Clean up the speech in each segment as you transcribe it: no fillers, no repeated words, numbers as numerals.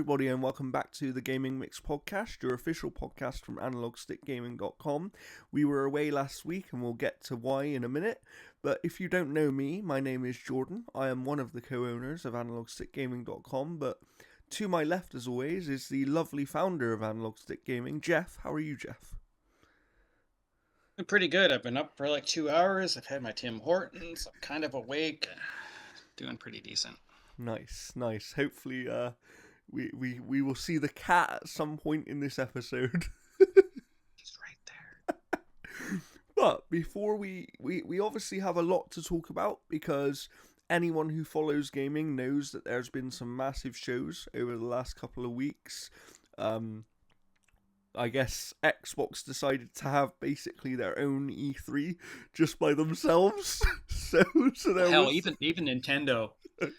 everybody, and welcome back to the Gaming Mix podcast, your official podcast from analogstickgaming.com. We were away last week, and we'll get to why in a minute. But if you don't know me, my name is Jordan. I am one of the co-owners of analogstickgaming.com, but to my left, as always, is the lovely founder of Analog Stick Gaming, Jeff. How are you, Jeff? I'm pretty good. I've been up for like 2 hours. I've had my Tim Hortons. I'm kind of awake. Doing pretty decent. Nice. Hopefully, we will see the cat at some point in this episode. He's right there. But before we obviously have a lot to talk about, because anyone who follows gaming knows that there's been some massive shows over the last couple of weeks. I guess Xbox decided to have basically their own E3 just by themselves. so there Hell, was... even Nintendo,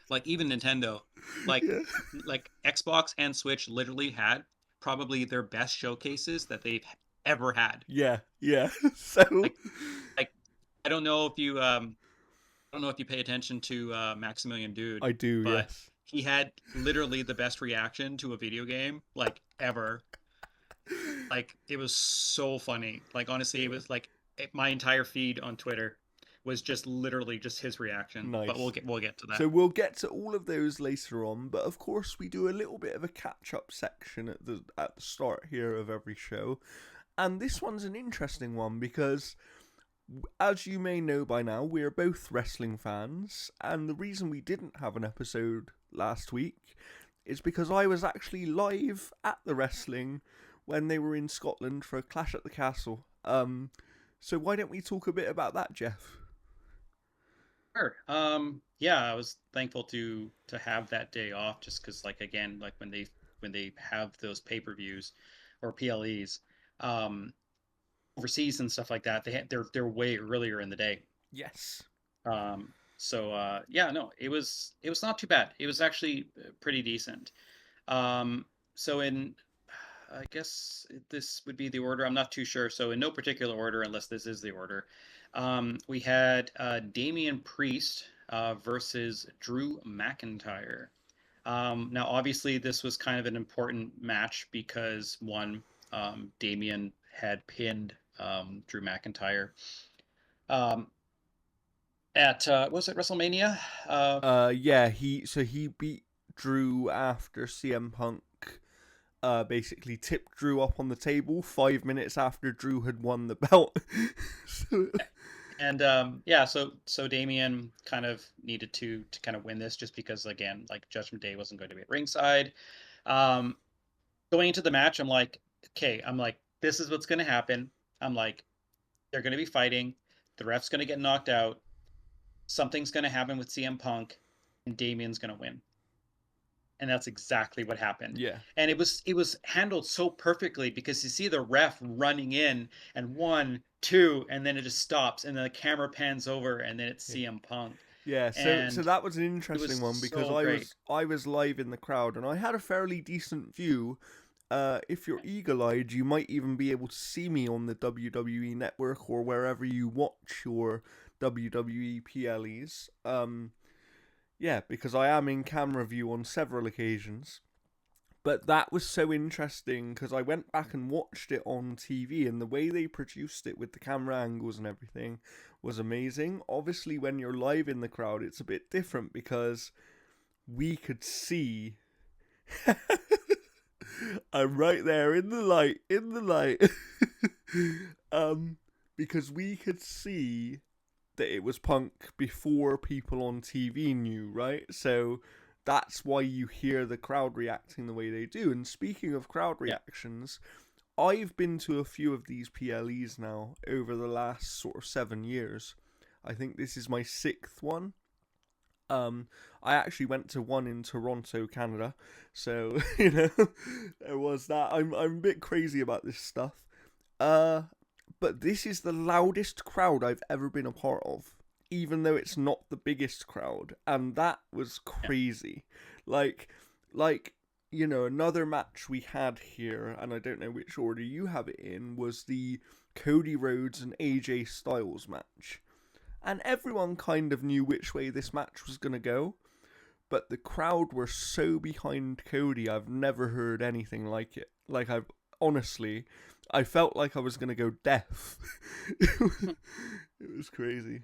like Yeah. like Xbox and Switch literally had probably their best showcases that they've ever had. Yeah. So Like I don't know if you pay attention to Maximilian Dude, I do, but yes. he had literally the best reaction to a video game like ever. Like it was so funny. Like honestly, it was like my entire feed on Twitter was just literally just his reaction. Nice. But we'll get to that. So we'll get to all of those later on, but of course we do a little bit of a catch-up section at the start here of every show. And this one's an interesting one because, as you may know by now, we're both wrestling fans, and the reason we didn't have an episode last week is because I was actually live at the wrestling when they were in Scotland for a Clash at the Castle. So why don't we talk a bit about that, Jeff? Sure. Yeah, I was thankful to have that day off just because like again, like when they have those pay-per-views or PLEs overseas and stuff like that, they're way earlier in the day. Yes. Yeah, no, it was not too bad. It was actually pretty decent. So in I guess this would be the order. I'm not too sure. So in no particular order, unless this is the order, we had Damian Priest versus Drew McIntyre. Now, obviously, this was kind of an important match because one, Damian had pinned Drew McIntyre at was it WrestleMania? Yeah. He beat Drew after CM Punk basically tipped Drew up on the table 5 minutes after Drew had won the belt. And yeah, so Damian kind of needed to kind of win this just because again, like Judgment Day wasn't going to be at ringside. Going into the match, I'm like, this is what's going to happen. I'm like, they're going to be fighting. The ref's going to get knocked out. Something's going to happen with CM Punk, and Damian's going to win. And that's exactly what happened. Yeah. And it was handled so perfectly because you see the ref running in and 1, 2, and then it just stops and then the camera pans over and then it's CM Punk. Yeah, so that was an interesting one because so I was live in the crowd and I had a fairly decent view. If you're eagle-eyed, you might even be able to see me on the WWE Network or wherever you watch your WWE PLEs. Yeah, because I am in camera view on several occasions. But that was so interesting because I went back and watched it on TV, and the way they produced it with the camera angles and everything was amazing. Obviously, when you're live in the crowd, it's a bit different because we could see... I'm right there in the light. Because we could see that it was Punk before people on TV knew, right? So that's why you hear the crowd reacting the way they do. And speaking of crowd reactions, I've been to a few of these PLEs now over the last sort of 7 years. I think this is my 6th one. I actually went to one in Toronto, Canada. So, there was that. I'm a bit crazy about this stuff. But this is the loudest crowd I've ever been a part of, even though it's not the biggest crowd, and that was crazy. Like, another match we had here, and I don't know which order you have it in, was the Cody Rhodes and AJ Styles match. And everyone kind of knew which way this match was going to go, but the crowd were so behind Cody. I've never heard anything like it. Like, I've honestly, I felt like I was gonna go deaf. It was crazy.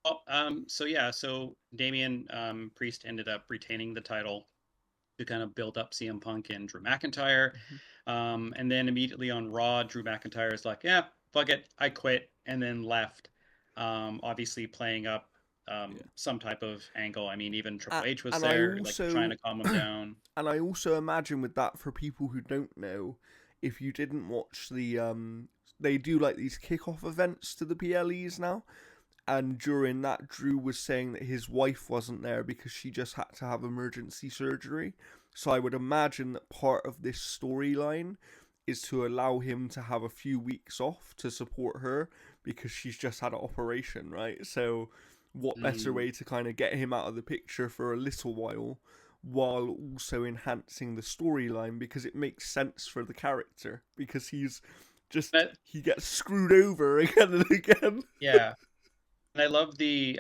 Oh, so yeah, so Damian Priest ended up retaining the title to kind of build up CM Punk and Drew McIntyre. Mhm. And then immediately on Raw, Drew McIntyre is like, yeah, fuck it, I quit, and then left. Obviously playing up Yeah. some type of angle. I mean, even Triple H was And I there, like trying also to calm him down. and I also imagine with that, for people who don't know, if you didn't watch they do like these kickoff events to the PLEs now, and during that, Drew was saying that his wife wasn't there because she just had to have emergency surgery. So I would imagine that part of this storyline is to allow him to have a few weeks off to support her because she's just had an operation, right? So what better Mm. way to kind of get him out of the picture for a little while also enhancing the storyline, because it makes sense for the character, because But he gets screwed over again and again. yeah, and I love the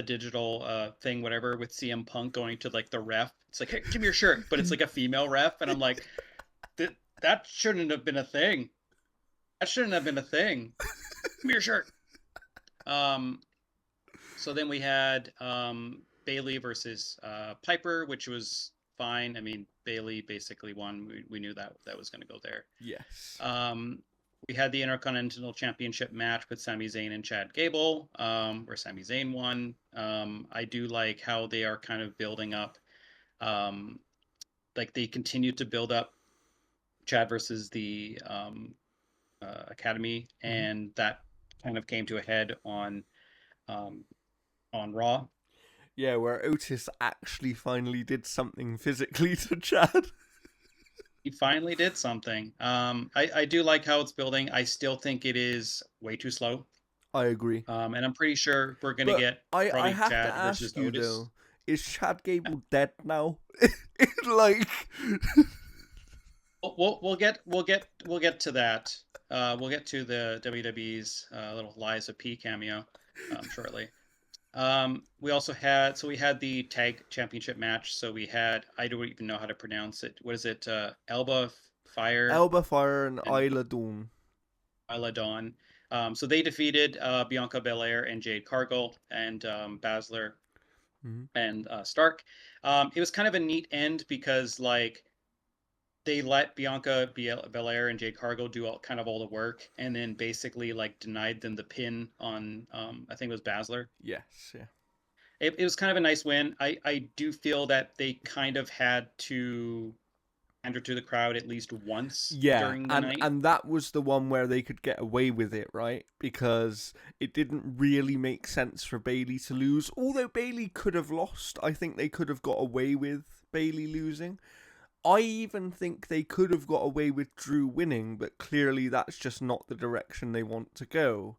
digital thing, whatever, with CM Punk going to like the ref. It's like, hey, give me your shirt, but it's like a female ref, and I'm like, that shouldn't have been a thing. That shouldn't have been a thing. Give me your shirt. Um, so then we had Bailey versus Piper, which was fine. I mean, Bailey basically won. We knew that that was going to go there. Yes. Um, we had the Intercontinental Championship match with Sami Zayn and Chad Gable, where Sami Zayn won. I do like how they are kind of building up, um, like they continue to build up Chad versus the Academy, Mm-hmm. and that kind of came to a head um, on Raw. Yeah, where Otis actually finally did something physically to Chad. He finally did something. I do like how it's building. I still think it is way too slow. I agree. And I'm pretty sure we're gonna But get I probably have to Chad versus ask you Otis. though, is Chad Yeah. Gable dead now? Like, We'll get to that. We'll get to the WWE's little Lies of P cameo shortly. We also had we had the tag championship match. So we had, I don't even know how to pronounce it. What is it? Elba Fire Elba Fire and and Isla Dawn. Isla Dawn. So they defeated Bianca Belair and Jade Cargill and Baszler Mm-hmm. and Stark. It was kind of a neat end because like they let Bianca Belair and Jade Cargill do kind of all the work, and then basically like denied them the pin on I think it was Baszler. Yes, yeah. It was kind of a nice win. I do feel that they kind of had to pander to the crowd at least once Yeah, during the and night. that was the one where they could get away with it, right? Because it didn't really make sense for Bailey to lose. Although Bailey could have lost, I think they could have got away with Bailey losing. I even think they could have got away with Drew winning, but clearly that's just not the direction they want to go.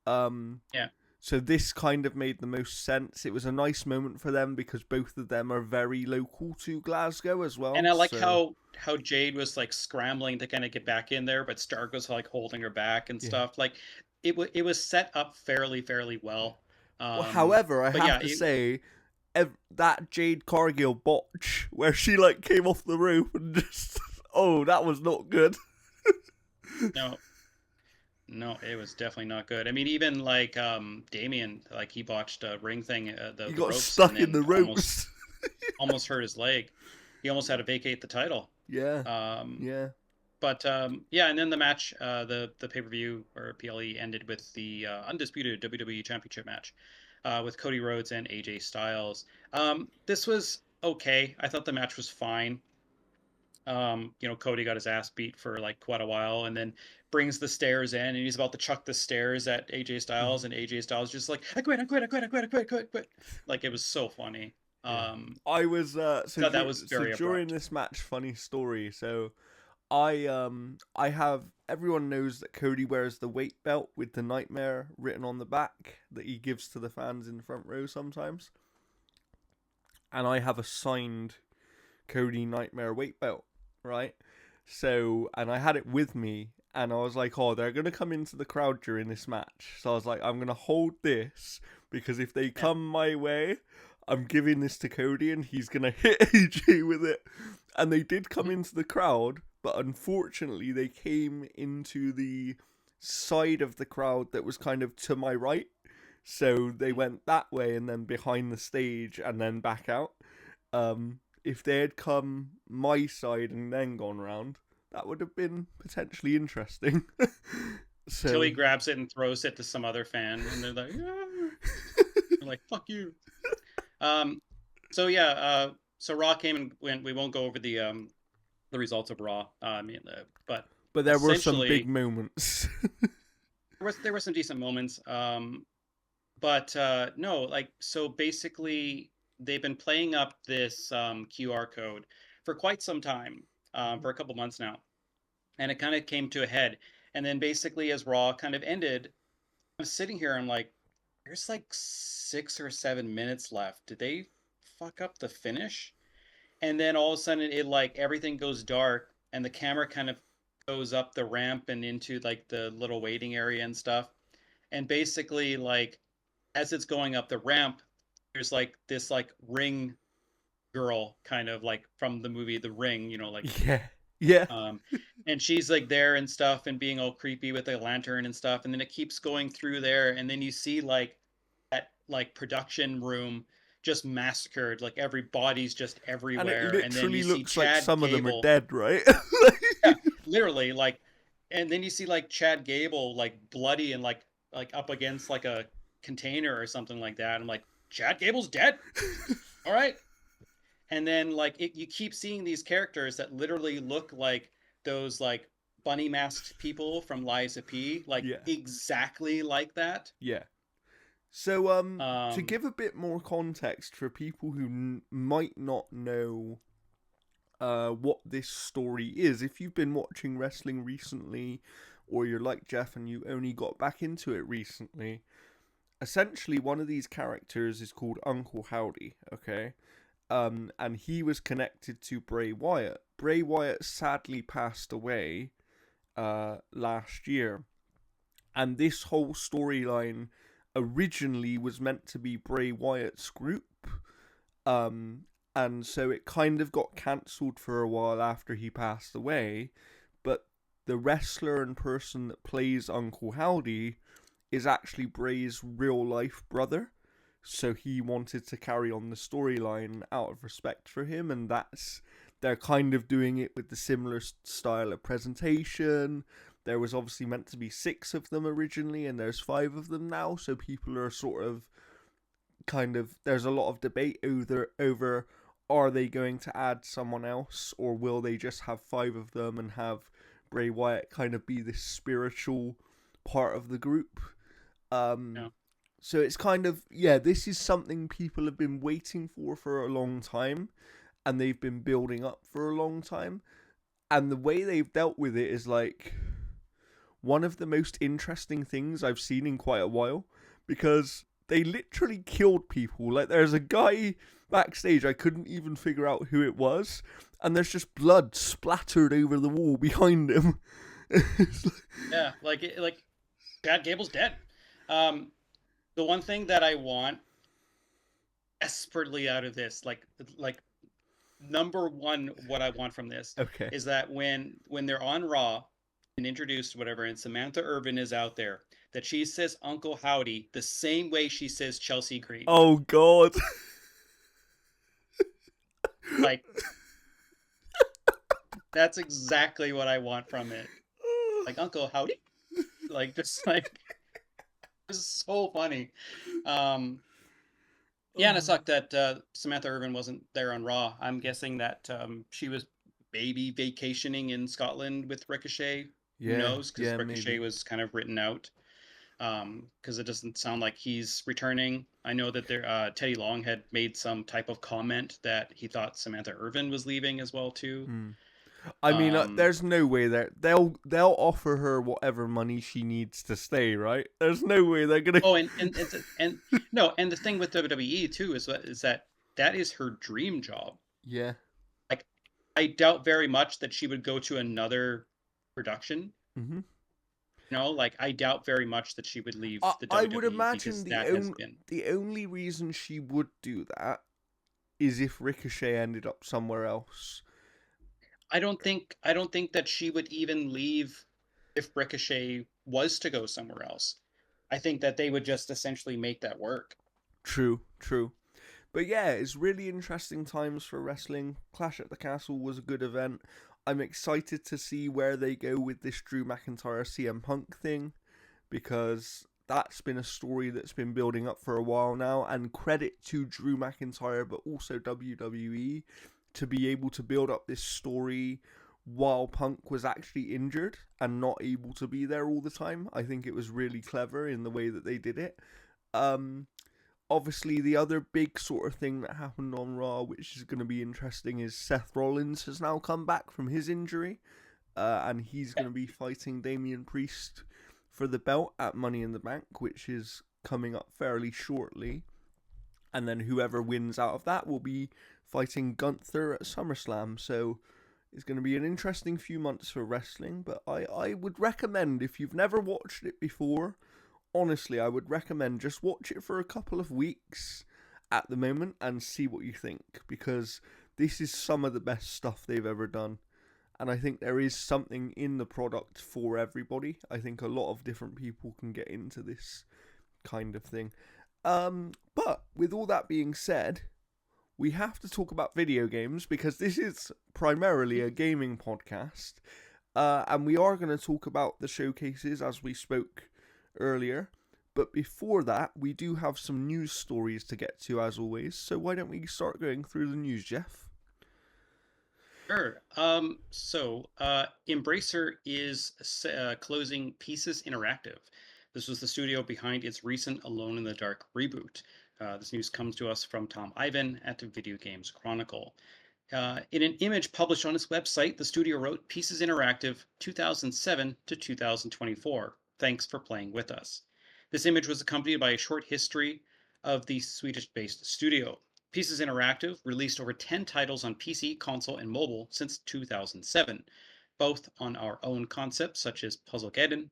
Um, Yeah. so this kind of made the most sense. It was a nice moment for them because both of them are very local to Glasgow as And well. I like So how Jade was like scrambling to kind of get back in there, but Stark was like holding her back and yeah. stuff. Like it was set up fairly well. Well, however, I But have yeah, to say, that Jade Cargill botch where she like came off the rope and just oh, that was not good. no, no, it was definitely not good. I mean, even like Damien, like he botched a ring thing, He the got ropes, and stuck in then the ropes. almost hurt his leg. He almost had to vacate the title. Yeah, Um, yeah. but yeah, and then the match, the pay per view or PLE ended with the undisputed WWE Championship match with Cody Rhodes and AJ Styles. This was okay. I thought the match was fine. Cody got his ass beat for like quite a while, and then brings the stairs in, and he's about to chuck the stairs at AJ Styles, Mhm. and AJ Styles just like, I quit, I quit, I quit, I quit, I quit, quit, quit. Like it was so funny. Yeah. Um, I was I thought that was so very during abrupt. this match, funny story. So I have, everyone knows that Cody wears the weight belt with the nightmare written on the back that he gives to the fans in the front row sometimes. And I have a signed Cody Nightmare weight belt, right? So, and I had it with me, and I was like, oh, they're going to come into the crowd during this match. So I was like, I'm going to hold this because if they Yeah. come my way, I'm giving this to Cody and he's gonna hit AJ with it. And they did come Mhm. into the crowd, but unfortunately they came into the side of the crowd that was kind of to my right. So they went that way and then behind the stage and then back out. If they had come my side and then gone round, that would have been potentially interesting. Until he So grabs it and throws it to some other fan, and they're like, "Ah." They're like, "Fuck you." Um, so yeah, so Raw came and went. We won't go over the results of Raw. I mean, but but there were some big essentially moments. there were some decent moments. But no, like so basically they've been playing up this QR code for quite some time, for a couple months now, and it kind of came to a head. And then basically, as Raw kind of ended, I'm sitting here, I'm like, there's like 6 or 7 minutes left. Did they fuck up the finish? And then all of a sudden, it like everything goes dark, and the camera kind of goes up the ramp and into like the little waiting area and stuff. And basically, like as it's going up the ramp, there's like this like ring girl kind of like from the movie The Ring, like Yeah, yeah, um and she's like there and stuff and being all creepy with the lantern and stuff, and then it keeps going through there, and then you see like that like production room just massacred, like every body's just and it everywhere, and then you literally see looks like Chad some of them are Gable. dead, right? Yeah, literally, like, and then you see like Chad Gable like bloody and like up against like a container or something like that. I'm like, Chad Gable's dead. All right. And then you keep seeing these characters that literally look like those like bunny masked people from Liza P, like Yeah, exactly like that. yeah. So, to Um, give a bit more context for people who might not know what this story is, if you've been watching wrestling recently, or you're like Jeff and you only got back into it recently, essentially one of these characters is called Uncle Howdy, okay? And he was connected to Bray Wyatt. Bray Wyatt sadly passed away last year, and this whole storyline originally was meant to be Bray Wyatt's group, um, and so it kind of got cancelled for a while after he passed away. But the wrestler and person that plays Uncle Howdy is actually Bray's real life brother. So he wanted to carry on the storyline out of respect for him, and they're kind of doing it with the similar style of presentation. There was obviously meant to be 6 of them originally, and there's 5 of them now. So people are sort of kind of, there's a lot of debate over are they going to add someone else, or will they just have 5 of them and have Bray Wyatt kind of be this spiritual part of the group. yeah. Um, so it's kind of, yeah, this is something people have been waiting for a long time, and they've been building up for a long time. And the way they've dealt with it is like one of the most interesting things I've seen in quite a while, because they literally killed people. Like, there's a guy backstage, I couldn't even figure out who it was, and there's just blood splattered over the wall behind him. Yeah, like Chad Gable's dead. Um, the one thing that I want desperately out of this, like number one, what I want from this Okay. is that when they're on Raw and introduced whatever, and Samantha Irvin is out there, that she says Uncle Howdy the same way she says Chelsea Green. Oh god. Like that's exactly what I want from it. Like Uncle Howdy, like just like it's so funny. Um, yeah, and it sucked that Samantha Irvin wasn't there on Raw. I'm guessing that she was maybe vacationing in Scotland with Ricochet. Who Yeah, knows? Because yeah, Ricochet maybe. was kind of written out. Because it doesn't sound like he's returning. I know that Teddy Long had made some type of comment that he thought Samantha Irvin was leaving as well too. Hmm. I mean, Um, there's no way that they'll offer her whatever money she needs to stay, right? There's no way they're gonna. oh, and no, and the thing with WWE too is that that is her dream job. Yeah. Like, I doubt very much that she would go to another production. Mhm. Like I doubt very much that she would leave the I would WWE imagine because that has been. the only reason she would do that is if Ricochet ended up somewhere else. I don't think that she would even leave if Ricochet was to go somewhere else. I think that they would just essentially make that work. True, true. But yeah, it's really interesting times for wrestling. Clash at the Castle was a good event. I'm excited to see where they go with this Drew McIntyre CM Punk thing, because that's been a story that's been building up for a while now, and credit to Drew McIntyre but also WWE to be able to build up this story while Punk was actually injured and not able to be there all the time. I think it was really clever in the way that they did it. Um, Obviously, the other big sort of thing that happened on Raw, which is going to be interesting, is Seth Rollins has now come back from his injury, and he's going to be fighting Damian Priest for the belt at Money in the Bank, which is coming up fairly shortly. And then whoever wins out of that will be fighting Gunther at SummerSlam. So it's going to be an interesting few months for wrestling, but I would recommend, if you've never watched it before, honestly, I would recommend just watch it for a couple of weeks at the moment and see what you think, because this is some of the best stuff they've ever done. And I think there is something in the product for everybody. I think a lot of different people can get into this kind of thing. But with all that being said, we have to talk about video games because this is primarily a gaming podcast. And we are going to talk about the showcases as we spoke earlier. But before that, we do have some news stories to get to as always. So why don't we start going through the news, Jeff? Sure. Embracer is closing Pieces Interactive. This was the studio behind its recent Alone in the Dark reboot. This news comes to us from Tom Ivan at Video Games Chronicle. In an image published on its website, the studio wrote Pieces Interactive 2007 to 2024. Thanks for playing with us. This image was accompanied by a short history of the Swedish based studio. Pieces Interactive released over 10 titles on PC, console, and mobile since 2007, both on our own concepts such as Puzzlegeddon,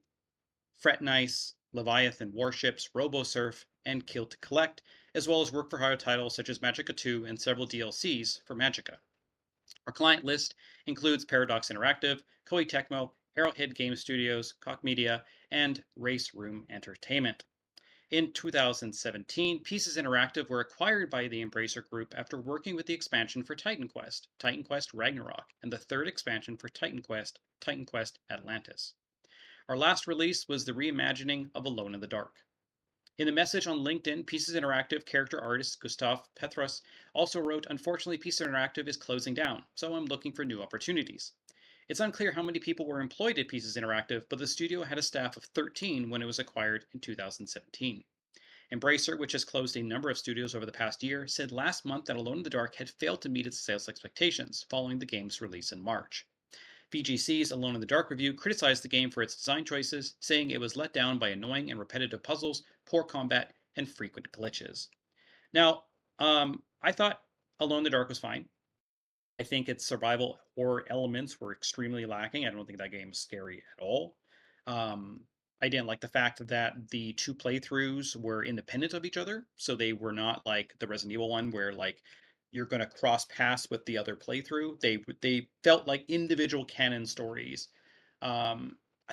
Fret Nice, Leviathan Warships, RoboSurf, and Kill to Collect, as well as work for hire titles such as Magicka 2 and several DLCs for Magicka. Our client list includes Paradox Interactive, Koei Tecmo, Arrowhead Game Studios, Koch Media, and Race Room Entertainment. In 2017, Pieces Interactive were acquired by the Embracer Group after working with the expansion for Titan Quest Ragnarok, and the third expansion for Titan Quest Atlantis. Our last release was the reimagining of Alone in the Dark. In a message on LinkedIn, Pieces Interactive character artist Gustav Petros also wrote, "Unfortunately, Pieces Interactive is closing down, so I'm looking for new opportunities." It's unclear how many people were employed at Pieces Interactive, but the studio had a staff of 13 when it was acquired in 2017. Embracer, which has closed a number of studios over the past year, said last month that Alone in the Dark had failed to meet its sales expectations following the game's release in March. VGC's Alone in the Dark review criticized the game for its design choices, saying it was let down by annoying and repetitive puzzles, poor combat, and frequent glitches. Now, I thought Alone in the Dark was fine. I think its survival horror elements were extremely lacking. I don't think that game is scary at all. Um, I didn't like the fact that the two playthroughs were independent of each other, so they were not like the Resident Evil one where like you're going to cross paths with the other playthrough. They felt like individual canon stories. I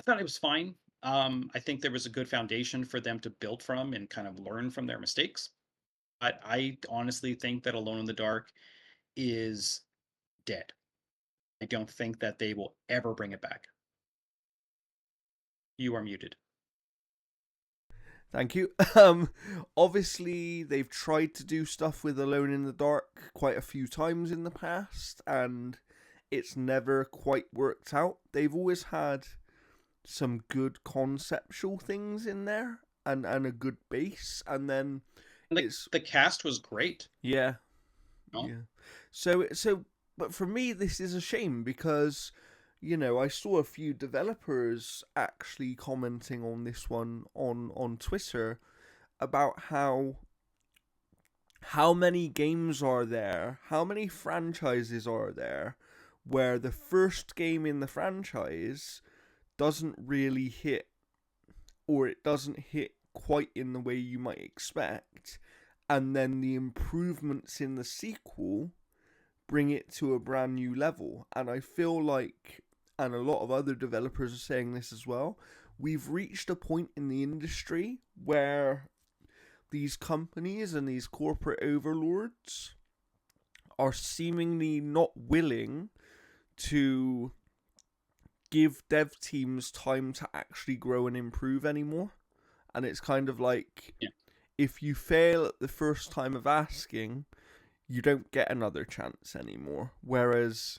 thought it was fine. I think there was a good foundation for them to build from and kind of learn from their mistakes. But I honestly think that Alone in the Dark is dead. I don't think that they will ever bring it back. You are muted. Thank you. Obviously, they've tried to do stuff with Alone in the Dark quite a few times in the past, and it's never quite worked out. They've always had some good conceptual things in there and a good base, and then And it's the cast was great. yeah, No, yeah. So but for me this is a shame because I saw a few developers actually commenting on this one on Twitter about how many games are there, how many franchises are there where the first game in the franchise doesn't really hit or it doesn't hit quite in the way you might expect, and then the improvements in the sequel bring it to a brand new level. And I feel like, and a lot of other developers are saying this as well, we've reached a point in the industry where these companies and these corporate overlords are seemingly not willing to give dev teams time to actually grow and improve anymore. And it's kind of like, Yeah. if you fail at the first time of asking, you don't get another chance anymore. Whereas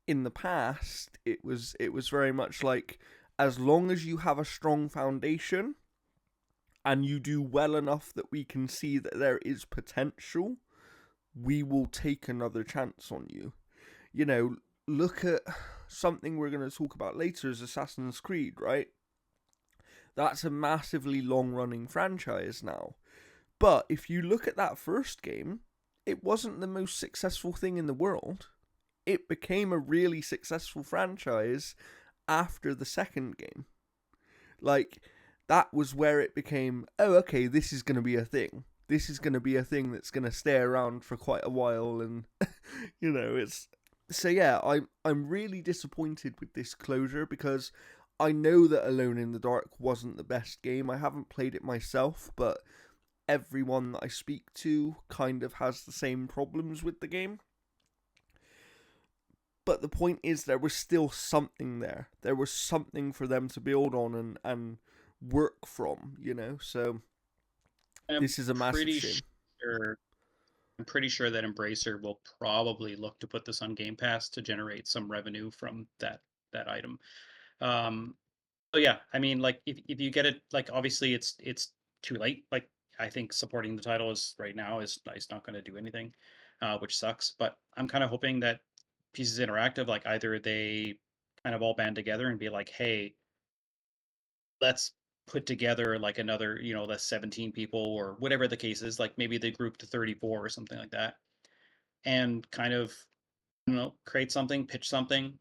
in the past, it was very much like, as long as you have a strong foundation and you do well enough that we can see that there is potential, we will take another chance on you. You know, look at something we're going to talk about later is Assassin's Creed, right? That's a massively long running franchise now. But if you look at that first game, it wasn't the most successful thing in the world. It became a really successful franchise after the second game. Like, that was where it became, oh, okay, this is going to be a thing. This is going to be a thing that's going to stay around for quite a while, and it's so yeah. I'm really disappointed with this closure because I know that Alone in the Dark wasn't the best game. I haven't played it myself, but everyone that I speak to kind of has the same problems with the game. But the point is, there was still something there. There was something for them to build on and work from. So I'm this is a massive pretty shame. sure I'm pretty sure that Embracer will probably look to put this on Game Pass to generate some revenue from that item. Um, so yeah, I mean, like if you get it, like obviously it's too late. Like I think supporting the title is right now is not going to do anything, which sucks. But I'm kind of hoping that Pieces Interactive, like either they kind of all band together and be like, hey, let's put together like another, the 17 people or whatever the case is, like maybe they group to 34 or something like that, and kind of, create something, pitch something,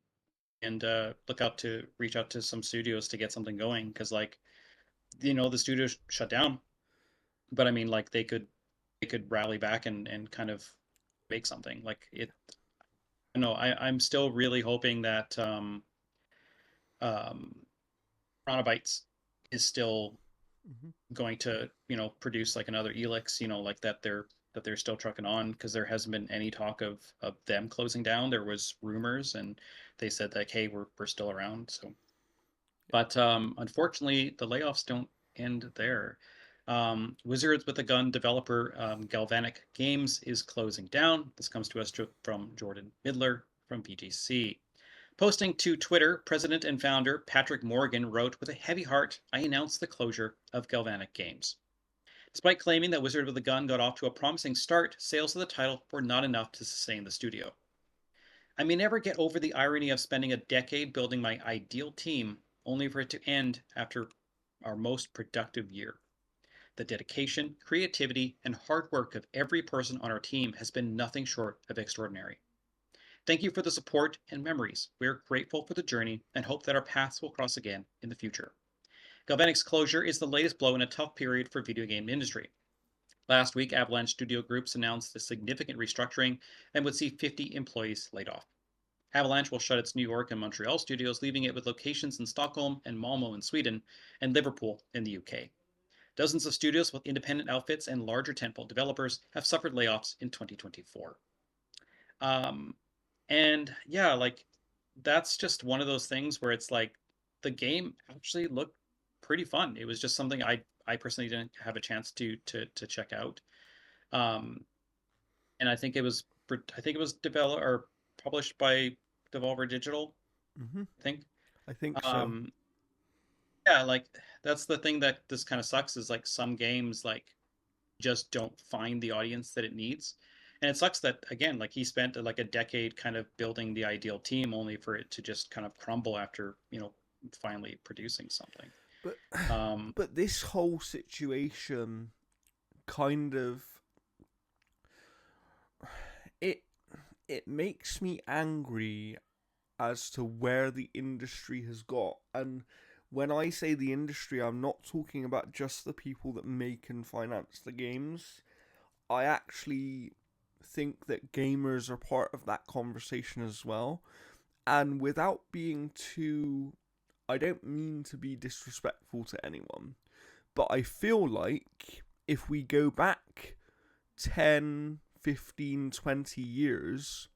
and look out to reach out to some studios to get something going. Because like, the studios shut down, but I mean, like they could rally back and kind of make something like it. No, I'm still really hoping that um Chronobytes is still Hmm. going to produce like another Elix, like that they're still trucking on, because there hasn't been any talk of them closing down. There was rumors, and they said like, hey, we're still around. So, but unfortunately, the layoffs don't end there. Wizards with a Gun developer, Galvanic Games, is closing down. This comes to us from Jordan Midler from BGC. Posting to Twitter, president and founder Patrick Morgan wrote, "With a heavy heart, I announce the closure of Galvanic Games." Despite claiming that Wizard with a Gun got off to a promising start, sales of the title were not enough to sustain the studio. "I may never get over the irony of spending a decade building my ideal team, only for it to end after our most productive year. The dedication, creativity, and hard work of every person on our team has been nothing short of extraordinary. Thank you for the support and memories. We are grateful for the journey and hope that our paths will cross again in the future." Galvanic's closure is the latest blow in a tough period for video game industry. Last week, Avalanche Studio Groups announced a significant restructuring and would see 50 employees laid off. Avalanche will shut its New York and Montreal studios, leaving it with locations in Stockholm and Malmo in Sweden and Liverpool in the UK. Dozens of studios with independent outfits and larger tentpole developers have suffered layoffs in 2024. Um, and yeah, like that's just one of those things where it's like the game actually looked pretty fun. It was just something I personally didn't have a chance to check out. Um, and I think it was developed or published by Devolver Digital, Hmm. I think. I think so. Um, yeah, like that's the thing that this kind of sucks, is like some games like just don't find the audience that it needs. And it sucks that, again, like he spent like a decade kind of building the ideal team, only for it to just kind of crumble after, finally producing something. But Um, but this whole situation kind of it it makes me angry as to where the industry has got. And when I say the industry, I'm not talking about just the people that make and finance the games. I actually think that gamers are part of that conversation as well. And without being too, I don't mean to be disrespectful to anyone, but I feel like if we go back 10, 15, 20 years,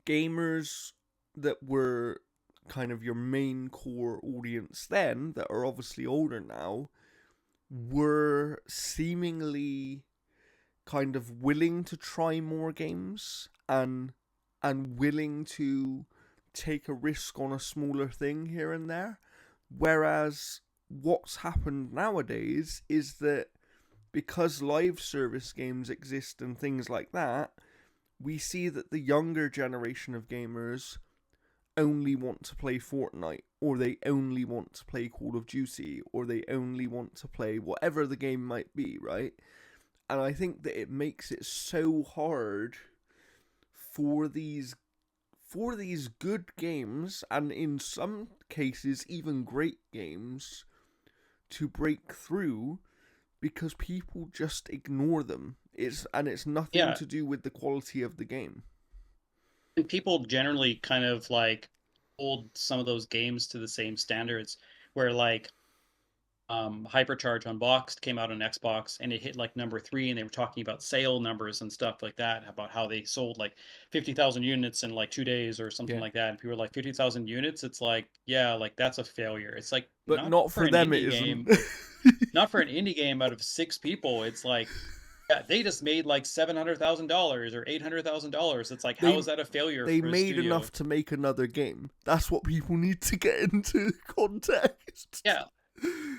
gamers that were kind of your main core audience then, that are obviously older now, were seemingly kind of willing to try more games and willing to take a risk on a smaller thing here and there. Whereas what's happened nowadays is that because live service games exist and things like that, we see that the younger generation of gamers only want to play Fortnite, or they only want to play Call of Duty, or they only want to play whatever the game might be, right? And I think that it makes it so hard for these good games, and in some cases even great games, to break through, because people just ignore them. It's nothing Yeah, to do with the quality of the game. and people generally kind of like hold some of those games to the same standards, where like Hypercharge Unboxed came out on Xbox and it hit like number three, and they were talking about sale numbers and stuff like that, about how they sold like 50,000 units in like 2 days or something Yeah. like that. And people were like, 50,000 units? It's like, yeah, like that's a failure. It's like But not not for for an them it indie isn't. game, not for an indie game out of six people. It's like, yeah, they just made like $700,000 or $800,000. It's like, how they is that a failure they for a made studio? enough to make another game. That's what people need to get into context. Yeah,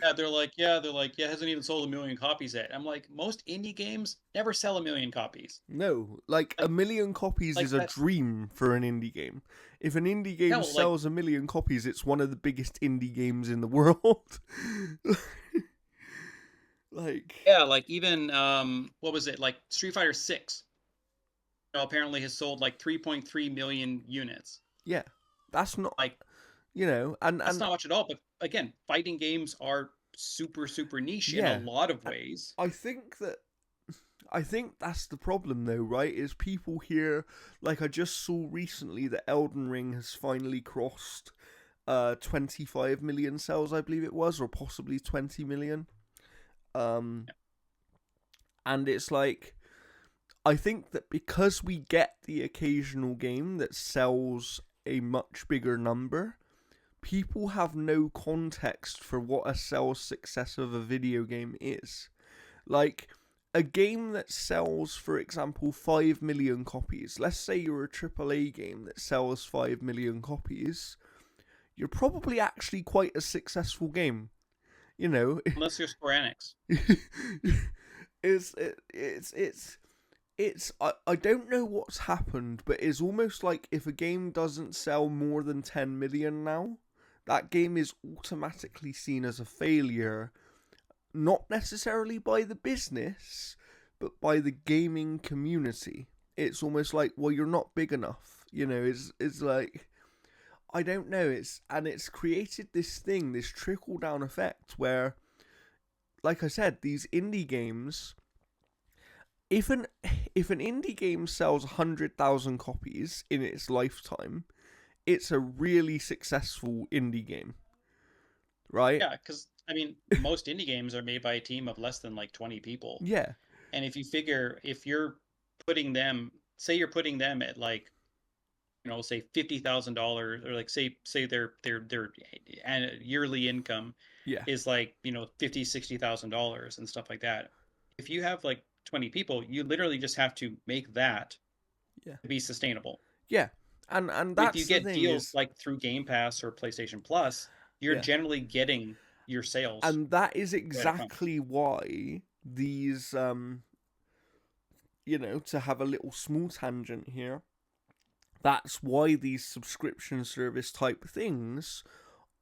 yeah, it hasn't even sold 1 million copies yet. I'm like, most indie games never sell 1 million copies. No, like a Like, million copies is like a that. dream for an indie game. If an indie Yeah, game well, like, sells a million copies, it's one of the biggest indie games in the world. like, yeah, like even what was it? Like Street Fighter 6, apparently has sold like 3.3 million units. yeah, that's not, Like, that's and not much at all. But again, fighting games are super, super niche in a yeah, lot of ways. I think that I think that's the problem though, right? Is people here, like I just saw recently that Elden Ring has finally crossed 25 million sales, I believe it was, or possibly 20 million. Um and it's like, I think that because we get the occasional game that sells a much bigger number, people have no context for what a sales success of a video game is. Like, a game that sells, for example, 5 million copies, let's say you're a AAA game that sells 5 million copies, you're probably actually quite a successful game. You know, Unless you're Square Enix. I don't know what's happened, but it's almost like if a game doesn't sell more than 10 million now, that game is automatically seen as a failure, not necessarily by the business, but by the gaming community. It's almost like, well, you're not big enough. It's like, I don't know. It's created this thing, this trickle down effect where, like I said, these indie games. If an if an indie game sells 100,000 copies in its lifetime, it's a really successful indie game, right? Yeah, because I mean, most indie games are made by a team of less than like 20 people. Yeah, And if you figure, if you're putting them, say you're putting them at like, say $50,000, or like say their yearly income yeah, is like, 50, $60,000 and stuff like that. If you have like 20 people, you literally just have to make that yeah, to be sustainable. yeah. And If you that's the get thing deals is, like through Game Pass or PlayStation Plus, you're yeah, generally getting your sales and that is right up front. exactly why these to have a little small tangent here, that's why these subscription service type things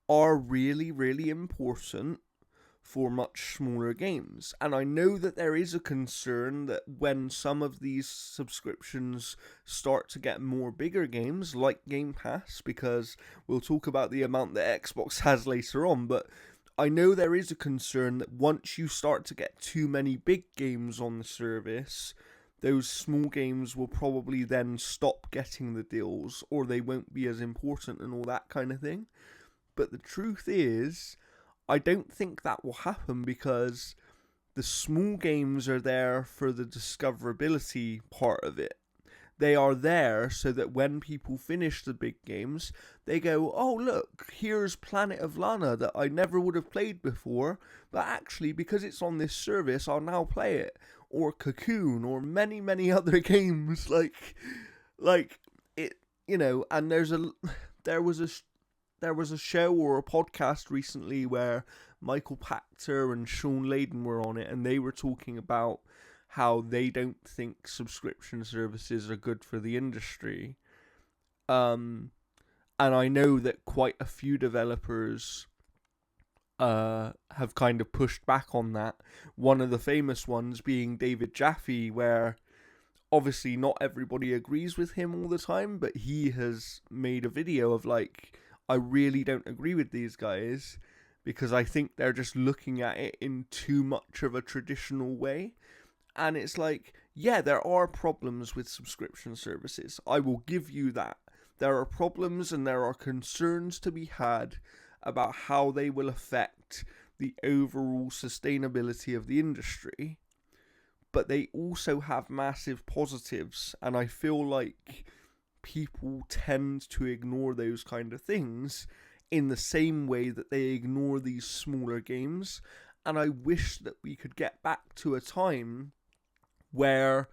are really, really important for much smaller games. And I know that there is a concern that when some of these subscriptions start to get more bigger games, like Game Pass, because we'll talk about the amount that Xbox has later on, but I know there is a concern that once you start to get too many big games on the service, those small games will probably then stop getting the deals, or they won't be as important and all that kind of thing. But the truth is, I don't think that will happen because the small games are there for the discoverability part of it. They are there so that when people finish the big games, they go, oh, look, here's Planet of Lana that I never would have played before, but actually, because it's on this service, I'll now play it. Or Cocoon, or many, many other games. Like it, and there was a show or a podcast recently where Michael Pachter and Sean Layden were on it, and they were talking about how they don't think subscription services are good for the industry. And I know that quite a few developers have kind of pushed back on that. One of the famous ones being David Jaffe, where obviously not everybody agrees with him all the time, but he has made a video of like, I really don't agree with these guys because I think they're just looking at it in too much of a traditional way. And it's like, yeah, there are problems with subscription services. I will give you that. There are problems and there are concerns to be had about how they will affect the overall sustainability of the industry. But they also have massive positives, and I feel like people tend to ignore those kind of things in the same way that they ignore these smaller games. And I wish that we could get back to a time where,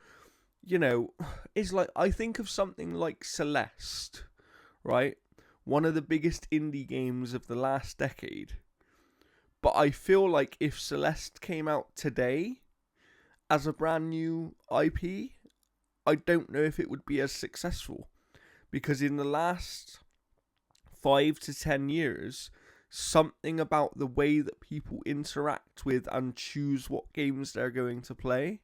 it's like, I think of something like Celeste, right? One of the biggest indie games of the last decade. But I feel like if Celeste came out today as a brand new IP, I don't know if it would be as successful. Because in the last 5 to 10 years, something about the way that people interact with and choose what games they're going to play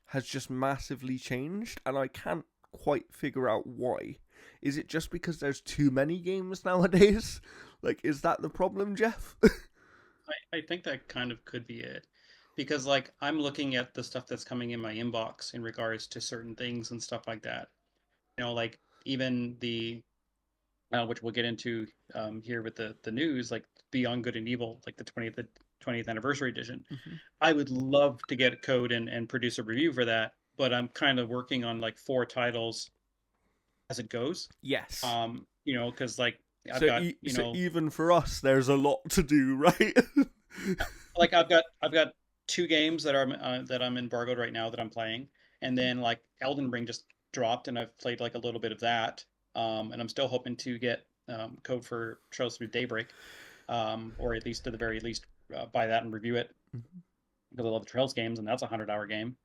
has just massively changed, and I can't quite figure out why. Is it just because there's too many games nowadays? Like, is that the problem, Jeff? I think that kind of could be it. Because like I'm looking at the stuff that's coming in my inbox in regards to certain things and stuff like that. Like even the which we'll get into here with the news, like Beyond Good and Evil, like the 20th anniversary edition. Mm-hmm. I would love to get a code and produce a review for that, but I'm kind of working on like 4 titles as it goes. Yes. Because like I've So, got, so even for us, there's a lot to do, right? like I've got 2 games that I'm embargoed right now that I'm playing, and then like Elden Ring just dropped, and I've played like a little bit of that, and I'm still hoping to get code for Trails Through Daybreak, or at least to the very least buy that and review it because I love the Trails games, and that's a 100-hour game.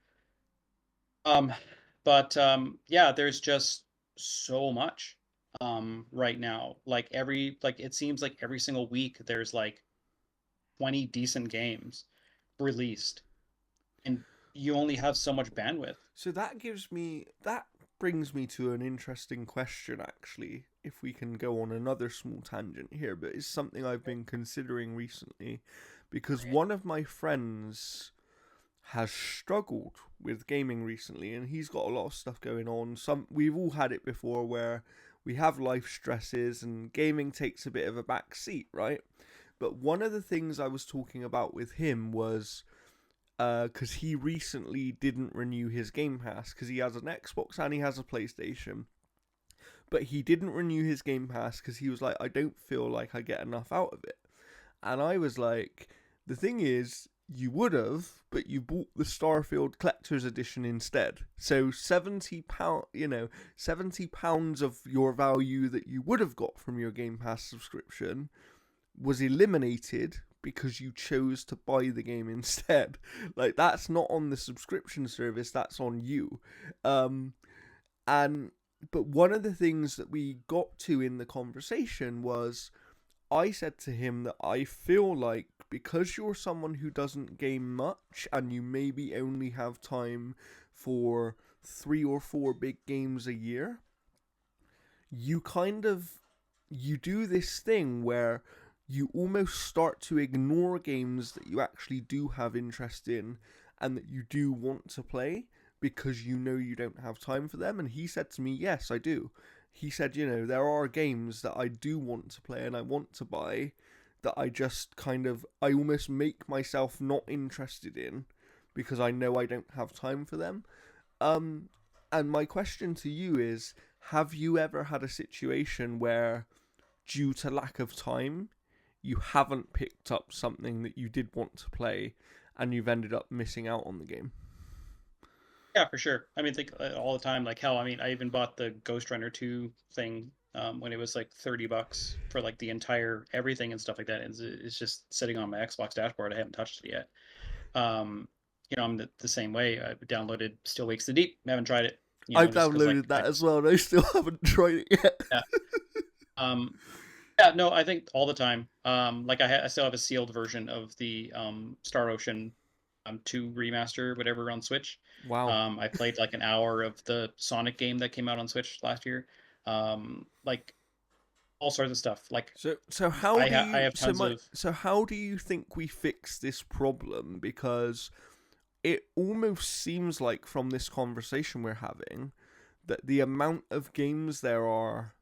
Um, but yeah, there's just so much right now. Like it seems like every single week there's like 20 decent games released, and you only have so much bandwidth. So that brings me to an interesting question, actually, if we can go on another small tangent here, but it's something I've been considering recently because one of my friends has struggled with gaming recently, and he's got a lot of stuff going on. We've all had it before where we have life stresses and gaming takes a bit of a back seat, right? But one of the things I was talking about with him was because he recently didn't renew his Game Pass because he has an Xbox and he has a PlayStation. But he didn't renew his Game Pass because he was like, I don't feel like I get enough out of it. And I was like, the thing is, you would have, but you bought the Starfield Collector's Edition instead. So £70, £70 of your value that you would have got from your Game Pass subscription was eliminated because you chose to buy the game instead. Like, that's not on the subscription service, that's on you. And but one of the things that we got to in the conversation was, I said to him that I feel like because you're someone who doesn't game much and you maybe only have time for 3 or 4 big games a year, you kind of you do this thing where you almost start to ignore games that you actually do have interest in and that you do want to play because you know you don't have time for them. And he said to me, yes, I do. He said, there are games that I do want to play and I want to buy that I just I almost make myself not interested in because I know I don't have time for them. um and my question to you is, have you ever had a situation where, due to lack of time, you haven't picked up something that you did want to play and you've ended up missing out on the game? Yeah, for sure. I mean, think all the time. Like hell, I mean, I even bought the Ghost Runner 2 thing when it was like $30 for like the entire everything and stuff like that. It's just sitting on my Xbox dashboard. I haven't touched it yet. Um, I'm the same way. I downloaded Still Wakes the Deep. I haven't tried it. I've Just because like downloaded that as well and I still haven't tried it yet. yeah. Um, yeah, no, I think all the time. Like I still have a sealed version of the Star Ocean 2 remaster, whatever, on Switch. Wow. I played like an hour of the Sonic game that came out on Switch last year. Like all sorts of stuff. Like So how do I you have tons of how do you think we fix this problem? Because it almost seems like from this conversation we're having that the amount of games there are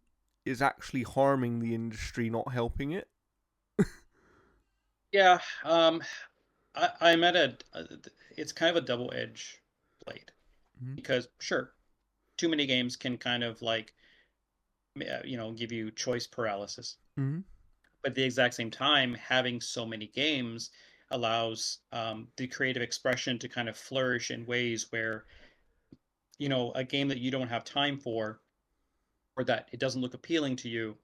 is actually harming the industry, not helping it. yeah. I'm at it's kind of a double-edged blade Mm-hmm. because sure, too many games can kind of like give you choice paralysis. Mm-hmm. But at the exact same time, having so many games allows the creative expression to kind of flourish in ways where, a game that you don't have time for or that it doesn't look appealing to you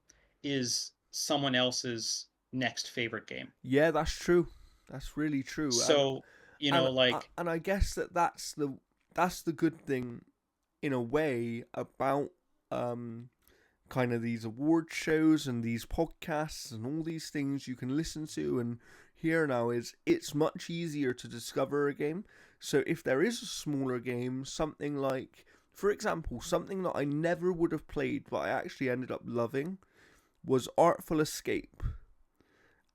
is someone else's next favorite game. Yeah, that's true. That's really true. So, like, And I guess that's the good thing in a way about um kind of these award shows and these podcasts and all these things you can listen to and hear now is it's much easier to discover a game. So if there is a smaller game, something like, for example, something that I never would have played but I actually ended up loving was Artful Escape.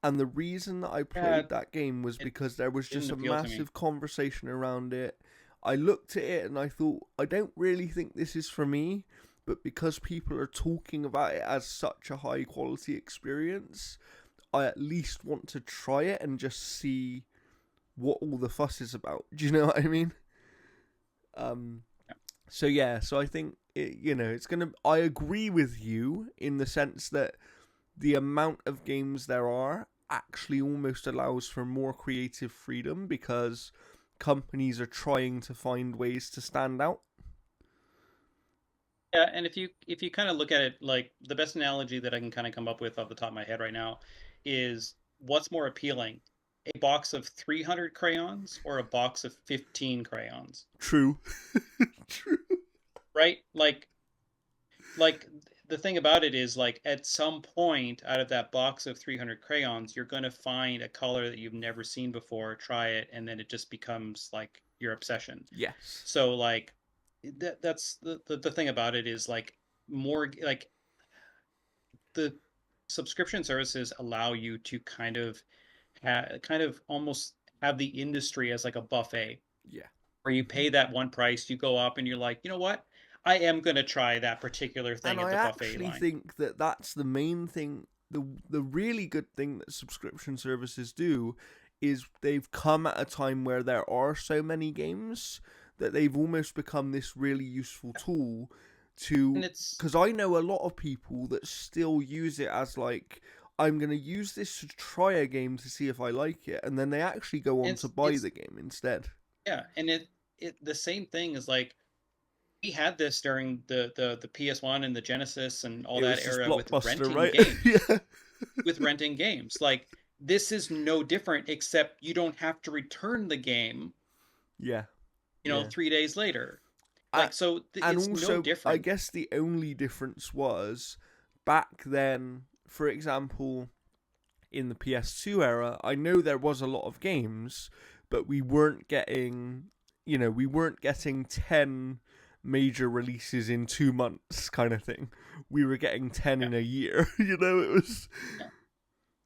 And the reason that I yeah, played that game was it because there was didn't just a appeal to me. massive conversation around it. I looked at it and I thought, I don't really think this is for me, but because people are talking about it as such a high quality experience, I at least want to try it and just see what all the fuss is about. Do you know what I mean? Um, Yeah. so yeah, so I think I agree with you in the sense that the amount of games there are actually almost allows for more creative freedom because companies are trying to find ways to stand out. Yeah, and if you kind of look at it, like the best analogy that I can kind of come up with off the top of my head right now is what's more appealing, a box of 300 crayons or a box of 15 crayons, True. True. right? Like the thing about it is like at some point out of that box of 300 crayons, you're going to find a color that you've never seen before, try it, and then it just becomes like your obsession. Yes. So like that's the thing about it is like more like the subscription services allow you to kind of almost have the industry as like a buffet Yeah. where you Mhm. pay that one price, you go up and you're like, you know what? I am going to try that particular And thing at I the buffet actually line. think that that's the main thing. The really good thing that subscription services do is they've come at a time where there are so many games that they've almost become this really useful tool And to, it's because I know a lot of people that still use it as like, I'm going to use this to try a game to see if I like it, and then they actually go on to buy it's the game instead. yeah, and it the same thing is like we had this during the PS1 and the Genesis and all It that was just era with Blockbuster, renting right? games. Yeah. With renting games. Like this is no different except you don't have to return the game, Yeah. Yeah. 3 days later. Uh, Like so and it's no also, I different. guess the only difference was back then, for example. in the PS2 era, I know there was a lot of games, but we weren't getting, we weren't getting 10 major releases in 2 months kind of thing. We were getting 10 Yeah. in a year. It was. Yeah.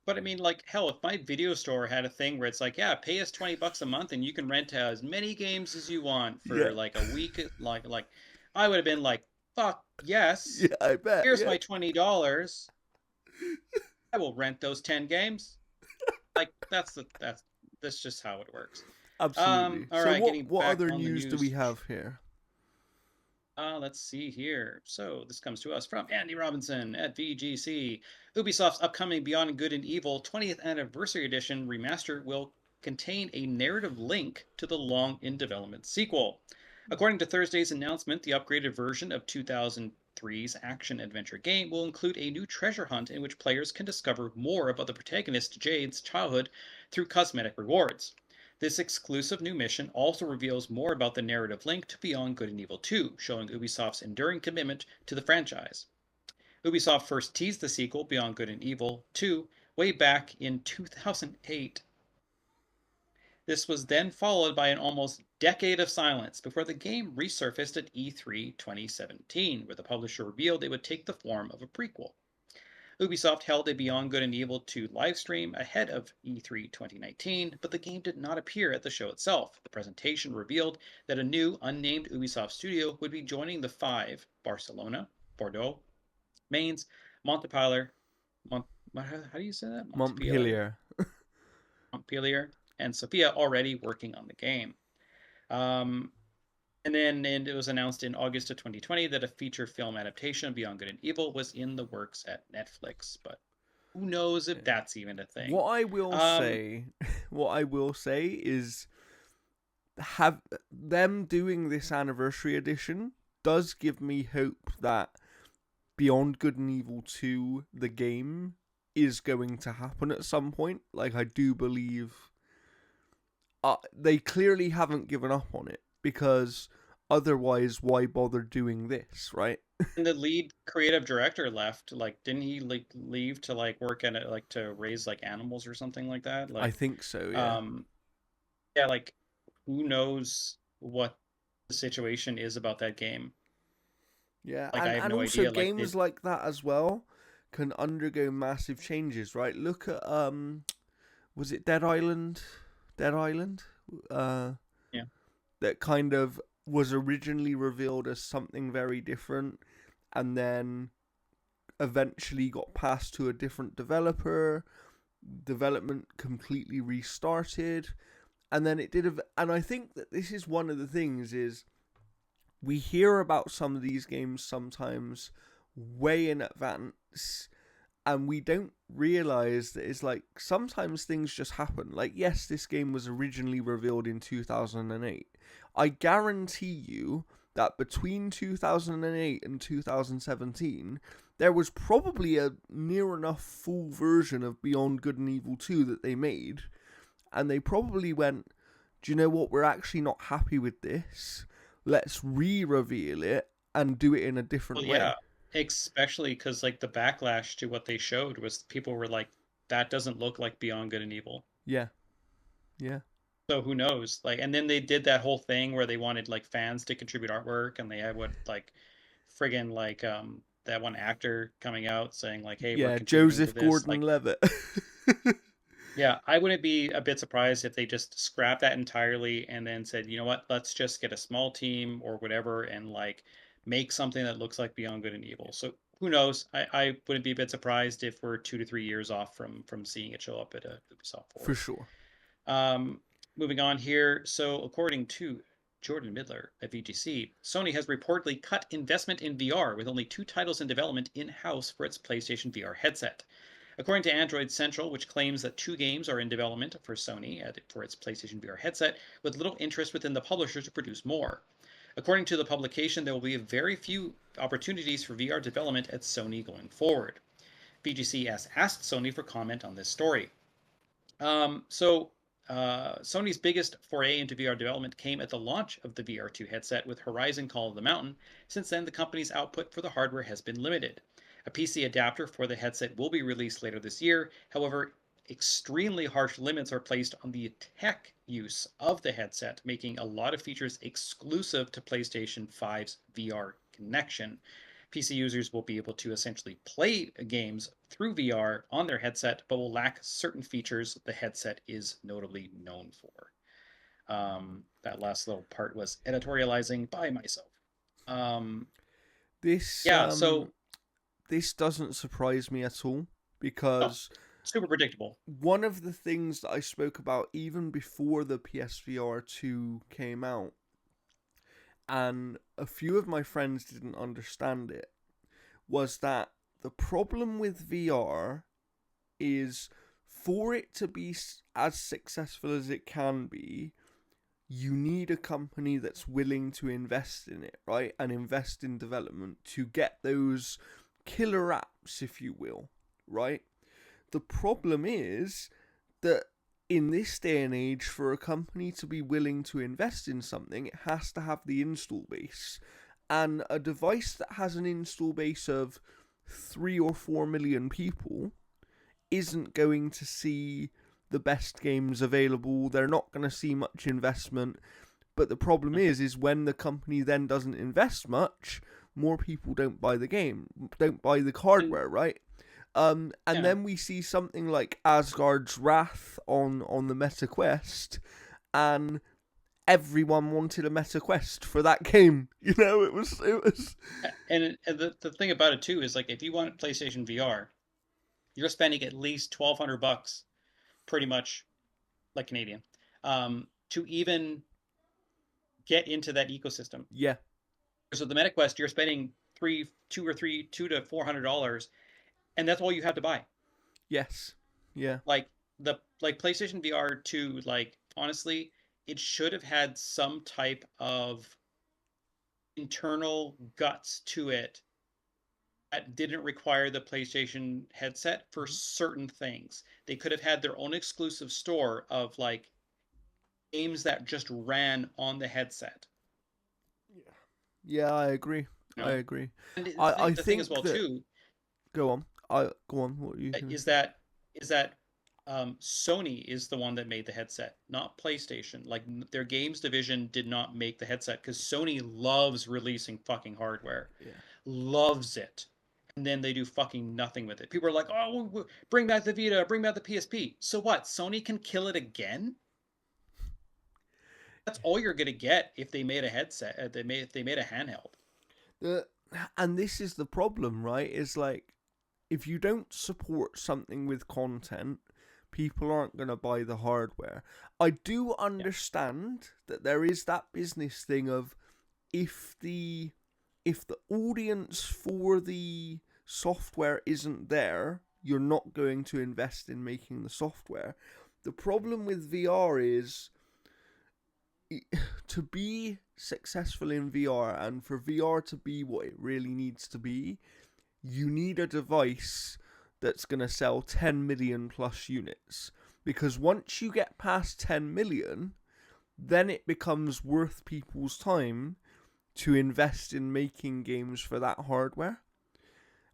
But I mean, like, hell, if my video store had a thing where it's like, yeah, pay us $20 a month and you can rent as many games as you want Yeah. for like a week, I would have been like, fuck yes, Yeah, I bet. here's Yeah. my $20. I will rent those 10 games. Like that's just how it works. Absolutely. All So right, what getting what back other on the news do we news. have here? Let's see here. So this comes to us from Andy Robinson at VGC. Ubisoft's upcoming Beyond Good and Evil 20th Anniversary Edition remaster will contain a narrative link to the long in development sequel. According to Thursday's announcement, the upgraded version of 2003's action adventure game will include a new treasure hunt in which players can discover more about the protagonist Jade's childhood through cosmetic rewards. This exclusive new mission also reveals more about the narrative link to Beyond Good and Evil 2, showing Ubisoft's enduring commitment to the franchise. Ubisoft first teased the sequel, Beyond Good and Evil 2, way back in 2008. This was then followed by an almost decade of silence before the game resurfaced at E3 2017, where the publisher revealed it would take the form of a prequel. Ubisoft held a Beyond Good and Evil 2 livestream ahead of E3 2019, but the game did not appear at the show itself. The presentation revealed that a new, unnamed Ubisoft studio would be joining the five: Barcelona, Bordeaux, Mainz, Montpellier, Mont- how do you say that? Montpellier, Montpellier. Montpellier, and Sofia already working on the game. Um, and it was announced in August of 2020 that a feature film adaptation of Beyond Good and Evil was in the works at Netflix, but who knows if that's even a thing. What I will Um, say, what I will say is have them doing this anniversary edition does give me hope that Beyond Good and Evil 2 the game is going to happen at some point. Like I do believe they clearly haven't given up on it because otherwise why bother doing this, right? and the lead creative director left. Like, didn't he like leave to like work at it, like to raise like animals or something like that? I Like, think so, yeah. um, yeah, like who knows what the situation is about that game? Yeah, Like, I and have and no also idea. Like, games like that as well can undergo massive changes, right? Look at was it Dead Island? Dead Island? Uh yeah, that kind of was originally revealed as something very different and then eventually got passed to a different developer, development completely restarted, and then it did and I think that this is one of the things is we hear about some of these games sometimes way in advance and we don't realize that it's like sometimes things just happen. Like, yes, this game was originally revealed in 2008. I guarantee you that between 2008 and 2017, there was probably a near enough full version of Beyond Good and Evil 2 that they made. And they probably went, do you know what? We're actually not happy with this. Let's re reveal it and do it in a well, different yeah, way. especially because like the backlash to what they showed was people were like, that doesn't look like Beyond Good and Evil. Yeah, yeah, So who knows? Like, and then they did that whole thing where they wanted like fans to contribute artwork, and they had what like friggin' like that one actor coming out saying like, "Hey, we're yeah. contributing to Joseph this." Gordon Like, Levitt. yeah, I wouldn't be a bit surprised if they just scrapped that entirely and then said, "You know what? Let's just get a small team or whatever and like make something that looks like Beyond Good and Evil." So who knows? I wouldn't be a bit surprised if we're 2 to 3 years off from seeing it show up at a Ubisoft For Forward. sure. Um, Moving on here. So, according to Jordan Midler at VGC, Sony has reportedly cut investment in VR with only two titles in development in house for its PlayStation VR headset. According to Android Central, which claims that two games are in development for Sony for its PlayStation VR headset, with little interest within the publisher to produce more. According to the publication, there will be very few opportunities for VR development at Sony going forward. VGC has asked Sony for comment on this story. So Sony's biggest foray into VR development came at the launch of the VR2 headset with Horizon Call of the Mountain. Since then, the company's output for the hardware has been limited. A PC adapter for the headset will be released later this year. However, extremely harsh limits are placed on the tech use of the headset, making a lot of features exclusive to PlayStation 5's VR connection. PC users will be able to essentially play games through VR on their headset, but will lack certain features the headset is notably known for. That last little part was editorializing by myself. Um, This yeah, so this doesn't surprise me at all oh, because super predictable. one of the things that I spoke about even before the PSVR 2 came out, and a few of my friends didn't understand it, was that the problem with VR is for it to be as successful as it can be, you need a company that's willing to invest in it, right? And invest in development to get those killer apps, if you will, right? The problem is that in this day and age, for a company to be willing to invest in something, it has to have the install base. And a device that has an install base of 3 or 4 million people isn't going to see the best games available. They're not going to see much investment. But the problem is when the company then doesn't invest much, more people don't buy the game, don't buy the hardware, right? And Yeah. then we see something like Asgard's Wrath on the Meta Quest, and everyone wanted a Meta Quest for that game. You know, it was. And the thing about it too is like if you want PlayStation VR, you're spending at least $1,200, pretty much like Canadian, to even get into that ecosystem. Yeah. So the MetaQuest, you're spending $2 to $400, and that's all you have to buy. Yes. Yeah. Like like PlayStation VR 2, like honestly, it should have had some type of internal guts to it that didn't require the PlayStation headset for certain things. They could have had their own exclusive store of like games that just ran on the headset. Yeah. Yeah, I agree. You I know, agree. and I the thing as think well that. too Go on. I go on. What are you gonna is say? that Sony is the one that made the headset, not PlayStation. Like their games division did not make the headset because Sony loves releasing fucking hardware, Yeah. loves it, and then they do fucking nothing with it. People are like, "Oh, bring back the Vita, bring back the PSP." So what? Sony can kill it again? That's all you're gonna get if they made a headset. If they made a handheld. The and this is the problem, right? Is like if you don't support something with content, people aren't going to buy the hardware. I do Yeah, understand that there is that business thing of if the if the audience for the software isn't there, you're not going to invest in making the software. The problem with VR is to be successful in VR and for VR to be what it really needs to be, you need a device that's going to sell 10 million plus units. Because once you get past 10 million, then it becomes worth people's time to invest in making games for that hardware.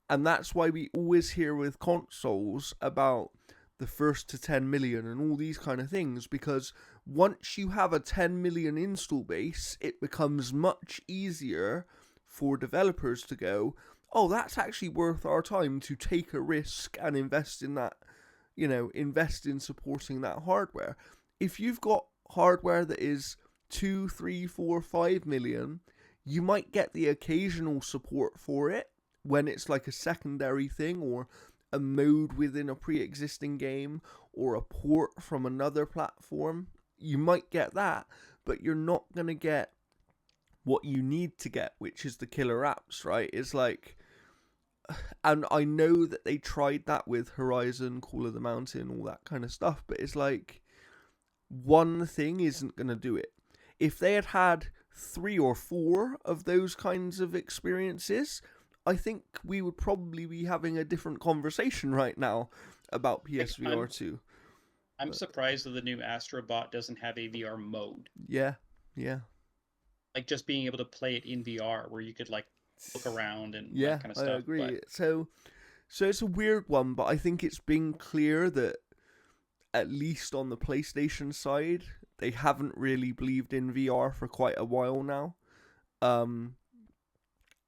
And that's why we always hear with consoles about the first to 10 million and all these kind of things, because once you have a 10 million install base, it becomes much easier for developers to go, oh, that's actually worth our time to take a risk and invest in that, invest in supporting that hardware. If you've got hardware that is 2, 3, 4, 5 million, you might get the occasional support for it when it's like a secondary thing or a mode within a pre-existing game or a port from another platform. You might get that, but you're not going to get what you need to get, which is the killer apps, right? It's like, and I know that they tried that with Horizon, Call of the Mountain, all that kind of stuff, but it's like, one thing isn't going to do it. If they had had 3 or 4 of those kinds of experiences, I think we would probably be having a different conversation right now about like PSVR 2. I'm But surprised that the new Astrobot doesn't have a VR mode. yeah, yeah, Like just being able to play it in VR where you could like look around and that yeah, kind of I stuff. But agree. So it's a weird one, but I think it's been clear that at least on the PlayStation side, they haven't really believed in VR for quite a while now. Um,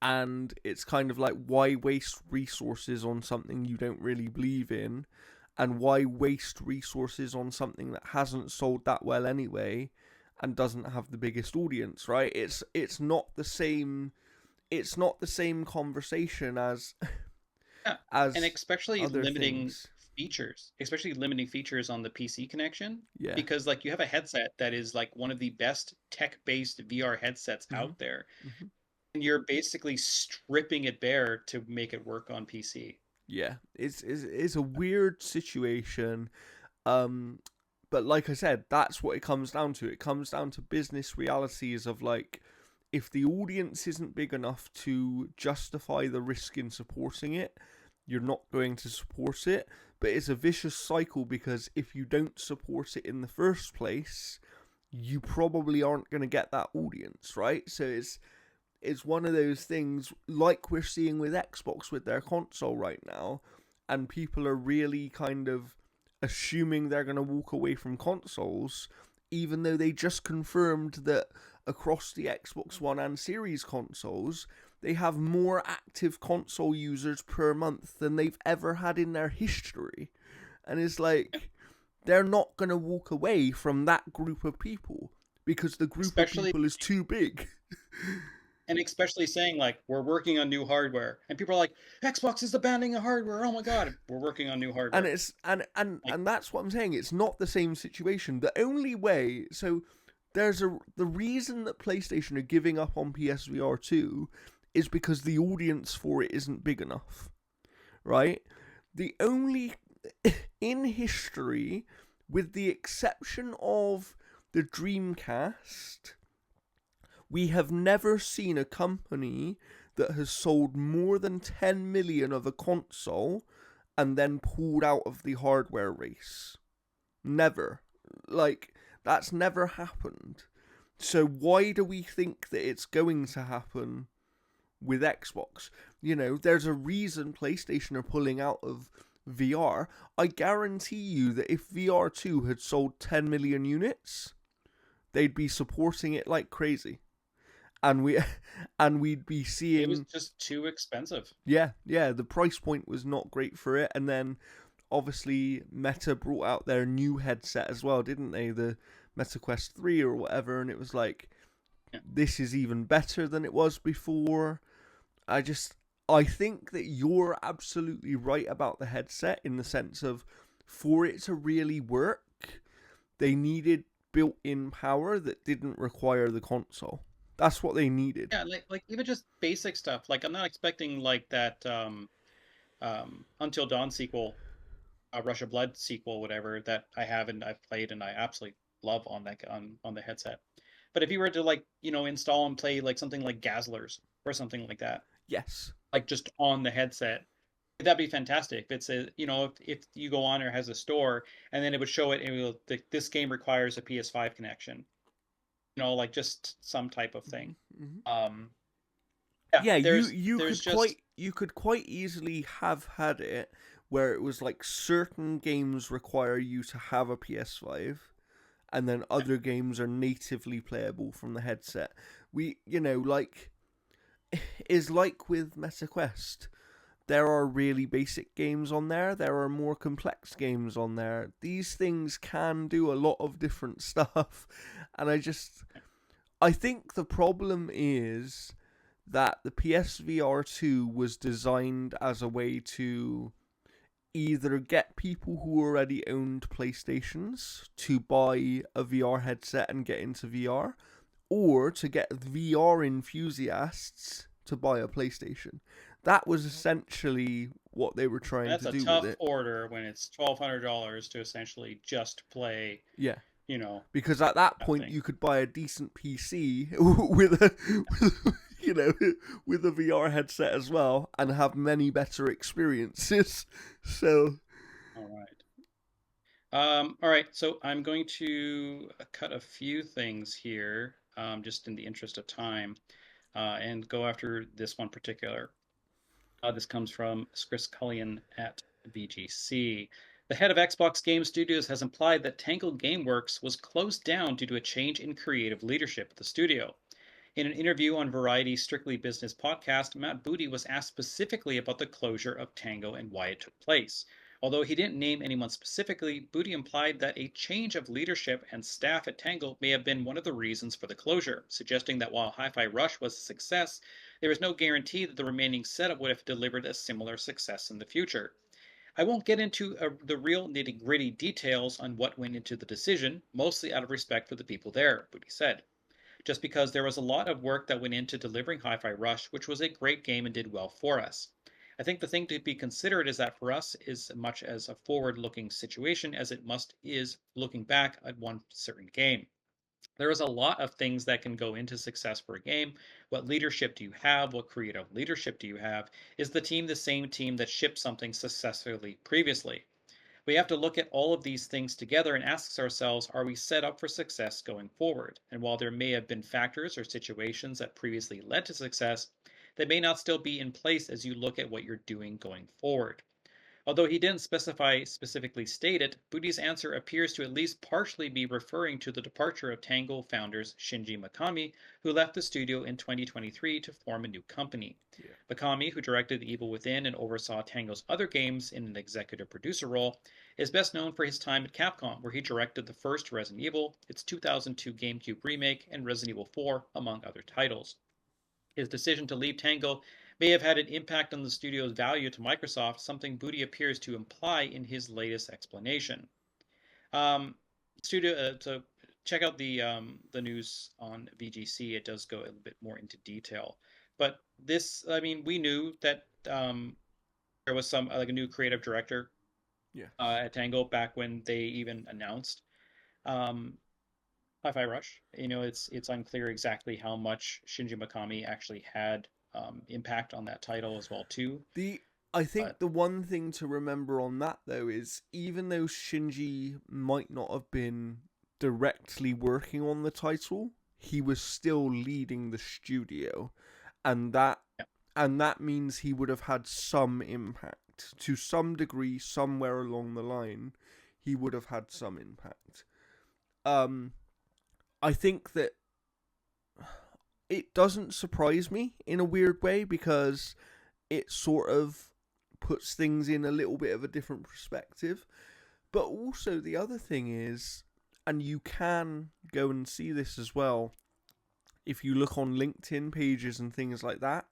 and it's kind of like, why waste resources on something you don't really believe in, and why waste resources on something that hasn't sold that well anyway and doesn't have the biggest audience, right? It's not the same, it's not the same conversation as Yeah, and as other things. especially limiting features on the PC connection, Yeah. because like you have a headset that is like one of the best tech-based VR headsets Hmm. out there, Hmm. and you're basically stripping it bare to make it work on PC. Yeah, it's a weird situation. Um, but like I said, that's what it comes down to. It comes down to business realities of like, if the audience isn't big enough to justify the risk in supporting it, you're not going to support it. But it's a vicious cycle, because if you don't support it in the first place, you probably aren't going to get that audience, right? So it's one of those things like we're seeing with Xbox with their console right now, and people are really kind of assuming they're going to walk away from consoles, even though they just confirmed that across the Xbox One and Series consoles, they have more active console users per month than they've ever had in their history. And it's like, they're not going to walk away from that group of people because the group of Especially people is too big. and especially saying like we're working on new hardware, and people are like, Xbox is abandoning the hardware. Oh my god, we're working on new And hardware. it's and Like, and that's what I'm saying. It's not the same situation. The only way, so there's a the reason that PlayStation are giving up on PSVR 2 is because the audience for it isn't big enough, right? The only in history, with the exception of the Dreamcast, we have never seen a company that has sold more than 10 million of a console and then pulled out of the hardware race. Never. Like, that's never happened. So why do we think that it's going to happen with Xbox? You know, there's a reason PlayStation are pulling out of VR. I guarantee you that if VR2 had sold 10 million units, they'd be supporting it like crazy. And we and we'd be it was seeing, just too expensive. yeah, the price point was not great for it. And then obviously Meta brought out their new headset as well, didn't they? The Meta Quest 3 or whatever, and it was like, Yeah. this is even better than it was before. I just I think that you're absolutely right about the headset, in the sense of, for it to really work, they needed built-in power that didn't require the console. That's what they needed. Yeah, like even just basic stuff. Like I'm not expecting like that Until Dawn sequel, Rush of Blood sequel, whatever that I have and I've played and I absolutely love on that on the headset. But if you were to like install and play like something like Gazzlers or something like that, Yes. like just on the headset, that'd be fantastic. If it's a if you go on or has a store and then it would show it and it will, this game requires a PS5 connection, like just some type of thing. Mm-hmm. Um, yeah, Yeah, you there's could just quite easily have had it where it was like, certain games require you to have a PS5, and then other games are natively playable from the headset. We, like, is like with MetaQuest. There are really basic games on there. There are more complex games on there. These things can do a lot of different stuff, and I think the problem is that the PSVR 2 was designed as a way to either get people who already owned PlayStations to buy a VR headset and get into VR, or to get VR enthusiasts to buy a PlayStation. That was essentially what they were trying that's to a do with tough it. order when it's $1,200 to essentially just play, Yeah. you know, Because at that that point thing. you could buy a decent PC with a you know with a VR headset as well, and have many better experiences. So All right. All right, so I'm going to cut a few things here, just in the interest of time, and go after this one particular. This comes from Chris Cullion at VGC. The head of Xbox Game Studios has implied that Tangle Gameworks was closed down due to a change in creative leadership at the studio. In an interview on Variety's Strictly Business podcast, Matt Booty was asked specifically about the closure of Tango and why it took place. Although he didn't name anyone specifically, Booty implied that a change of leadership and staff at Tango may have been one of the reasons for the closure, suggesting that while Hi Fi Rush was a success, there was no guarantee that the remaining setup would have delivered a similar success in the future. I won't get into the real nitty gritty details on what went into the decision, mostly out of respect for the people there, Booty said, just because there was a lot of work that went into delivering Hi Fi Rush, which was a great game and did well for us. I think the thing to be considered is that for us is as much as a forward looking situation as it must is looking back at one certain game. There is a lot of things that can go into success for a game. What leadership do you have? What creative leadership do you have? Is the team the same team that shipped something successfully previously? We have to look at all of these things together and ask ourselves, are we set up for success going forward? And while there may have been factors or situations that previously led to success, they may not still be in place as you look at what you're doing going forward. Although he didn't specifically state it, Booty's answer appears to at least partially be referring to the departure of Tango founders Shinji Mikami, who left the studio in 2023 to form a new company. Yeah. Mikami, who directed The Evil Within and oversaw Tango's other games in an executive producer role, is best known for his time at Capcom, where he directed the first Resident Evil, its 2002 GameCube remake, and Resident Evil 4, among other titles. His decision to leave Tango may have had an impact on the studio's value to Microsoft, something Booty appears to imply in his latest explanation. Um, studio, so check out the news on VGC. It does go a little bit more into detail. But this, I mean, we knew that there was some like a new creative director Yeah. at Tango back when they even announced um, Hi-Fi Rush. It's unclear exactly how much Shinji Mikami actually had impact on that title as well too. The I think But the one thing to remember on that though is even though Shinji might not have been directly working on the title, he was still leading the studio, and that yeah, and that means he would have had some impact to some degree somewhere along the line. He would have had some impact. Um, I think that it doesn't surprise me in a weird way because it sort of puts things in a little bit of a different perspective. But also, the other thing is, and you can go and see this as well if you look on LinkedIn pages and things like that.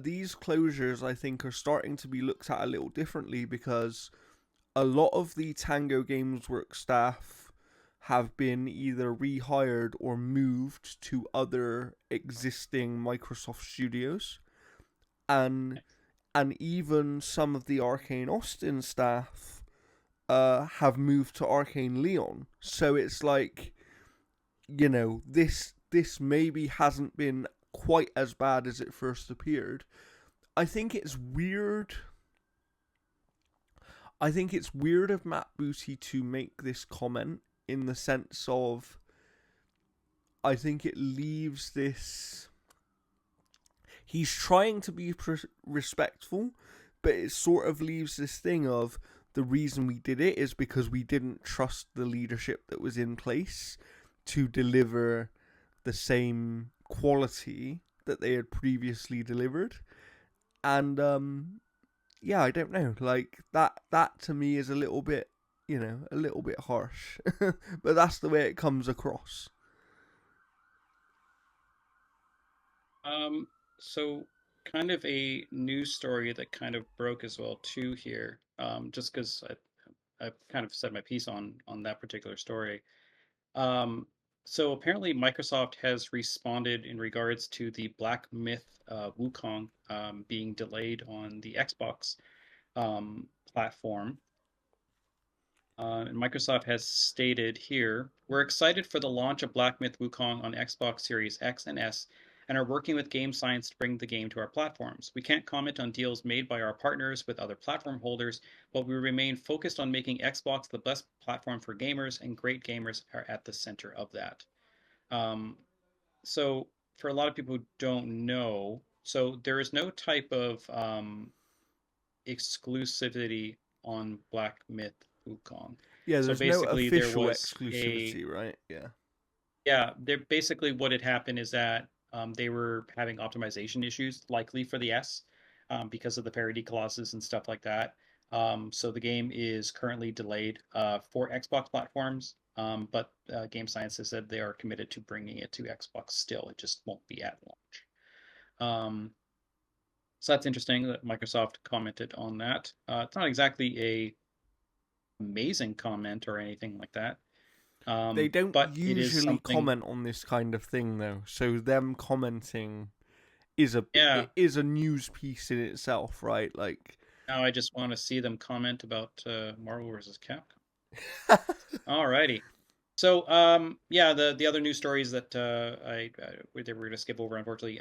These closures, I think, are starting to be looked at a little differently because a lot of the Tango Games Work staff have been either rehired or moved to other existing Microsoft studios, and even some of the Arcane Austin staff have moved to Arcane Leon. So it's like, this maybe hasn't been quite as bad as it first appeared. I think it's weird. I think it's weird of Matt Booty to make this comment in the sense of I think it leaves this. He's trying to be respectful, but it sort of leaves this thing of the reason we did it is because we didn't trust the leadership that was in place to deliver the same quality that they had previously delivered. And yeah, I don't know. Like that to me is a little bit, a little bit harsh. But that's the way it comes across. um, so kind of a news story that kind of broke as well too here. Just because I've kind of said my piece on that particular story. Um, so apparently Microsoft has responded in regards to the Black Myth Wukong being delayed on the Xbox platform. And Microsoft has stated here, we're excited for the launch of Black Myth Wukong on Xbox Series X and S and are working with Game Science to bring the game to our platforms. We can't comment on deals made by our partners with other platform holders, but we remain focused on making Xbox the best platform for gamers, and great gamers are at the center of that. Um, so, for a lot of people who don't know, so there is no type of exclusivity on Black Myth Wukong. Yeah, So there's no basically, there official was a exclusivity, right? Yeah. yeah. There basically what had happened is that they were having optimization issues, likely for the S, because of the parity clauses and stuff like that. So the game is currently delayed for Xbox platforms, but Game Science has said they are committed to bringing it to Xbox still. It just won't be at launch. Um, so that's interesting that Microsoft commented on that. It's not exactly a amazing comment or anything like that, They don't but it is usually something. comment on this kind of thing though. So them commenting is a Yeah. it is a news piece in itself, right? Like Now I just want to see them comment about Marvel vs. Capcom. Alrighty. So, yeah, the other news stories that we're going to skip over, unfortunately,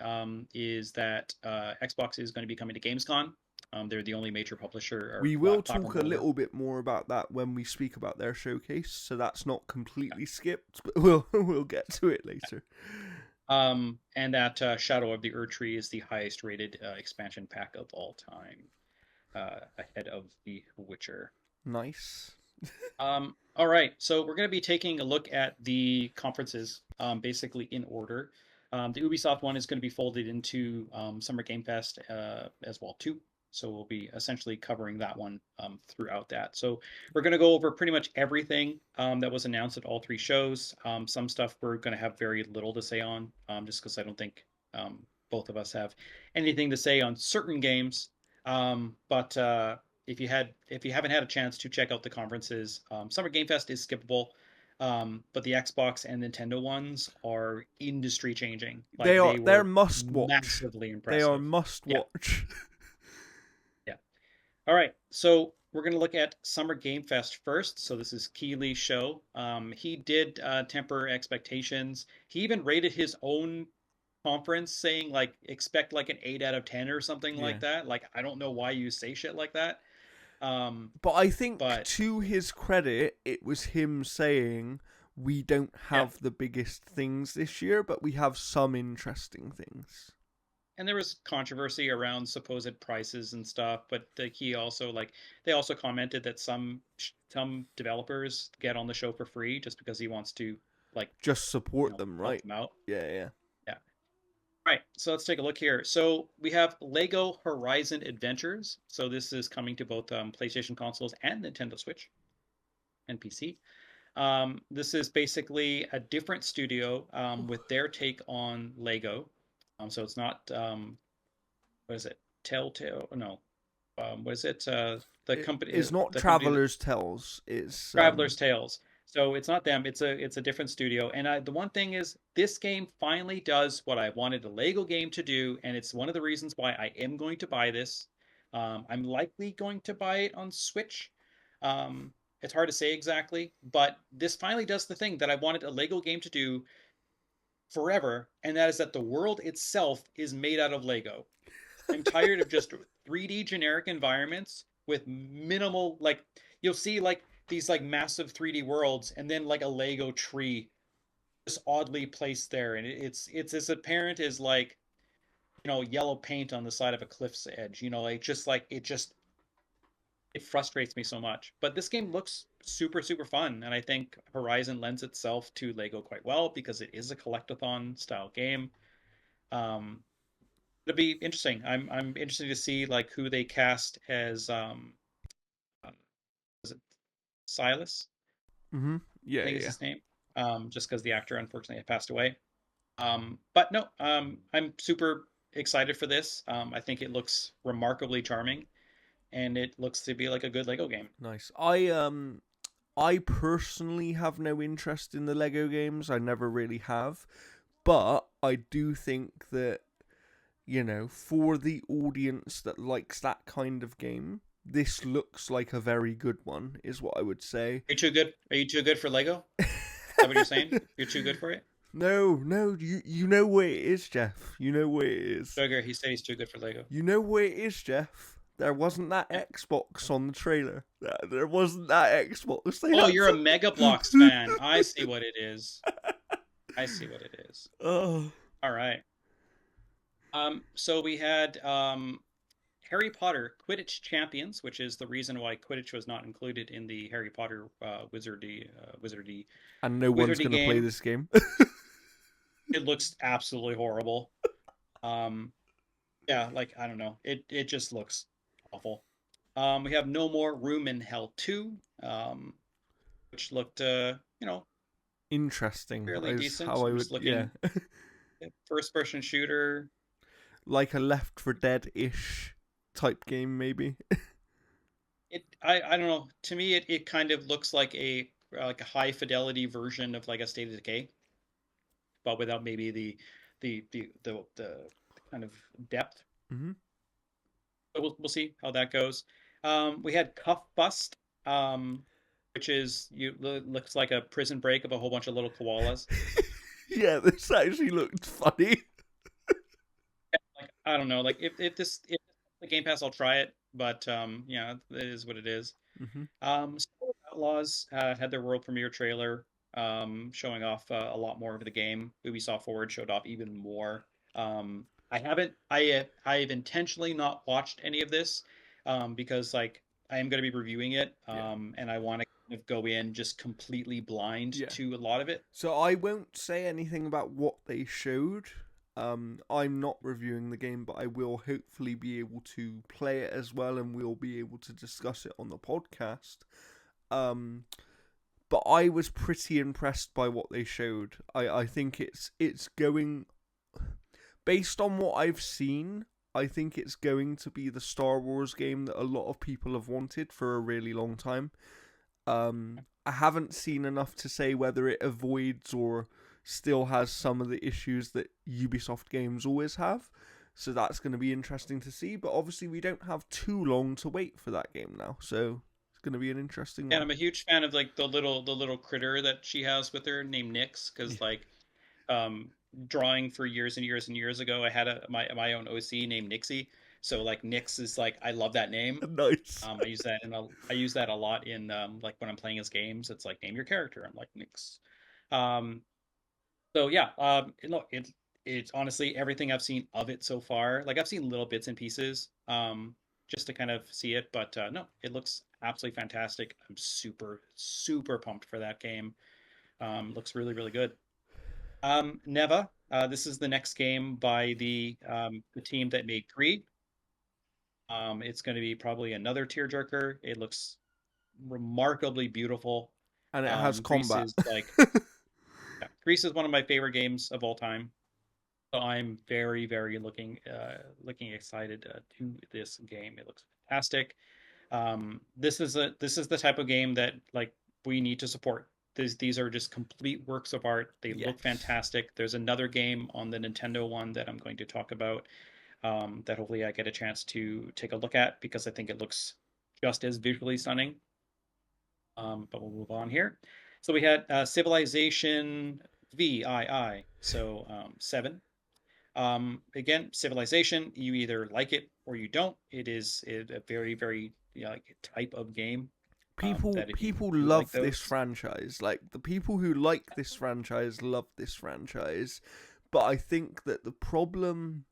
is that Xbox is going to be coming to Gamescom. They're the only major publisher or we will platform talk a holder. little bit more about that when we speak about their showcase, so that's not completely skipped, but we'll get to it later. And that Shadow of the Erdtree is the highest rated expansion pack of all time, ahead of The Witcher. Nice. All right, so we're going to be taking a look at the conferences, basically in order. The Ubisoft one is going to be folded into Summer Game Fest as well too. So we'll be essentially covering that one throughout that. So we're going to go over pretty much everything that was announced at all three shows. Some stuff we're going to have very little to say on, just because I don't think both of us have anything to say on certain games. But if you haven't had a chance to check out the conferences, Summer Game Fest is skippable, but the Xbox and Nintendo ones are industry changing. Like they They're were must watch. massively They are impressive. must Yeah, watch. yeah. All right, so we're gonna look at Summer Game Fest first. So this is Keeley's show. He did temper expectations. He even rated his own conference, saying like expect like an 8 out of 10 or something Yeah. like that. Like I don't know why you say shit like that. Um, But I think but to his credit, it was him saying we don't yeah, have the biggest things this year, but we have some interesting things. and there was controversy around supposed prices and stuff, but he also like they also commented that some developers get on the show for free just because he wants to like Just support them, help right? them out. Yeah, yeah. Yeah. All right, so let's take a look here. So we have Lego Horizon Adventures. So this is coming to both PlayStation consoles and Nintendo Switch and PC. This is basically a different studio with their take on Lego. So it's not what is it? Telltale? No. What is it? It's not The company that Traveler's Tales. It's Traveler's Tales. So it's not them. It's a different studio. And the one thing is, this game finally does what I wanted a Lego game to do, and it's one of the reasons why I am going to buy this. I'm likely going to buy it on Switch. It's hard to say exactly, but this finally does the thing that I wanted a Lego game to do forever, and that is that the world itself is made out of Lego. I'm tired of just 3D generic environments with minimal like you'll see like these like massive 3D worlds and then like a Lego tree just oddly placed there, and it's as apparent as like yellow paint on the side of a cliff's edge. Like it just it frustrates me so much. But this game looks super super fun, and I think Horizon lends itself to Lego quite well because it is a collectathon style game. Um, It'll be interesting. I'm interested to see like who they cast as uh, was it Silas? mm-hmm. I Yeah, think is yeah. his name. Just because the actor unfortunately had passed away. But no, I'm super excited for this. I think it looks remarkably charming, and it looks to be like a good Lego game. Nice. I personally have no interest in the Lego games. I never really have. But I do think that, for the audience that likes that kind of game, this looks like a very good one, is what I would say. Are you too good? Are you too good for Lego? Is that what you're saying? You're too good for it? No, no, you know what it is, Jeff. You know what it is. Sugar, he said he's too good for Lego. You know what it is, Jeff. There wasn't that Yeah. Xbox on the trailer. There wasn't that Xbox. They Oh, had you're a to... Mega Bloks fan. I see what it is. I see what it is. Oh, All right. So we had Harry Potter Quidditch Champions, which is the reason why Quidditch was not included in the Harry Potter And no one's wizardy gonna play game. this game. It looks absolutely horrible. Um, yeah, like I don't know, it just looks awful. We have No More Room in Hell 2, which looked Interesting fairly is decent. how I I'm would, just yeah. looking first person shooter. Like a Left for Dead ish type game, maybe. I don't know. To me, it kind of looks like a high fidelity version of like a State of Decay, but without maybe the kind of depth. Hmm. But we'll see how that goes. We had Cuff Bust, um, which is looks like a prison break of a whole bunch of little koalas. Yeah, this actually looked funny. Like I don't know, like if the Game Pass, I'll try it. But yeah, it is what it is. Hmm. School of Outlaws had their world premiere trailer, showing off a lot more of the game. Ubisoft Forward showed off even more. I haven't, I've intentionally not watched any of this, because like I am going to be reviewing it, Yeah. and I want to kind of go in just completely blind Yeah. to a lot of it. So I won't say anything about what they showed. I'm not reviewing the game, but I will hopefully be able to play it as well, and we'll be able to discuss it on the podcast. Um, but I was pretty impressed by what they showed. I think it's going based on what I've seen. I think it's going to be the Star Wars game that a lot of people have wanted for a really long time. I haven't seen enough to say whether it avoids or still has some of the issues that Ubisoft games always have. So that's going to be interesting to see. But obviously, we don't have too long to wait for that game now. So it's going to be an interesting And one. I'm a huge fan of like the little critter that she has with her named Nyx, Yeah. because like um drawing for years and years and years ago, I had my own OC named Nixie. So like Nyx is like I love that name. Nice. I use that a lot in like when I'm playing as games. It's like name your character. I'm like Nyx. Um so yeah, look, it's honestly everything I've seen of it so far. Like I've seen little bits and pieces, just to kind of see it, but no, it looks absolutely fantastic. I'm super pumped for that game. Looks really really good. Neva, this is the next game by the team that made Creed. It's going to be probably another tearjerker. It looks remarkably beautiful. And it has Greece combat. is like yeah, Greece is one of my favorite games of all time. So I'm very looking excited to this game. It looks fantastic. This is the type of game that like we need to support. These are just complete works of art. They look Yes. fantastic. There's another game on the Nintendo one that I'm going to talk about, that hopefully I get a chance to take a look at because I think it looks just as visually stunning. But we'll move on here. So we had Civilization VII, so 7. Again, Civilization, you either like it or you don't. It is a very like type of game, people that if you people do like love this those, franchise. Like the people who like this franchise love this franchise. But I think that the problem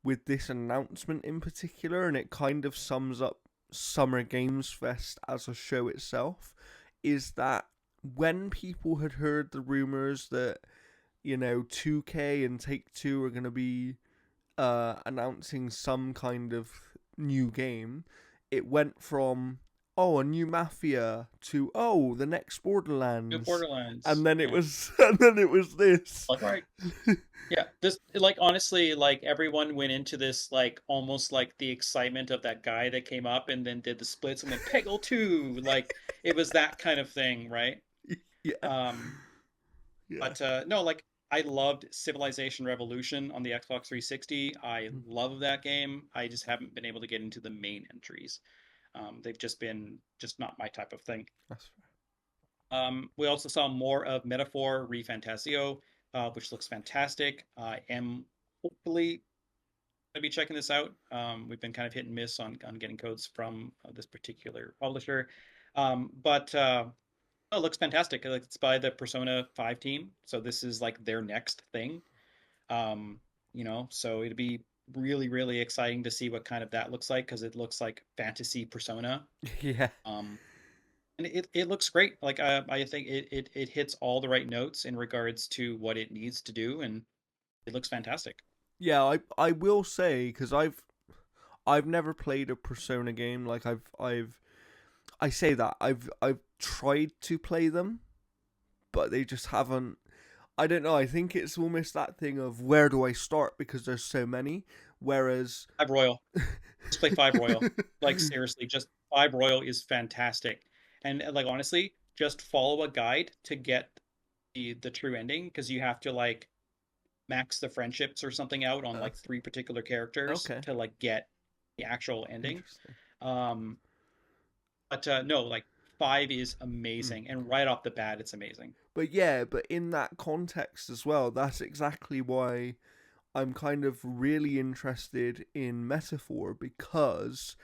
with this announcement in particular, and it kind of sums up Summer Games Fest as a show itself, is that when people had heard the rumors that 2K and Take Two are going to be announcing some kind of new game, it went from a new Mafia to the next new Borderlands, and Borderlands, then it yeah, was and then it was this. like right, yeah. This like honestly, like everyone went into this like almost like the excitement of that guy that came up and then did the splits and went Peggle 2, like it was that kind of thing, right? Yeah, Um, yeah. But no, like I loved Civilization Revolution on the Xbox 360. I love that game. I just haven't been able to get into the main entries. They've just been just not my type of thing. That's fair. We also saw more of Metaphor Refantasio, which looks fantastic. I am hopefully going to be checking this out. We've been kind of hit and miss on getting codes from this particular publisher. But Oh, it looks fantastic. Like it's by the Persona 5 team, so this is like their next thing. Um, so it'd be really, really exciting to see what kind of that looks like because it looks like fantasy Persona. Yeah. Um, and it looks great. Like I think it hits all the right notes in regards to what it needs to do, and it looks fantastic. Yeah, I will say because I've never played a Persona game. Like I say that I've tried to play them, but they just haven't. I don't know. I think it's almost that thing of where do I start because there's so many. Whereas, Five Royal, just play Five Royal. Like seriously, just Five Royal is fantastic. And like honestly, just follow a guide to get the true ending because you have to like max the friendships or something out on uh, like three particular characters okay, to like get the actual ending. interesting. Um, but no, like five is Mm. amazing, and right off the bat, it's amazing. But yeah, but in that context as well, that's exactly why I'm kind of really interested in Metaphor because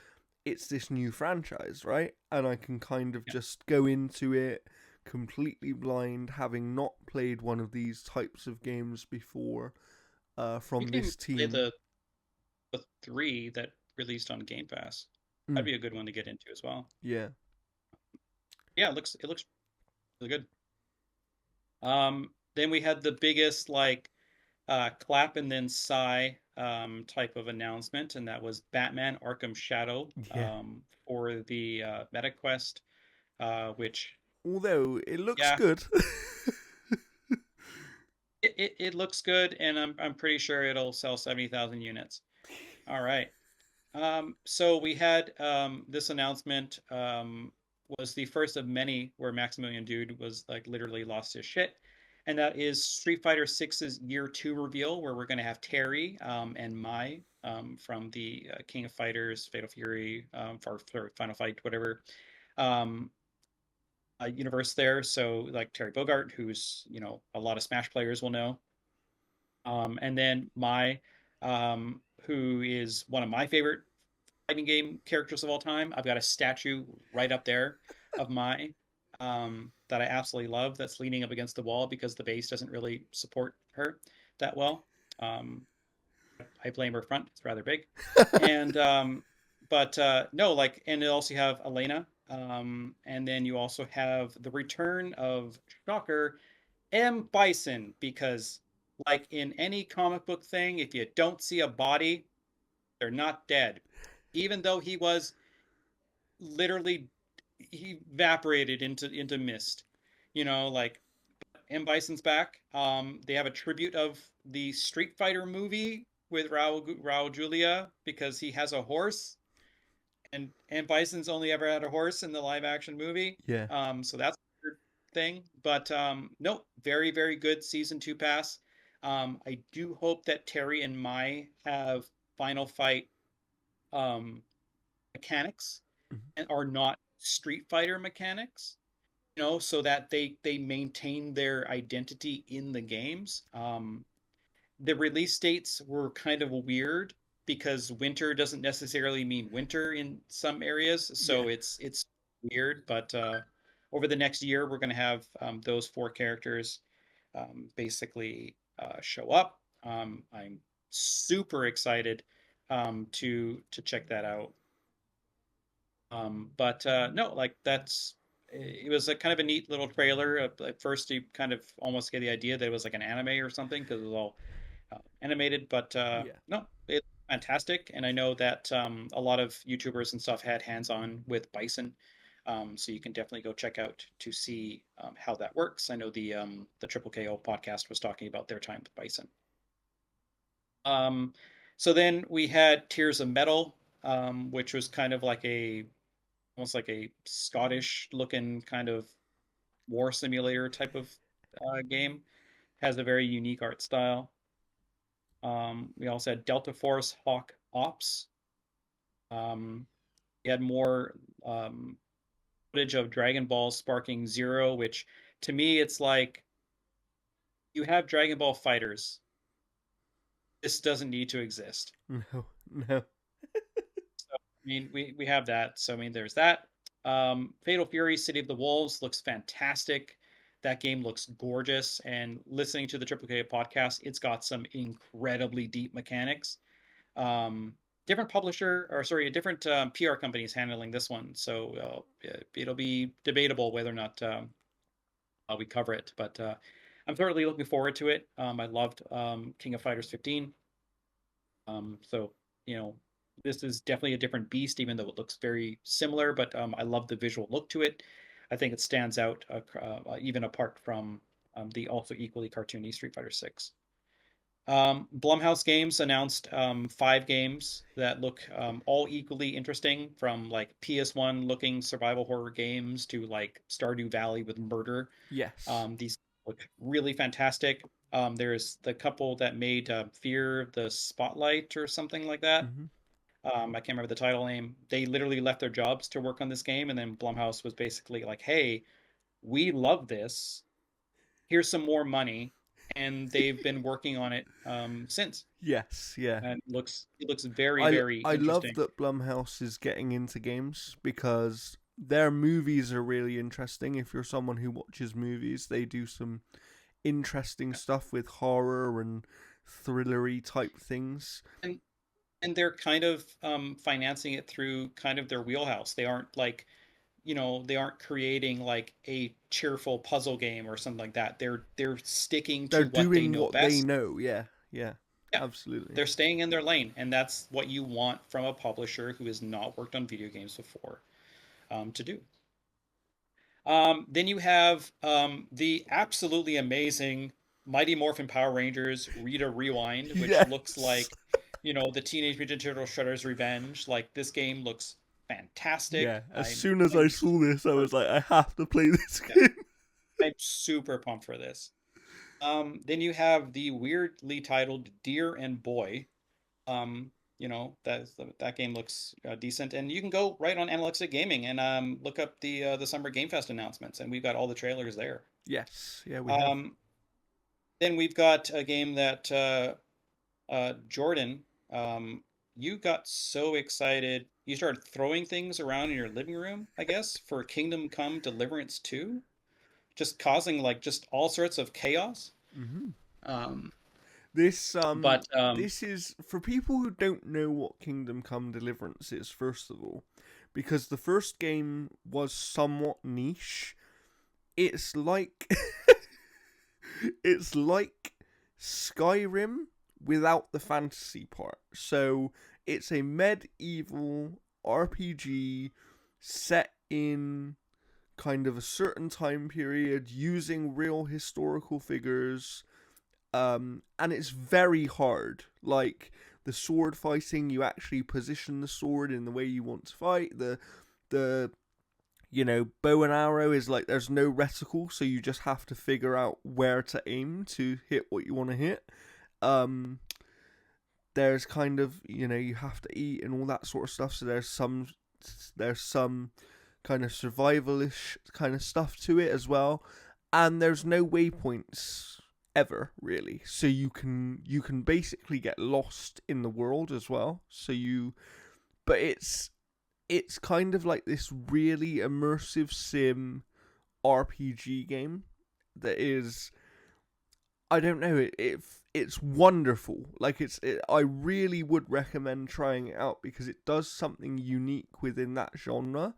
it's this new franchise, right? And I can kind of Yeah. just go into it completely blind, having not played one of these types of games before You from can this play team. the three that released on Game Pass. That'd Mm, be a good one to get into as well. yeah. Yeah, it looks really good. Then we had the biggest like clap and then sigh type of announcement, and that was Batman Arkham Shadow Yeah. for the MetaQuest, which Although it looks yeah, good. it looks good, and I'm pretty sure it'll sell 70,000 units. All right. So we had this announcement was the first of many where Maximilian Dude was like literally lost his shit. And that is Street Fighter Six's Year 2 reveal, where we're going to have Terry and Mai from the King of Fighters, Fatal Fury, for Final Fight, whatever um, universe there. So like Terry Bogart, who's, a lot of Smash players will know. And then Mai, who is one of my favorite fighting game characters of all time. I've got a statue right up there of Mai that I absolutely love. That's leaning up against the wall because the base doesn't really support her that well. Um, I blame her front; it's rather big. And but no, like, and you also have Elena, and then you also have the return of Shocker M. Bison because, like in any comic book thing, if you don't see a body, they're not dead. Even though he was literally he evaporated into mist. Like M. Bison's back. They have a tribute of the Street Fighter movie with Raul Julia because he has a horse, and M. Bison's only ever had a horse in the live action movie. Yeah. So that's a weird thing. But no, very very good season two pass. I do hope that Terry and Mai have final fight um, mechanics Mhm. and are not Street Fighter mechanics, so that they maintain their identity in the games. The release dates were kind of weird because winter doesn't necessarily mean winter in some areas, Yeah. so it's weird. But over the next year, we're going to have those four characters basically show up. I'm super excited to check that out. But no, like that's it was a kind of a neat little trailer. At first, you kind of almost get the idea that it was like an anime or something because it was all animated. But Yeah. no, it's fantastic, and I know that a lot of YouTubers and stuff had hands-on with Bison, so you can definitely go check out to see how that works. I know the Triple KO podcast was talking about their time with Bison. Um, so then we had Tears of Metal, which was kind of like a almost like a Scottish looking kind of war simulator type of game. Has a very unique art style. We also had Delta Force Hawk Ops. Um, we had more footage of Dragon Ball Sparking Zero, which to me it's like you have Dragon Ball fighters. This doesn't need to exist. No. No. So, I mean, we have that. So I mean, there's that. Fatal Fury: City of the Wolves looks fantastic. That game looks gorgeous. And listening to the Triple K podcast, it's got some incredibly deep mechanics. Um, different publisher, or sorry, a different PR company is handling this one, so it'll be debatable whether or not we cover it. But I'm thoroughly looking forward to it. I loved King of Fighters 15. So you know, this is definitely a different beast, even though it looks very similar. But I love the visual look to it. I think it stands out even apart from the also equally cartoony Street Fighter 6. Blumhouse Games announced 5 games that look all equally interesting, from like PS1 looking survival horror games to like Stardew Valley with murder. Yes. These look really fantastic. There's the couple that made Fear the Spotlight or something like that. Hmm. I can't remember the title name. They literally left their jobs to work on this game, and then Blumhouse was basically like, "Hey, we love this. Here's some more money," and they've been working on it since, Yes, yeah. and it looks very I very I love interesting. that Blumhouse is getting into games because their movies are really interesting. If you're someone who watches movies, they do some interesting stuff with horror and thrillery type things. And they're kind of financing it through kind of their wheelhouse. They aren't like, they aren't creating like a cheerful puzzle game or something like that. They're sticking They're to what they doing know what they best. know. Yeah, yeah, Yeah, absolutely. they're staying in their lane, and that's what you want from a publisher who has not worked on video games before to do. Then you have the absolutely amazing Mighty Morphin Power Rangers Rita Rewind, which looks Yes. like, the Teenage Mutant Turtle Shredder's Revenge. Like, this game looks fantastic. Yeah. As soon as I saw this, I was like, I have to play this Yeah, game. I'm super pumped for this. Then you have the weirdly titled Deer and Boy. That game looks decent, and you can go right on Analyxic Gaming and look up the Summer Game Fest announcements, and we've got all the trailers there. Yes. Yeah, we have. Um, then we've got a game that Jordan, you got so excited, you started throwing things around in your living room, I guess, for Kingdom Come Deliverance 2, just causing like just all sorts of chaos. Hmm. Um, This but this is for people who don't know what Kingdom Come Deliverance is. First of all, because the first game was somewhat niche. It's like it's like Skyrim without the fantasy part. So it's a medieval RPG set in kind of a certain time period using real historical figures, and it's very hard. Like the sword fighting, you actually position the sword in the way you want to fight. The bow and arrow is like there's no reticle, so you just have to figure out where to aim to hit what you want to hit. Um, there's kind of you have to eat and all that sort of stuff. So there's some kind of survivalish kind of stuff to it as well, and there's no waypoints ever really, so you can basically get lost in the world as well. But it's kind of like this really immersive sim RPG game that is, I don't know, it's wonderful. Like I really would recommend trying it out because it does something unique within that genre,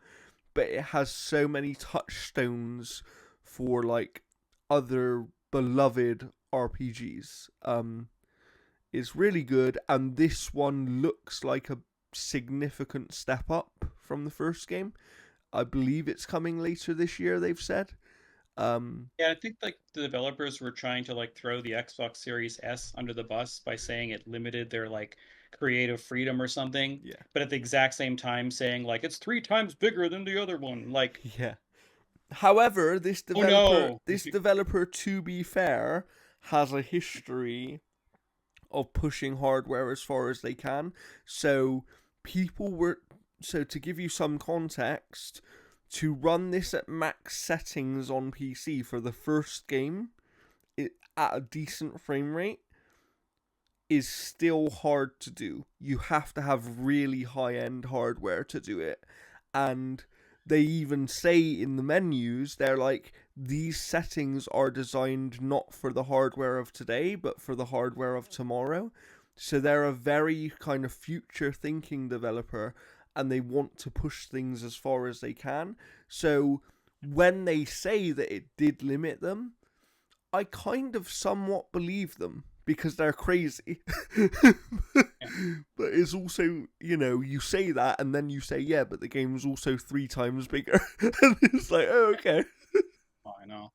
but it has so many touchstones for like other beloved RPGs. It's really good, and this one looks like a significant step up from the first game. I believe it's coming later this year, they've said. Um, yeah, I think like the developers were trying to like throw the Xbox Series S under the bus by saying it limited their like creative freedom or something, yeah, but at the exact same time saying like it's 3 times bigger than the other one. Like, yeah. However, this oh developer, no. this developer, to be fair, has a history of pushing hardware as far as they can. So people were so to give you some context, to run this at max settings on PC for the first game at a decent frame rate is still hard to do. You have to have really high end hardware to do it. And they even say in the menus, they're like, these settings are designed not for the hardware of today, but for the hardware of tomorrow. So they're a very kind of future thinking developer, and they want to push things as far as they can. So when they say that it did limit them, I kind of somewhat believe them because they're crazy. Yeah, But it's also, you say that and then you say, yeah, but the game's also 3 times bigger. And it's like, oh, okay. oh, I know.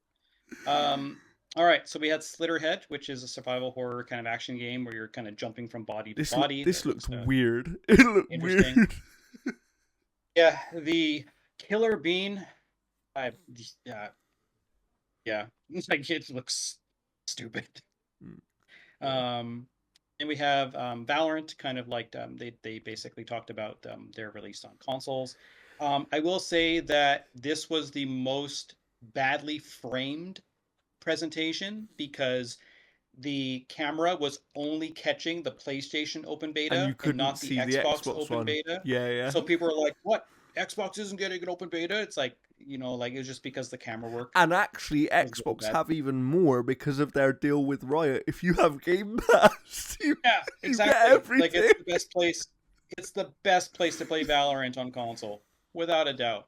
Um, all right, so we had Slitterhead, which is a survival horror kind of action game where you're kind of jumping from body to body. This That looked looks weird. It looked interesting. weird. Yeah, the Killer Bean. I yeah yeah, like it looks stupid. Yeah. Um, and we have Valorant, kind of like they basically talked about their release on consoles. I will say that this was the most badly framed presentation because the camera was only catching the PlayStation open And you beta and couldn't not the see the Xbox Xbox open one. beta. Yeah, yeah. So people were like, "What? Xbox isn't getting an open beta?" It's like, like it was just because the camera work And actually, was really Xbox bad. have even more because of their deal with Riot. If you have Game Pass, Yeah, you get exactly. Like everything. it's the best place. It's the best place to play Valorant on console, without a doubt.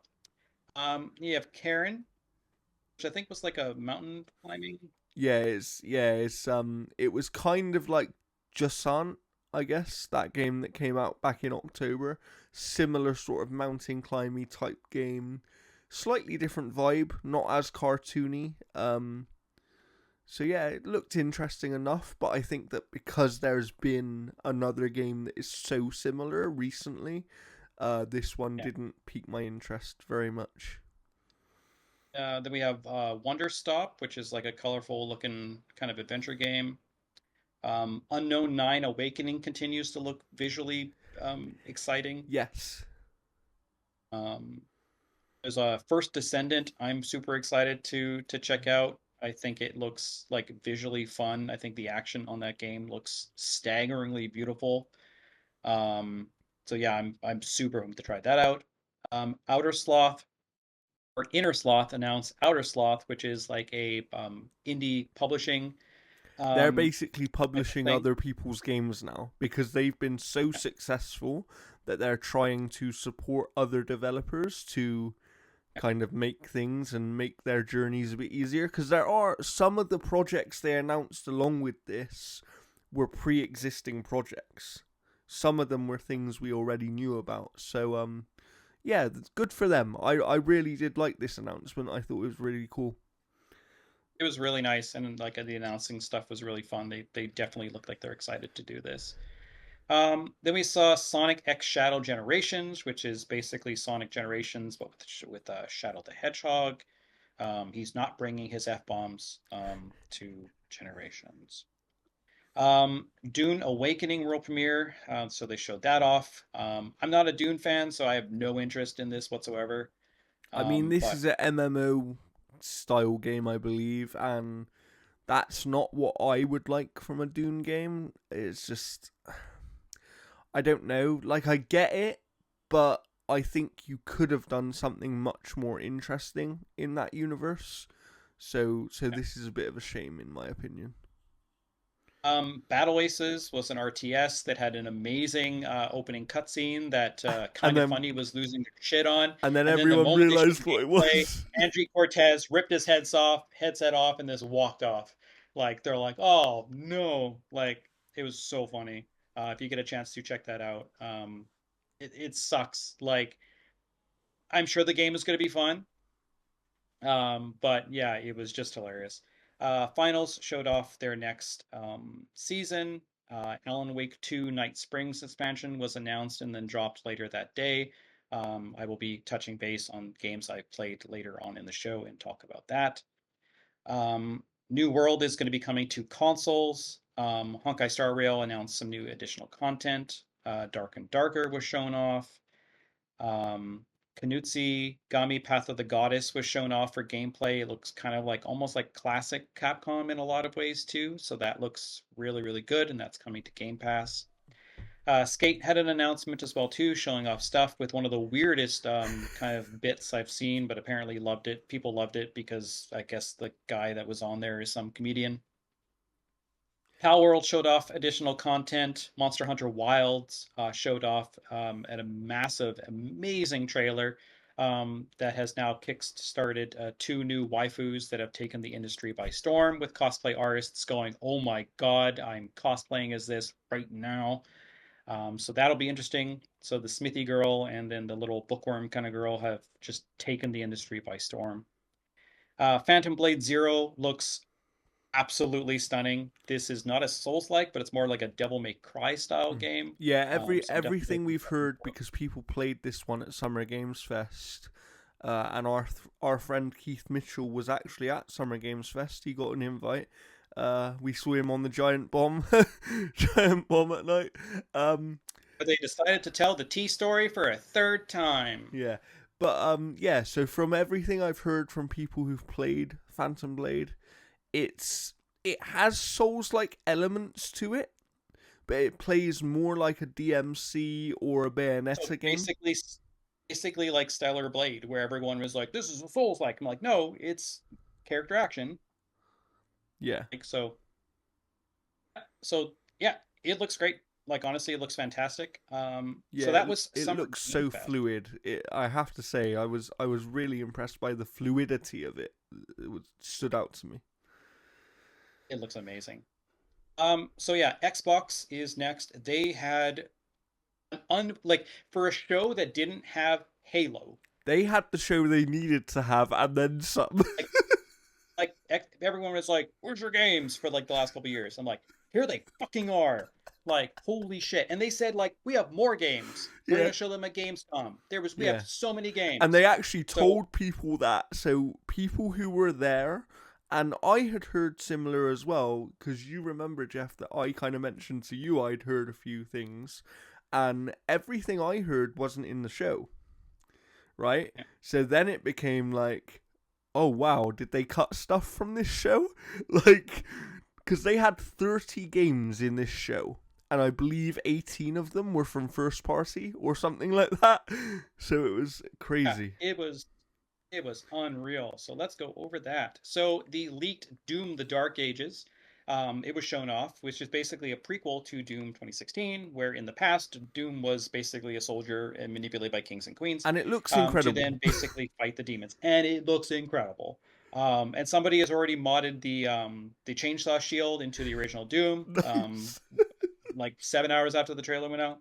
You have Karen, which I think was like a mountain climbing. It was kind of like Jusant, I guess, that game that came out back in October. Similar sort of mountain climby type game. Slightly different vibe, not as cartoony. So yeah, it looked interesting enough, but I think that because there's been another game that is so similar recently, this one Yeah. didn't pique my interest very much. Then we have Wonder Stop, which is like a colorful looking kind of adventure game. Unknown 9 Awakening continues to look visually exciting. Yes. Um, there's a First Descendant I'm super excited to check out. I think it looks like visually fun. I think the action on that game looks staggeringly beautiful. Um, so yeah, I'm super pumped to try that out. Outer Sloth or Inner Sloth announced Outer Sloth, which is like a indie publishing They're um, basically type of publishing thing. other people's games now because they've been so Yeah, successful that they're trying to support other developers to yeah, kind of make things and make their journeys a bit easier because there are some of the projects they announced along with this were pre-existing projects. Some of them were things we already knew about. So yeah, good for them. I really did like this announcement. I thought it was really cool. it was really nice, and like the announcing stuff was really fun. They definitely looked like they're excited to do this. Then we saw Sonic X Shadow Generations, which is basically Sonic Generations, but with Shadow the Hedgehog. He's not bringing his F bombs to Generations. Dune Awakening world premiere, so they showed that off. I'm not a Dune fan, so I have no interest in this whatsoever. I mean, this But is an MMO style game, I believe, and that's not what I would like from a Dune game. It's just I don't know. Like I get it, but I think you could have done something much more interesting in that universe. So this is a bit of a shame in my opinion. Battle Aces was an RTS that had an amazing opening cutscene that And kind of then funny was losing their shit on. and then And then the everyone moment they showed realized the what it gameplay, was. Andrew Cortez ripped his headset off, and just walked off. Like they're like, "Oh no!" Like it was so funny. If you get a chance to check that out, it sucks. Like I'm sure the game is going to be fun. But yeah, it was just hilarious. Finals showed off their next season. Alan Wake 2 Night Springs expansion was announced and then dropped later that day. I will be touching base on games I played later on in the show and talk about that. New World is going to be coming to consoles. Honkai Star Rail announced some new additional content. Dark and Darker was shown off. Um, Knutsi Gami Path of the Goddess was shown off for gameplay. It looks kind of like almost like classic Capcom in a lot of ways too. So that looks really, really good, and that's coming to Game Pass. Skate had an announcement as well too, showing off stuff with one of the weirdest kind of bits I've seen, but apparently loved it. People loved it because I guess the guy that was on there is some comedian. Pal World showed off additional content. Monster Hunter Wilds showed off at a massive, amazing trailer that has now kick-started two new waifus that have taken the industry by storm, with cosplay artists going, "Oh my God, I'm cosplaying as this right now." So that'll be interesting. So the Smithy girl and then the little bookworm kind of girl have just taken the industry by storm. Phantom Blade Zero looks absolutely stunning. This is not a Souls-like, but it's more like a Devil May Cry style Mm. game. Yeah, So I'm definitely everything looking we've forward heard for it. because people played this one at Summer Games Fest, and our friend Keith Mitchell was actually at Summer Games Fest. He got an invite. We saw him on the giant bomb, giant bomb at night. Um, But they decided to tell the T story for a third time. yeah, but yeah. So from everything I've heard from people who've played Phantom Blade, it has Souls like elements to it, but it plays more like a DMC or a So Bayonetta game. basically like Stellar Blade, where everyone was like, "This is a Souls-like." I'm like, "No, it's character action." Yeah. Like so yeah, it looks great. Like honestly, it looks fantastic. Yeah, So that was it Summer looks Game so Fest. fluid. I have to say, I was really impressed by the fluidity of it. Stood out to me. It looks amazing. So yeah, Xbox is next. They had like for a show that didn't have Halo, They had the show they needed to have, and then some. like everyone was like, "Where's your games?" for like the last couple of years. I'm like, "Here they fucking are!" Like, holy shit! And they said like, "We have more games. We're Yeah, gonna show them at Gamescom." We have yeah. so many And games. they actually So told people that. So people who were there, and I had heard similar as well, because you remember, Jeff, that I kind of mentioned to you I'd heard a few things, and everything I heard wasn't in the show, right? yeah, So then it became like, oh wow, did they cut stuff from this show? Like, because they had 30 games in this show, and I believe 18 of them were from first party or something like that. So it was yeah, crazy. it was unreal. So let's go over that. So the leaked Doom: The Dark Ages, it was shown off, which is basically a prequel to Doom 2016, where in the past Doom was basically a soldier and manipulated by kings and queens, And it looks to incredible. then basically fight the demons, and it looks incredible. And somebody has already modded the chainsaw shield into the original Doom, Nice. like 7 hours after the trailer went out.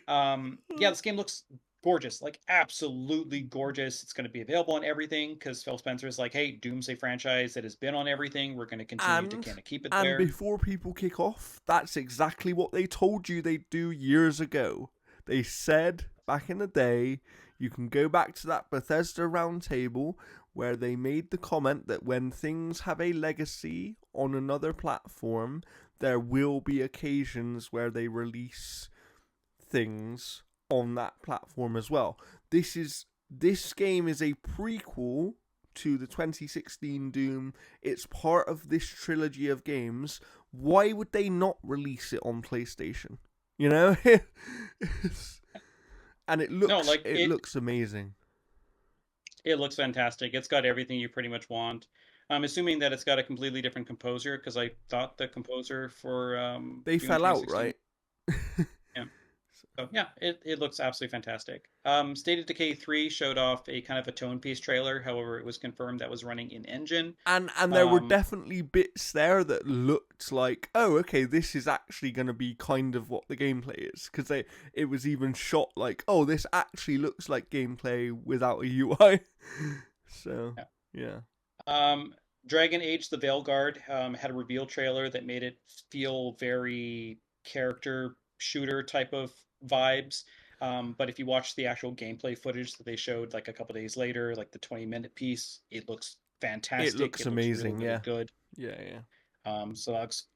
Yeah, this game looks gorgeous, like absolutely gorgeous. It's going to be available on everything because Phil Spencer is like, "Hey, Doom's a franchise that has been on everything. We're going to continue to and kind of keep it and there." before people kick off, that's exactly what they told you they'd do years ago. They said back in the day, you can go back to that Bethesda roundtable where they made the comment that when things have a legacy on another platform, there will be occasions where they release things on that platform as well. This game is a prequel to the 2016 Doom. It's part of this trilogy of games. Why would they not release it on PlayStation? You know? And No, like it looks amazing. it looks fantastic. It's got everything you pretty much want. I'm assuming that it's got a completely different composer because I thought the composer for They Doom fell out, 2016. right? Yeah. So yeah, it looks absolutely fantastic. State of Decay 3 showed off a kind of a tone piece trailer. However, it was confirmed that was running in engine. And there were Um, definitely bits there that looked like, oh, okay, this is actually going to be kind of what the gameplay is, because it was even shot like, oh, this actually looks like gameplay without a UI. So yeah. yeah, Um, Dragon Age: The Veilguard had a reveal trailer that made it feel very character shooter type of vibes. But if you watch the actual gameplay footage that they showed like a couple days later, like the 20-minute piece, it looks it fantastic. looks It looks really, amazing. really Yeah, good. yeah, yeah. So that looks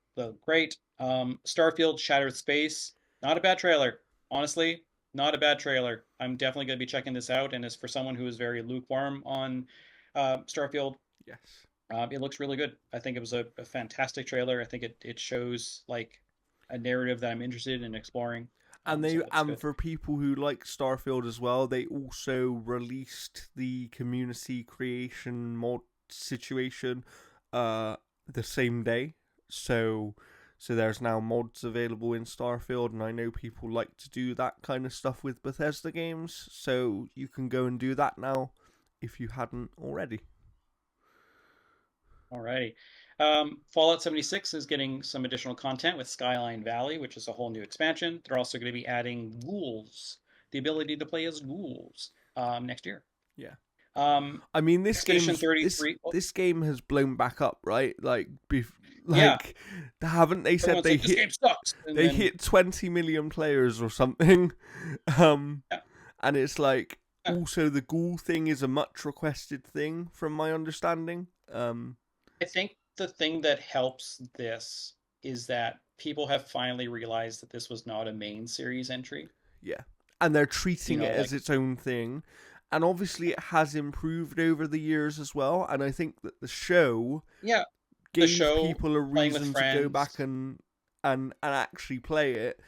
great. Starfield Shattered Space, not a bad trailer. Honestly, not a bad trailer. I'm definitely going to be checking this out. And as for someone who is very lukewarm on Starfield, Yes. it looks really good. I think it was a fantastic trailer. I think it shows like a narrative that I'm interested in exploring. So it looks And good. for people who like Starfield as well, they also released the community creation mod situation uh the same day. So So there's now mods available in Starfield, and I know people like to do that kind of stuff with Bethesda games, so you can go and do that now if you hadn't already. Alrighty. Fallout 76 is getting some additional content with Skyline Valley, which is a whole new expansion. They're also going to be adding ghouls, the ability to play as ghouls next year. Yeah. Um, I mean, this Expedition game's 33. this game has blown back up, right? Yeah, Like, haven't they said everyone's like, this game sucks. And they then, hit 20 million players or something? Um, yeah, and it's like yeah. also the ghoul thing is a much requested thing from my understanding. I think the thing that helps this is that people have finally realized that this was not a main series entry. Yeah, and they're treating it Like, as its own thing. And obviously, it has improved over the years as well. And I think that the show yeah, the gave show, people a playing with reason to go back friends. and actually play it.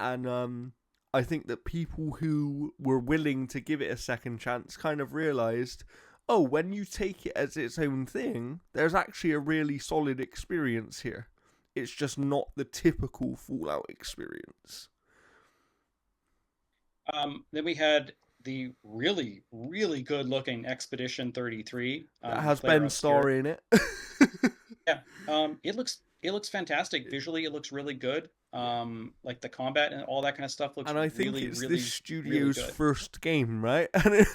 And I think that people who were willing to give it a second chance kind of realized, oh, when you take it as its own thing, there's actually a really solid experience here. It's just not the typical Fallout experience. Then we had the really, really good looking Expedition 33, That has Player Ben Obscura. Starr in it. Yeah, it looks fantastic. Visually, it looks really good. Yeah. Like the combat and all that kind of stuff looks And I think really, it's this really, really studio's good. first game, right? I'm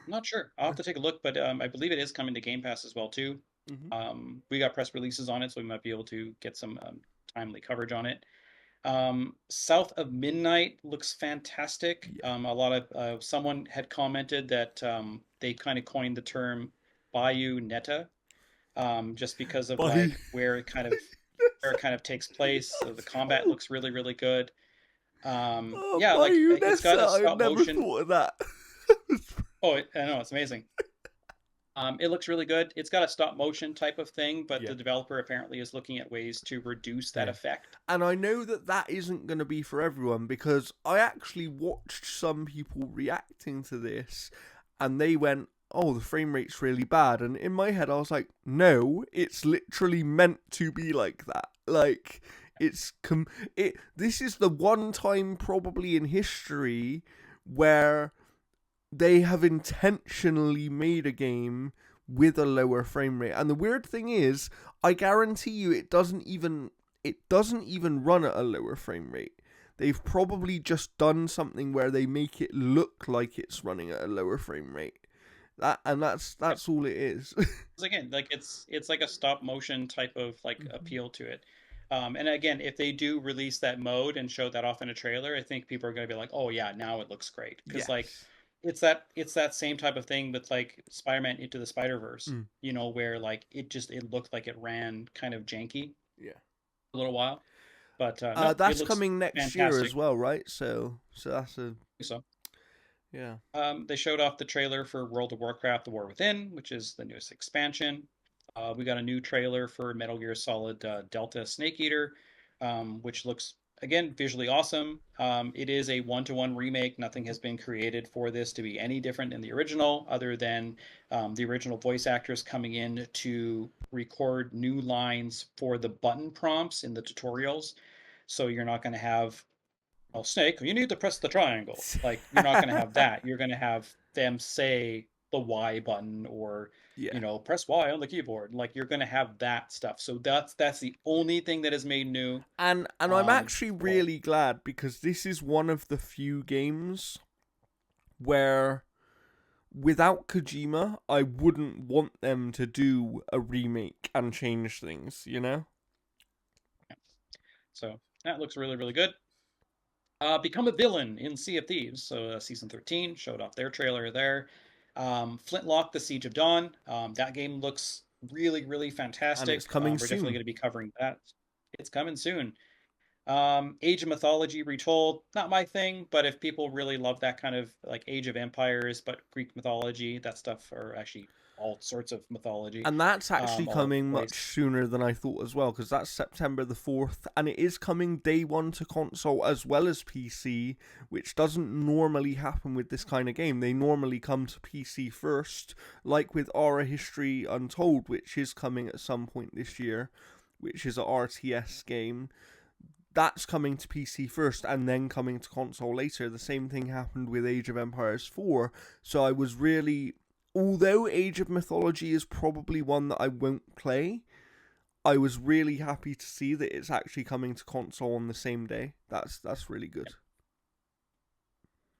not sure. I'll have to take a look, but I believe it is coming to Game Pass as well too. Mm-hmm. We got press releases on it, so we might be able to get some timely coverage on it. South of Midnight looks fantastic. Yeah. A lot of someone had commented that they kind of coined the term Bayou Netta, just because of Bye. like where it kind of takes place. So the combat looks really, really good. Oh, Yeah, like it's got Bayonetta! a I've stop never motion. thought of that. Oh, I know, it's amazing. It looks really good. It's got a stop motion type of thing, but Yeah. the developer apparently is looking at ways to reduce that Yeah. effect. And I know that that isn't going to be for everyone because I actually watched some people reacting to this and they went, oh, the frame rate's really bad. And in my head, I was like, no, it's literally meant to be like that. Like, this is the one time probably in history where they have intentionally made a game with a lower frame rate. And the weird thing is, I guarantee you it doesn't even run at a lower frame rate. They've probably just done something where they make it look like it's running at a lower frame rate. That's all it is. Again, like it's like a stop motion type of like appeal to it. And again, if they do release that mode and show that off in a trailer, I think people are going to be like, "Oh yeah, now it looks great." Because like Yes. it's that same type of thing with like Spider-Man Into the Spider-Verse, Mm. where like it looked like it ran kind of janky Yeah. a little while, but no, it That's looks coming next year fantastic. as well, right? So that's a So yeah. they showed off the trailer for World of Warcraft: The War Within, which is the newest expansion. We got a new trailer for Metal Gear Solid Delta Snake Eater, which looks again visually awesome. It is a one-to-one remake. Nothing has been created for this to be any different than the original, other than the original voice actors coming in to record new lines for the button prompts in the tutorials. So you're not going to have, well, Snake, you need to press the triangle. Like, you're not going to have that. You're going to have them say the Y button, or, Yeah. press Y on the keyboard. Like, you're going to have that stuff. So that's the only thing that is made new. And I'm actually Well, really glad because this is one of the few games where without Kojima, I wouldn't want them to do a remake and change things, you know? so that looks really, really good. Become a villain in Sea of Thieves. So season 13 showed off their trailer there. Flintlock: The Siege of Dawn. That game looks really, really And it's fantastic. coming We're definitely soon. going to be covering that. It's coming soon. Age of Mythology Retold, not my thing, but if people really love that kind of like Age of Empires, but Greek mythology, that stuff, or actually all sorts of mythology, And that's actually all over coming the place. much sooner than I thought as well, because that's September the 4th, and it is coming day one to console as well as PC, which doesn't normally happen with this kind of game. They normally come to PC first, like with Aura History Untold, which is coming at some point this year. which is a RTS game, that's coming to PC first and then coming to console later. The same thing happened with Age of Empires 4. So I was really, although Age of Mythology is probably one that I won't play, I was really happy to see that it's actually coming to console on the same day. That's really good.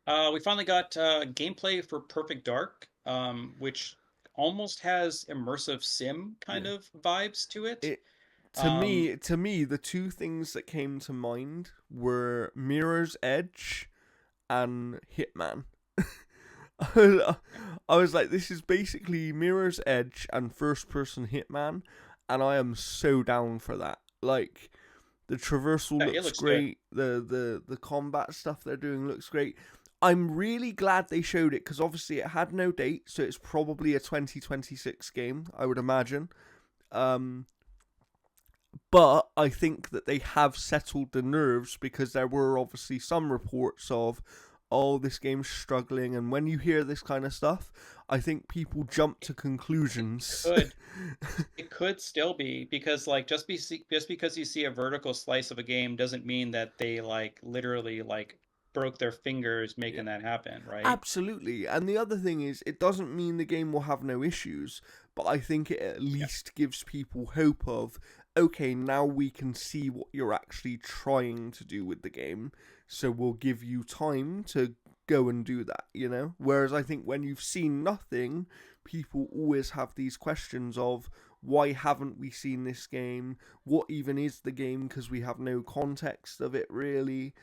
We finally got gameplay for Perfect Dark, which almost has immersive sim kind Yeah. of vibes to it. It Um, to me the two things that came to mind were Mirror's Edge and Hitman. I was like, this is basically Mirror's Edge and first person Hitman, and I am so down for that. Like, the traversal yeah, it looks looks good. great, the combat stuff they're doing looks great. I'm really glad they showed it because obviously it had no date, so it's probably a 2026 game, I would imagine. Um, but I think that they have settled the nerves because there were obviously some reports of, oh, this game's struggling. And when you hear this kind of stuff, I think people jump to It conclusions. could it could still be because like just because you see a vertical slice of a game doesn't mean that they like literally like broke their fingers Yeah. making that happen, right? Absolutely. And the other thing is, it doesn't mean the game will have no issues, but I think it at Yeah. least gives people hope of, okay, now we can see what you're actually trying to do with the game, so we'll give you time to go and do that, you know? Whereas I think when you've seen nothing, people always have these questions of, why haven't we seen this game? What even is the game? Because we have no context of it, really.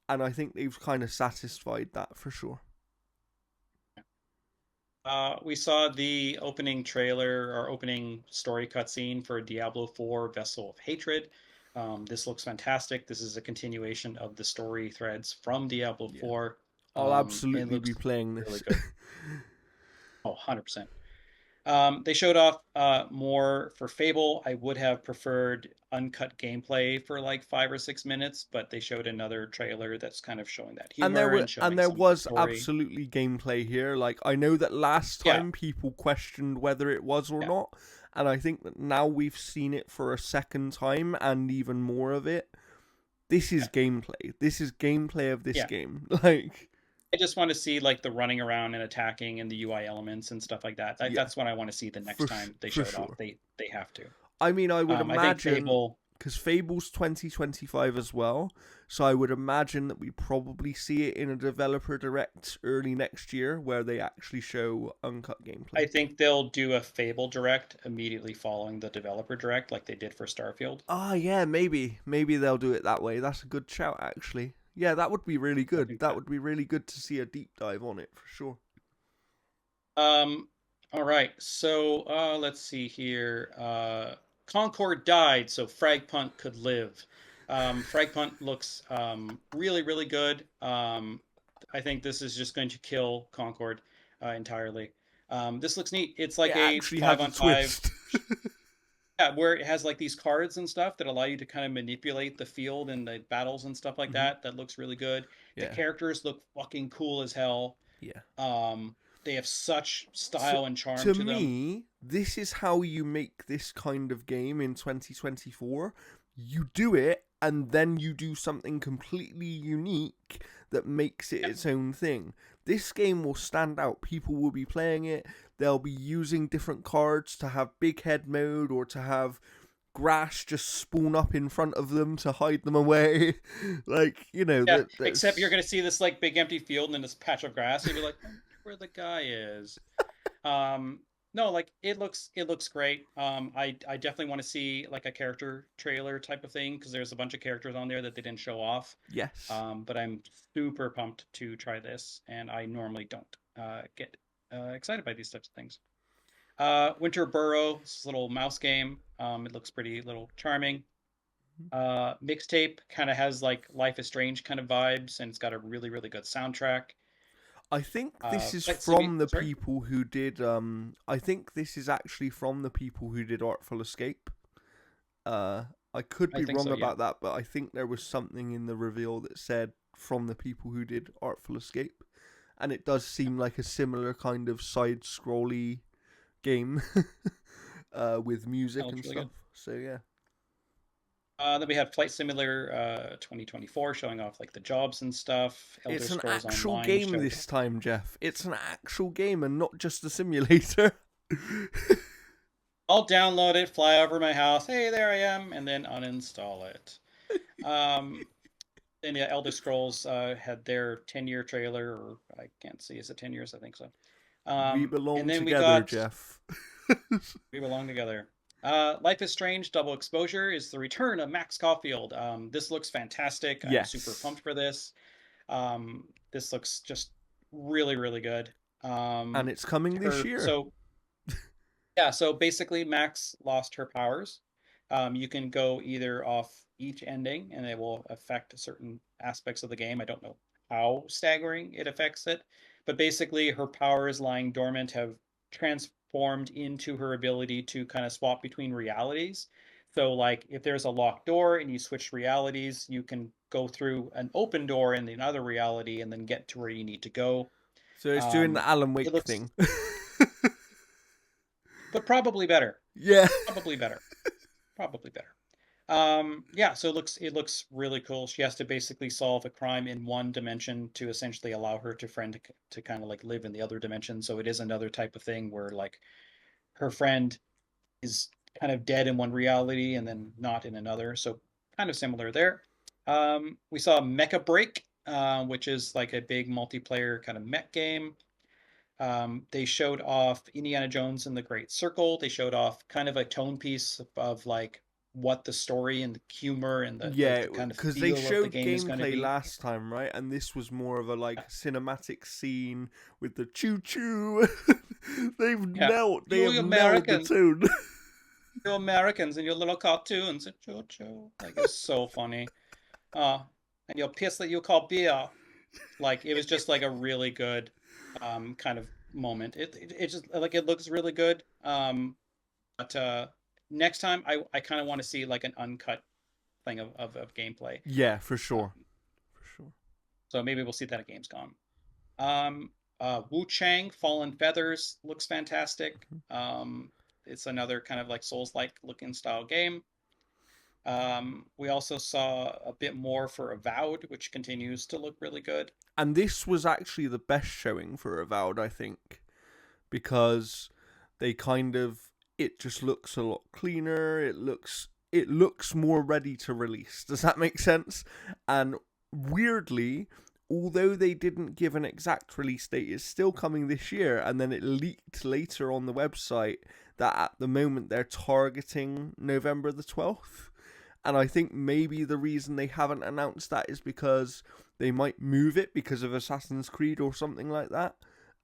And I think they've kind of satisfied that for sure. We saw the opening trailer or opening story cutscene for Diablo 4 Vessel of Hatred. This looks fantastic. This is a continuation of the story threads from Diablo Yeah. 4. I'll It absolutely be looks playing really this. good. Oh, 100%. They showed off more for Fable. I would have preferred uncut gameplay for like 5 or 6 minutes, but they showed another trailer that's kind of showing that humor and And showing there some of the was story. absolutely gameplay here. Like, I know that last Yeah, time people questioned whether it was or yeah, not, and I think that now we've seen it for a second time and even more of it. This is yeah, gameplay. This is gameplay of this yeah. game. Like, I just want to see like the running around and attacking and the UI elements and stuff like that. yeah, That's what I want to see the next time they for show it off. sure. They have to. I mean, I would I think imagine, Fable. because Fable's 2025 as well, so I would imagine that we probably see it in a developer direct early next year where they actually show uncut gameplay. I think they'll do a Fable direct immediately following the developer direct, like they did for Starfield. Ah, yeah, maybe they'll do it that way. That's a good shout, actually. Yeah, that would be really I good. think That that. would be really good to see a deep dive on it for sure. Um. All right. So let's see here. Concord died, so Fragpunt could live. Fragpunt looks really really good. I think this is just going to kill Concord entirely. This looks neat. It's It like a actually five has a on five. twist. Yeah, where it has like these cards and stuff that allow you to kind of manipulate the field and the battles and stuff like Hmm. that. That looks really good. The Yeah, characters look fucking cool as hell. yeah. Um, they have such To, style and charm to to them. me, this is how you make this kind of game in 2024. You do it, and then you do something completely unique that makes it Yeah, its own thing. This game will stand out. People will be playing it. They'll be using different cards to have big head mode or to have grass just spawn up in front of them to hide them away. Like, you know, yeah. Except you're that's gonna see this like big empty field and then this patch of grass, and you're like, I wonder where the guy is. Um, no, like it looks great. I definitely want to see like a character trailer type of thing because there's a bunch of characters on there that they didn't show off. yes. But I'm super pumped to try this, and I normally don't get excited by these types of things. Winter Burrow, this little mouse game. It looks pretty little charming. Mixtape kind of has like Life is Strange kind of vibes, and it's got a really really good soundtrack. I think this is Let's see me. from the Sorry, people who did I think this is actually from the people who did Artful Escape. Uh I could I be think wrong so. Yeah. about that, but I think there was something in the reveal that said from the people who did Artful Escape. And it does Yeah. seem like a similar kind of side scrolly game with That music looks and really good. stuff. So yeah. Then we had Flight Simulator 2024 showing off like the jobs and stuff. Elder It's an Scrolls actual Online game showed. this time, Jeff. It's an actual game and not just a simulator. I'll download it, fly over my house. Hey, there I am, and then uninstall it. Um, and yeah, Elder Scrolls had their 10-year trailer, or I can't see, is it 10 years? I think so. We And belong then we together, got Jeff. We Belong Together. Life is Strange Double Exposure is the return of Max Caulfield. This looks fantastic. I'm super Yes. pumped for this. This looks just really, really good. And it's coming this Her year. so Yeah, so basically Max lost her powers. You can go either off each ending and it will affect certain aspects of the game. I don't know how staggering it affects it, but basically her powers lying dormant have transformed into her ability to kind of swap between realities. So like if there's a locked door and you switch realities, you can go through an open door in another reality and then get to where you need to go. So it's doing the Um, Alan it Wake looks, thing. but probably better. Yeah. Probably better. Probably better. Yeah, so it looks really cool. She has to basically solve a crime in one dimension to essentially allow her to friend to kind of like live in the other dimension. So it is another type of thing where like her friend is kind of dead in one reality and then not in another. So kind of similar there. We saw Mecha Break, which is like a big multiplayer kind of mech game. They showed off Indiana Jones and the Great Circle. They showed off kind of a tone piece of like what the story and the humor and Yeah, the kind of because they feel of the showed game is going to gameplay be. last time, right? And this was more of a like cinematic scene with the choo choo. Yeah, They you have nailed the Americans, tune. you Americans and your little cartoons and choo choo. Like it was so funny. Uh, and your piss that you call beer. Like it was just like a really good kind of moment. It just like it looks really good. But next time I kind of want to see like an uncut thing of gameplay. Yeah, for Um, sure, for sure. so maybe we'll see that at Gamescom. Um, Wu Chang Fallen Feathers looks fantastic. It's another kind of like Souls-like looking style game. We also saw a bit more for Avowed, which continues to look really good. And this was actually the best showing for Avowed, I think, because they kind of it just looks a lot cleaner. It looks more ready to release. Does that make sense? And weirdly, although they didn't give an exact release date, it's still coming this year. And then it leaked later on the website that at the moment they're targeting November the 12th. And I think maybe the reason they haven't announced that is because they might move it because of Assassin's Creed or something like that.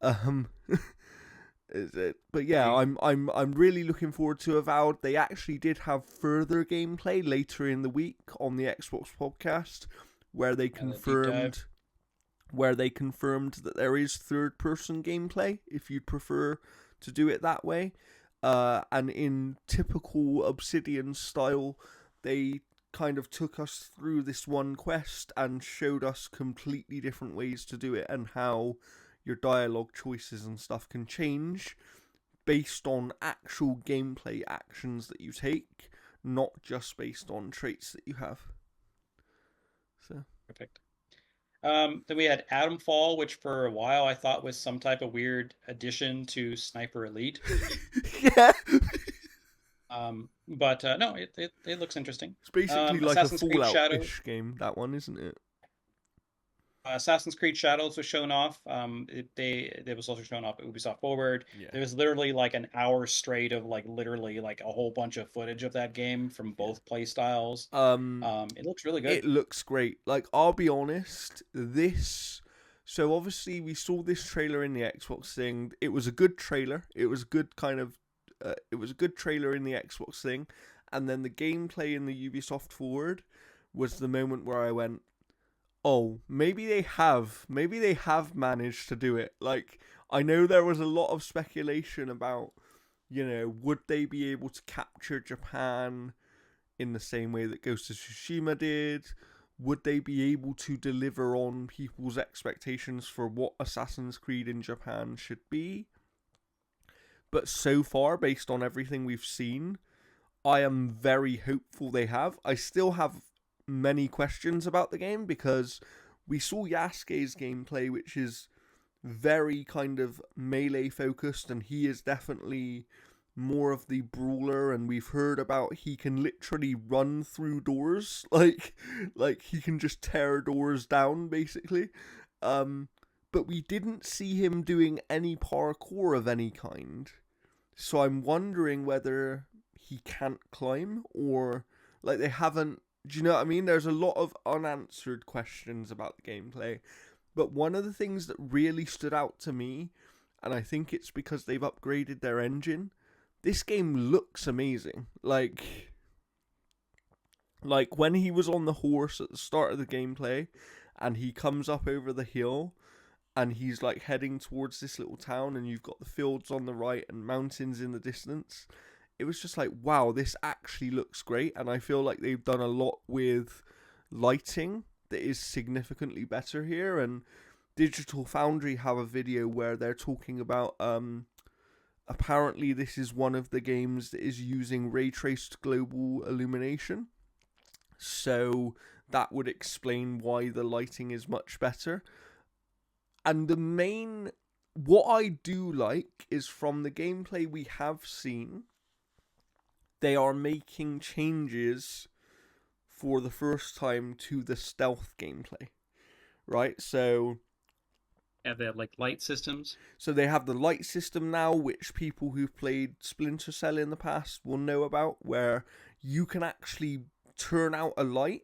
Um, but yeah, Maybe. I'm really looking forward to Avowed. They actually did have further gameplay later in the week on the Xbox podcast where they And a deep dive. confirmed that there is third person gameplay if you'd prefer to do it that way. And in typical Obsidian style, they kind of took us through this one quest and showed us completely different ways to do it and how your dialogue choices and stuff can change based on actual gameplay actions that you take, not just based on traits that you have. So Perfect. Then we had Atomfall, which for a while I thought was some type of weird addition to Sniper Elite. yeah, But no, it looks interesting. it's basically like a Assassin's Creed Shadow Fallout-ish game, that one, isn't it? Assassin's Creed Shadows was shown off. It was also shown off at Ubisoft Forward. Yeah. There was literally like an hour straight of like literally like a whole bunch of footage of that game from Yeah. both play styles. It looks really It good. looks great. Like, I'll be honest, this. So, obviously, we saw this trailer in the Xbox thing. It was a good trailer. It was good kind of. It was a good trailer in the Xbox thing. And then the gameplay in the Ubisoft Forward was the moment where I went, oh, maybe they have. Maybe they have managed to do it. Like, I know there was a lot of speculation about, would they be able to capture Japan in the same way that Ghost of Tsushima did? Would they be able to deliver on people's expectations for what Assassin's Creed in Japan should be? But so far, based on everything we've seen, I am very hopeful they have. I still have many questions about the game because we saw Yasuke's gameplay, which is very kind of melee focused, and he is definitely more of the brawler. And we've heard about he can literally run through doors, like he can just tear doors down basically. Um, but we didn't see him doing any parkour of any kind. So I'm wondering whether he can't climb or like they haven't. Do you know what I mean? There's a lot of unanswered questions about the gameplay. But one of the things that really stood out to me, and I think it's because they've upgraded their engine, this game looks amazing. Like when he was on the horse at the start of the gameplay and he comes up over the hill and he's like heading towards this little town and you've got the fields on the right and mountains in the distance. It was just like, wow, this actually looks great. And I feel like they've done a lot with lighting that is significantly better here. And Digital Foundry have a video where they're talking about apparently this is one of the games that is using ray traced global illumination. So that would explain why the lighting is much better. And what I do like is from the gameplay we have seen, they are making changes for the first time to the stealth gameplay, right? So Have they have like light systems? they have the light system now, which people who've played Splinter Cell in the past will know about, where you can actually turn out a light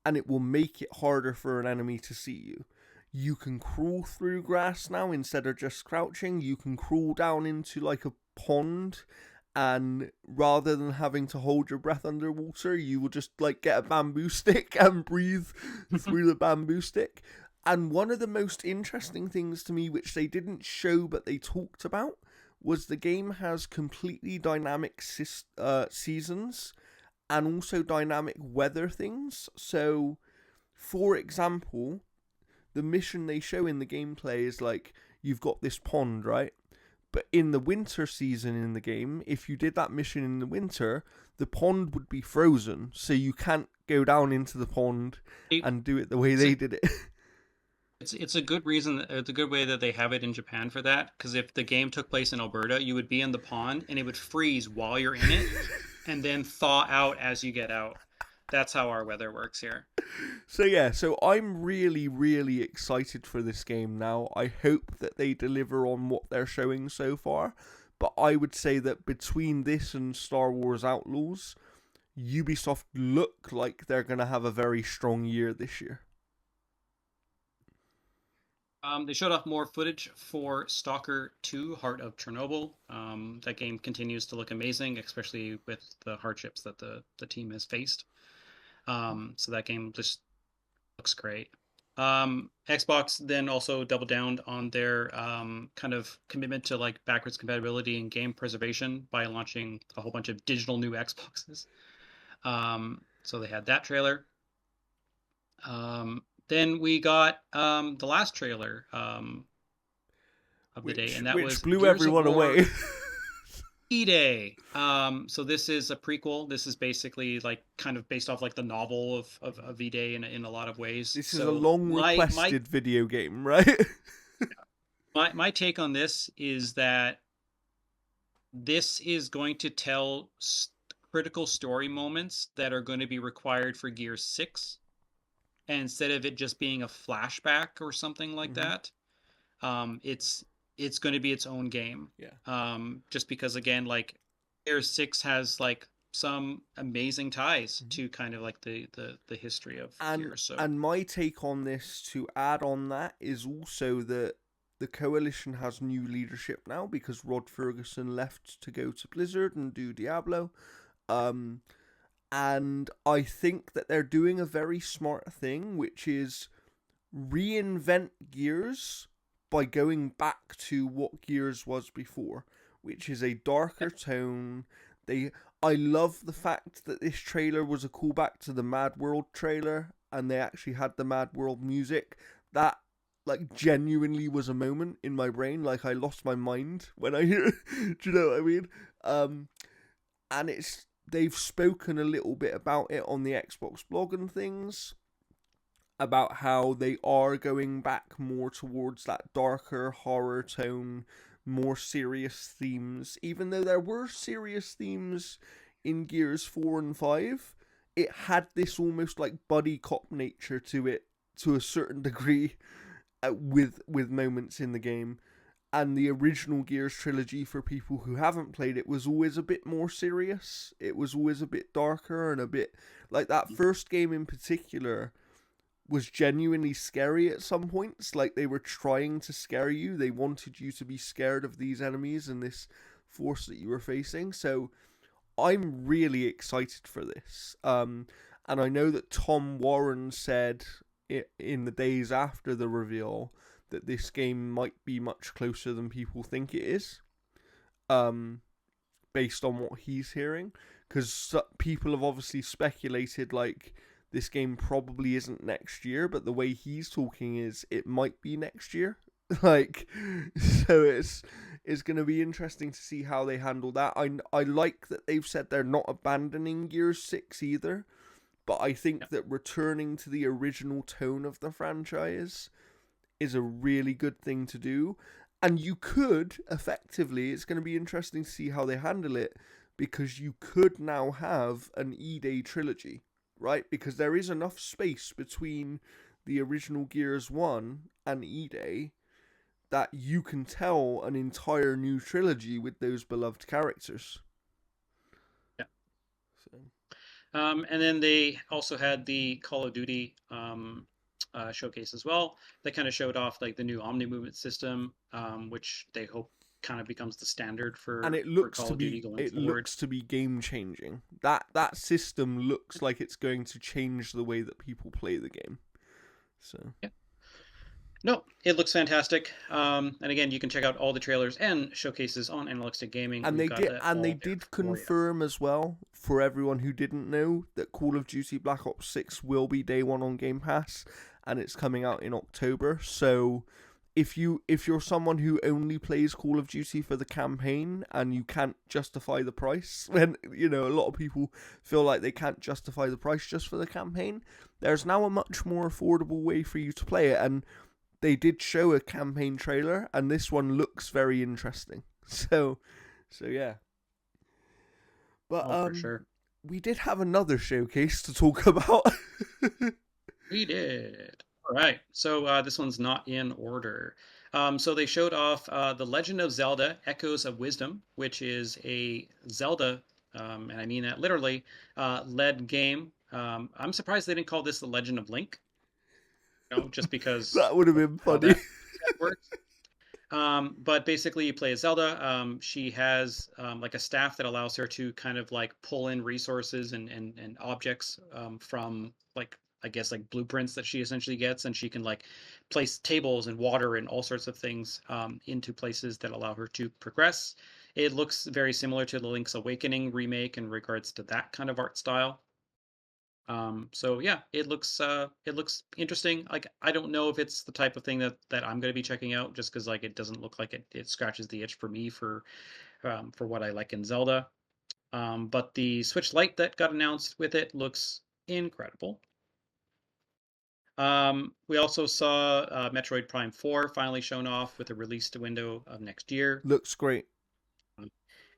and it will make it harder for an enemy to see you. You can crawl through grass now instead of just crouching. You can crawl down into like a pond, and rather than having to hold your breath underwater, you will just like get a bamboo stick and breathe through the bamboo stick. And one of the most interesting things to me, which they didn't show but they talked about, was the game has completely dynamic seasons and also dynamic weather things. So, for example, the mission they show in the gameplay is like you've got this pond, right? But in the winter season in the game, if you did that mission in the winter, the pond would be frozen, so you can't go down into the pond and do it the way they did it. It's a good reason. It's a good way that they have it in Japan for that. Because if the game took place in Alberta, you would be in the pond and it would freeze while you're in it, and then thaw out as you get out. That's how our weather works here. So I'm really, really excited for this game now. I hope that they deliver on what they're showing so far. But I would say that between this and Star Wars Outlaws, Ubisoft look like they're going to have a very strong year this year. They showed off more footage for Stalker 2: Heart of Chernobyl. That game continues to look amazing, especially with the hardships that the team has faced. So that game just looks great. Xbox then also doubled down on their kind of commitment to like backwards compatibility and game preservation by launching a whole bunch of digital new Xboxes. So they had that trailer. Then we got the last trailer of the day, and that was blew Gears everyone away. E-Day. So this is a prequel. This is basically like kind of based off like the novel of E-Day in a lot of ways. This is a long requested video game, right? My take on this is that this is going to tell critical story moments that are going to be required for Gears 6. And instead of it just being a flashback or something like that, it's going to be its own game. Yeah. Just because again, like Gears 6 has like some amazing ties to kind of like the history of Gears. So. And my take on this, to add on that, is also that the Coalition has new leadership now because Rod Ferguson left to go to Blizzard and do Diablo. And I think that they're doing a very smart thing, which is reinvent Gears by going back to what Gears was before, which is a darker tone. I love the fact that this trailer was a callback to the Mad World trailer, and they actually had the Mad World music. That like genuinely was a moment in my brain, like I lost my mind when I hear. Do you know what I mean? And it's they've spoken a little bit about it on the Xbox blog and things, about how they are going back more towards that darker horror tone, more serious themes. Even though there were serious themes in Gears 4 and 5, it had this almost like buddy cop nature to it to a certain degree, with moments in the game. And the original Gears trilogy, for people who haven't played it, was always a bit more serious. It was always a bit darker and a bit like that first game in particular was genuinely scary at some points. Like they were trying to scare you. They wanted you to be scared of these enemies and this force that you were facing. So I'm really excited for this. And I know that Tom Warren said in the days after the reveal that this game might be much closer than people think it is. Um, Based on what he's hearing, because people have obviously speculated like this game probably isn't next year, but the way he's talking is it might be next year. Like, so it's going to be interesting to see how they handle that. I like that they've said they're not abandoning Gears 6 either, but I think that returning to the original tone of the franchise is a really good thing to do. And you could effectively, it's going to be interesting to see how they handle it, because you could now have an E-Day trilogy, right? Because there is enough space between the original Gears 1 and E-Day that you can tell an entire new trilogy with those beloved characters. Yeah. So. And then they also had the Call of Duty showcase as well. They kind of showed off like the new Omni movement system, which they hope kind of becomes the standard And for Call of Duty going forward. looks to be game changing. That system looks like it's going to change the way that people play the game. So yeah. No, it looks fantastic. And again, you can check out all the trailers and showcases on Analytic Gaming. and We've they got did that and they all there did for you. confirm as well, for everyone who didn't know, that Call of Duty Black Ops 6 will be day one on Game Pass, and it's coming out in October. So if you're someone who only plays Call of Duty for the campaign and you can't justify the price, when you know a lot of people feel like they can't justify the price just for the campaign, there's now a much more affordable way for you to play it. And they did show a campaign trailer, and this one looks very interesting. So yeah. But Oh, for sure. we did have another showcase to talk about. We did. All right. So this one's not in order. So they showed off The Legend of Zelda Echoes of Wisdom, which is a Zelda, and I mean that literally, led game. I'm surprised they didn't call this The Legend of Link, just because That would have of been how funny. that works. But basically, you play as Zelda. She has like a staff that allows her to kind of like pull in resources and objects from like I guess like blueprints that she essentially gets, and she can like place tables and water and all sorts of things into places that allow her to progress. It looks very similar to the Link's Awakening remake in regards to that kind of art style. So yeah, it looks interesting. Like I don't know if it's the type of thing that I'm going to be checking out, just because like it doesn't look like it scratches the itch for me for what I like in Zelda. But the Switch Lite that got announced with it looks incredible. We also saw Metroid Prime 4 finally shown off with a release to window of next year. Looks great. Um,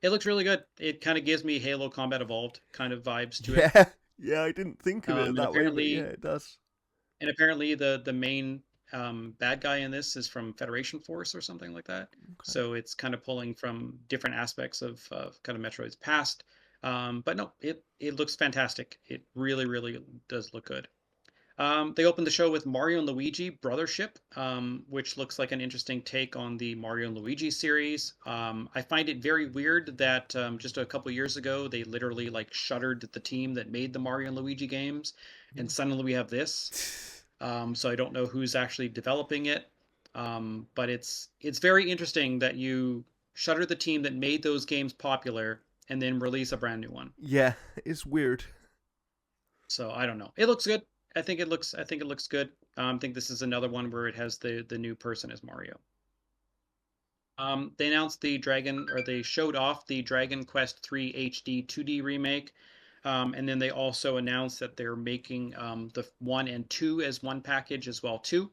It looks really good. It kind of gives me Halo Combat Evolved kind of vibes to it. Yeah, yeah. I didn't think of it And that way, but yeah, apparently it does. the main bad guy in this is from Federation Force or something like that. Okay. So it's kind of pulling from different aspects of kind of Metroid's past. But no, it looks fantastic. It really does look good. They opened the show with Mario and Luigi Brothership, which looks like an interesting take on the Mario and Luigi series. I find it very weird that just a couple years ago they literally like shuttered the team that made the Mario and Luigi games, and suddenly we have this. So I don't know who's actually developing it, but it's very interesting that you shutter the team that made those games popular and then release a brand new one. Yeah, it's weird. So I don't know. It looks good. I think it looks good. I think this is another one where it has the new person as Mario. They announced the Dragon, or they showed off the Dragon Quest 3 HD 2D remake. And then they also announced that they're making the 1 and 2 as one package as well too.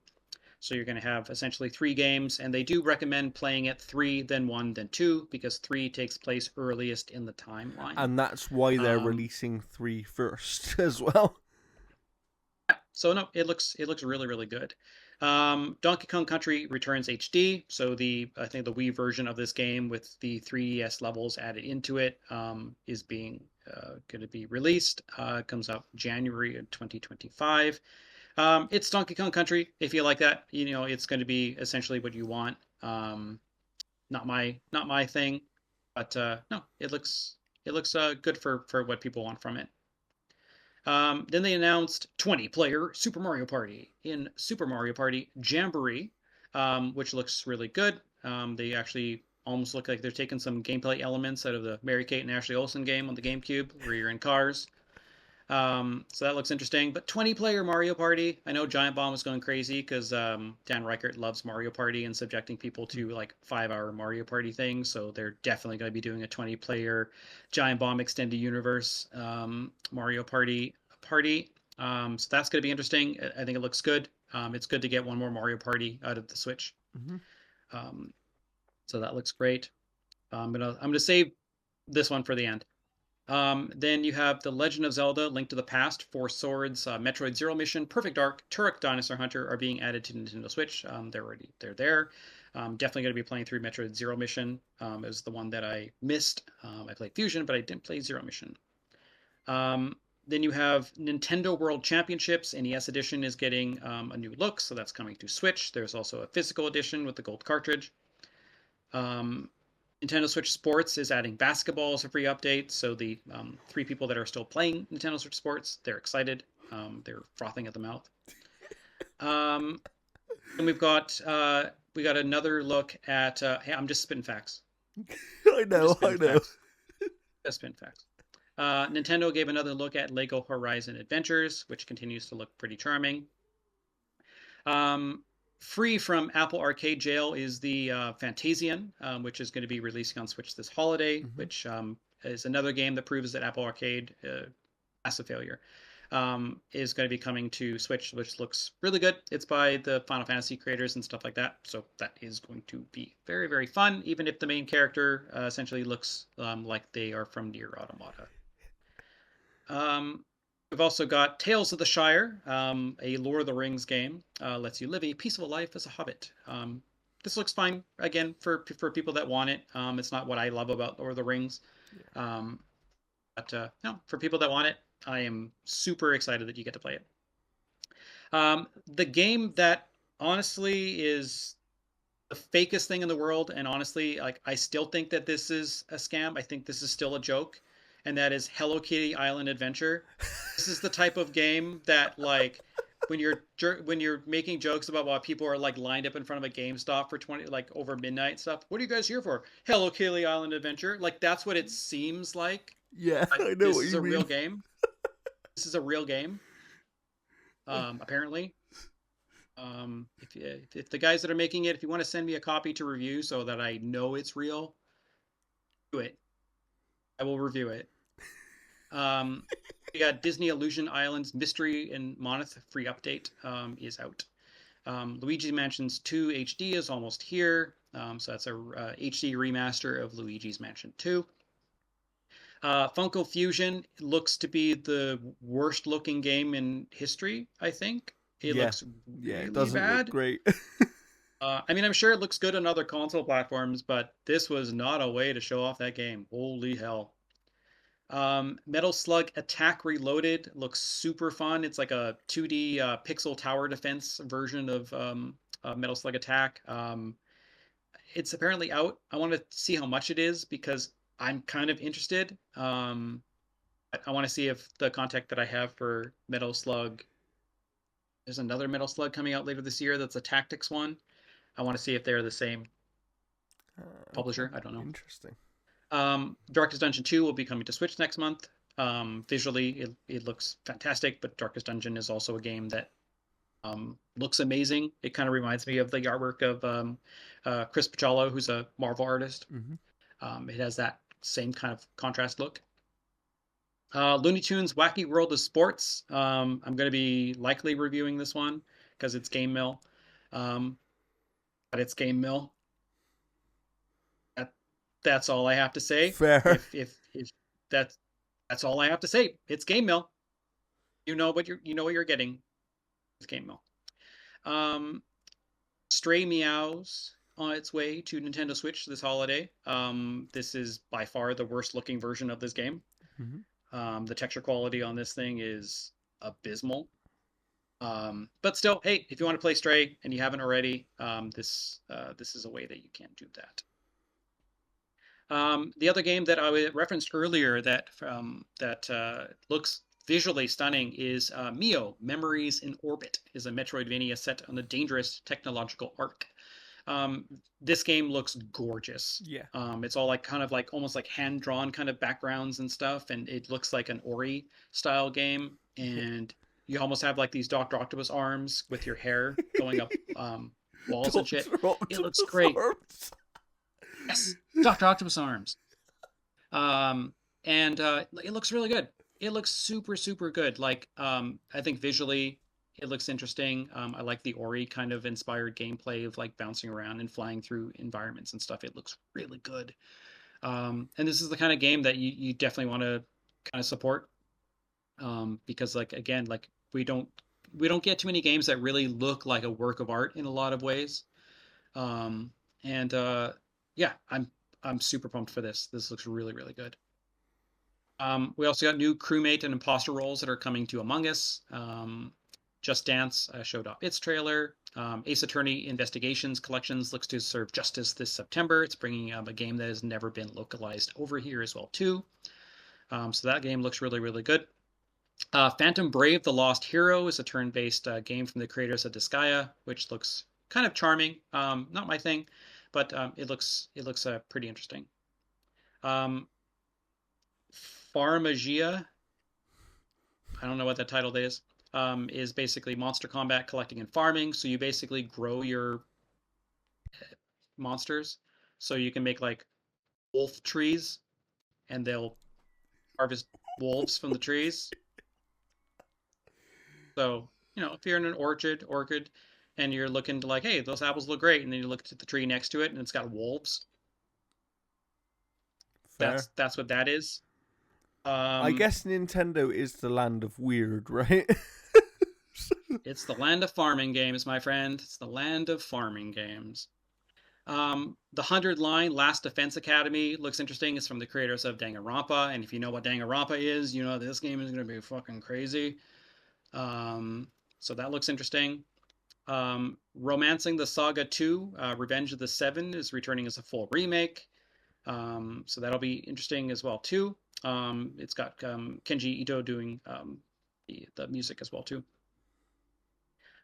So you're going to have essentially 3 games, and they do recommend playing it 3, then 1, then 2, because 3 takes place earliest in the timeline. And that's why they're Um, releasing 3 first as well. so no, it looks really really good. Donkey Kong Country returns HD, so the I think the Wii version of this game with the 3DS levels added into it is being going to be released. Comes out January of 2025. It's Donkey Kong Country. If you like that, it's going to be essentially what you want. Not my thing, but no, it looks good for what people want from it. Then they announced 20-player Super Mario Party in Super Mario Party Jamboree, which looks really good. They actually almost look like they're taking some gameplay elements out of the Mary Kate and Ashley Olsen game on the GameCube, where you're in cars. So that looks interesting. But 20-player Mario Party, I know Giant Bomb was going crazy because Dan Reichert loves Mario Party and subjecting people to like 5-hour Mario Party things. So they're definitely going to be doing a 20-player Giant Bomb Extended Universe Mario Party. So that's going to be interesting. I think it looks good. It's good to get one more Mario Party out of the Switch. Mm-hmm. Um, so that looks great. I'm gonna save this one for the end. Then you have The Legend of Zelda: Link to the Past, Four Swords, Metroid Zero Mission, Perfect Dark, Turok Dinosaur Hunter are being added to Nintendo Switch. They're there. Definitely going to be playing through Metroid Zero Mission. It was the one that I missed. I played Fusion, but I didn't play Zero Mission. Um, then you have Nintendo World Championships. NES Edition is getting a new look, so that's coming to Switch. There's also a physical edition with the gold cartridge. Um, Nintendo Switch Sports is adding basketball as a free update. So the 3 people that are still playing Nintendo Switch Sports, they're excited. They're frothing at the mouth. Um, and we got another look at. Hey, I'm just spitting facts. I I'm just know, I spitting know. facts. Just spitting facts. Nintendo gave another look at Lego Horizon Adventures, which continues to look pretty charming. Um, Free from Apple Arcade jail is the Fantasian, which is going to be releasing on Switch this holiday, Mm-hmm. which is another game that proves that Apple Arcade, massive failure, is going to be coming to Switch, which looks really good. It's by the Final Fantasy creators and stuff like that, so that is going to be very, very fun, even if the main character essentially looks like they are from Nier Automata. Um, we've also got Tales of the Shire, a Lord of the Rings game. Lets you live a peaceful life as a hobbit. This looks fine again for people that want it. It's not what I love about Lord of the Rings, Yeah. um, but no, for people that want it, I am super excited that you get to play it. The game that honestly is the fakest thing in the world, and honestly, like I still think that this is a scam. I think this is still a joke, and that is Hello Kitty Island Adventure. This is the type of game that like when you're making jokes about why people are like lined up in front of a GameStop for 20 like over midnight stuff. What are you guys here for? Hello Kitty Island Adventure. Like that's what it seems like. Yeah, But I know this what is you a real mean. game. This is a real game. Apparently. If the guys that are making it, if you want to send me a copy to review so that I know it's real, do it. I will review it. Um, we got Disney Illusion Islands Mystery and Monolith free update is out. Luigi's Mansions 2 HD is almost here. So that's a HD remaster of Luigi's Mansion 2. Funko Fusion looks to be the worst looking game in history, I think. It Yeah, looks yeah, it really doesn't look bad. great. I mean, I'm sure it looks good on other console platforms, but this was not a way to show off that game. Holy hell. Metal Slug Attack Reloaded looks super fun. It's like a 2D pixel tower defense version of Metal Slug Attack. It's apparently out. I want to see how much it is because I'm kind of interested. I want to see if the contact that I have for Metal Slug, there's another Metal Slug coming out later this year that's a tactics one. I want to see if they're the same Okay, publisher. I don't know. interesting. Darkest Dungeon 2 will be coming to Switch next month. Visually, it looks fantastic, but Darkest Dungeon is also a game that Looks amazing. It kind of reminds me of the artwork of Chris Picciolo, who's a Marvel artist. Hmm. It has that same kind of contrast look. Looney Tunes Wacky World of Sports. I'm going to be likely reviewing this one because it's Game Mill. Um, but it's Game Mill. That, that's all I have to say. Fair. If that's that's all I have to say. It's Game Mill. You know what you're getting. It's Game Mill. Um, Stray Meows on its way to Nintendo Switch this holiday. This is by far the worst looking version of this game. Hmm. The texture quality on this thing is abysmal. But still, hey, if you want to play Stray and you haven't already, this is a way that you can do that. The other game that I referenced earlier that looks visually stunning is Mio: Memories in Orbit. Is a Metroidvania set on a dangerous technological arc. Um, this game looks gorgeous. Yeah. It's all like kind of like almost like hand drawn kind of backgrounds and stuff, and it looks like an Ori style game. Yeah. And you almost have like these Doctor Octopus arms with your hair going up walls and shit. Doctor It looks Octopus great. arms. Yes, Doctor Octopus arms. Um, and it looks really good. It looks super super good. Like I think visually it looks interesting. I like the Ori kind of inspired gameplay of like bouncing around and flying through environments and stuff. It looks really good. And this is the kind of game that you definitely want to kind of support because like again like we don't get too many games that really look like a work of art in a lot of ways. Um, and yeah, I'm super pumped for this. This looks really really good. We also got new crewmate and imposter roles that are coming to Among Us. Just Dance showed off its trailer. Ace Attorney Investigations Collections looks to serve justice this September. It's bringing a game that has never been localized over here as well too. So that game looks really really good. Phantom Brave: The Lost Hero is a turn-based game from the creators of Disgaea, which looks kind of charming. Not my thing, but it looks pretty interesting. Um, Pharmagia, I don't know what that title is basically monster combat, collecting, and farming. So you basically grow your monsters, so you can make like wolf trees, and they'll harvest wolves from the trees. So if you're in an orchard, and you're looking to like, hey, those apples look great, and then you look at the tree next to it, and it's got wolves. Fair. That's what that is. I Um, guess Nintendo is the land of weird, right? it's the land of farming games, my friend. It's the land of farming games. The 100 line Last Defense Academy looks interesting. It's from the creators of Danganronpa, and if you know what Danganronpa is, you know this game is going to be fucking crazy. Um, so that looks interesting. Romancing the Saga 2, Revenge of the Seven is returning as a full remake. So that'll be interesting as well too. It's got Kenji Ito doing the music as well too.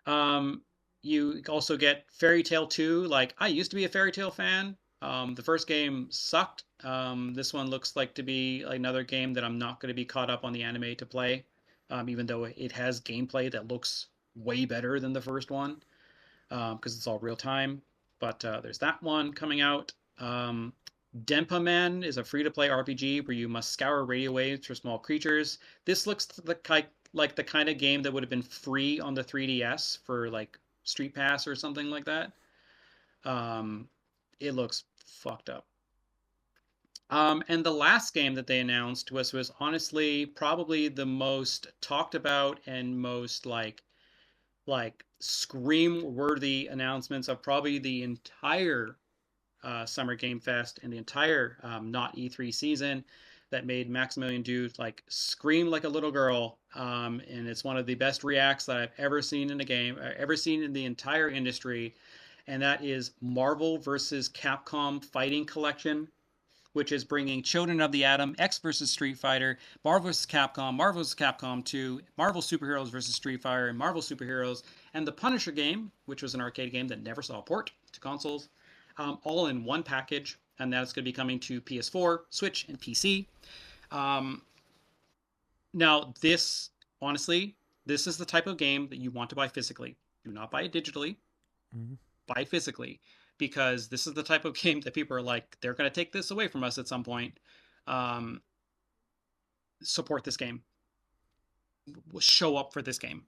Um, you also get Fairy Tail 2. Like I used to be a Fairy Tail fan. The first game sucked. This one looks like to be another game that I'm not going to be caught up on the anime to play, even though it has gameplay that looks way better than the first one because it's all real time. But there's that one coming out. Denpa Man is a free to play RPG where you must scour radio waves for small creatures. This looks like the kind of game that would have been free on the 3DS for like Street Pass or something like that. Um, it looks fucked up. And the last game that they announced was honestly probably the most talked about and most like scream worthy announcements of probably the entire Summer Game Fest and the entire not E3 season that made Maximilian Dood like scream like a little girl. And it's one of the best reacts that I've ever seen in a game, ever seen in the entire industry. And that is Marvel versus Capcom Fighting Collection, which is bringing Children of the Atom, X versus Street Fighter, Marvel vs. Capcom, Marvel vs. Capcom 2, Marvel Superheroes versus Street Fighter, and Marvel Superheroes, and the Punisher game, which was an arcade game that never saw a port to consoles, all in one package. And that's going to be coming to PS4, Switch, and PC. Um, Now, honestly, this is the type of game that you want to buy physically. Do not buy it digitally, Mhm. buy it physically, because this is the type of game that people are like, they're going to take this away from us at some point. Um, Support this game, show up for this game.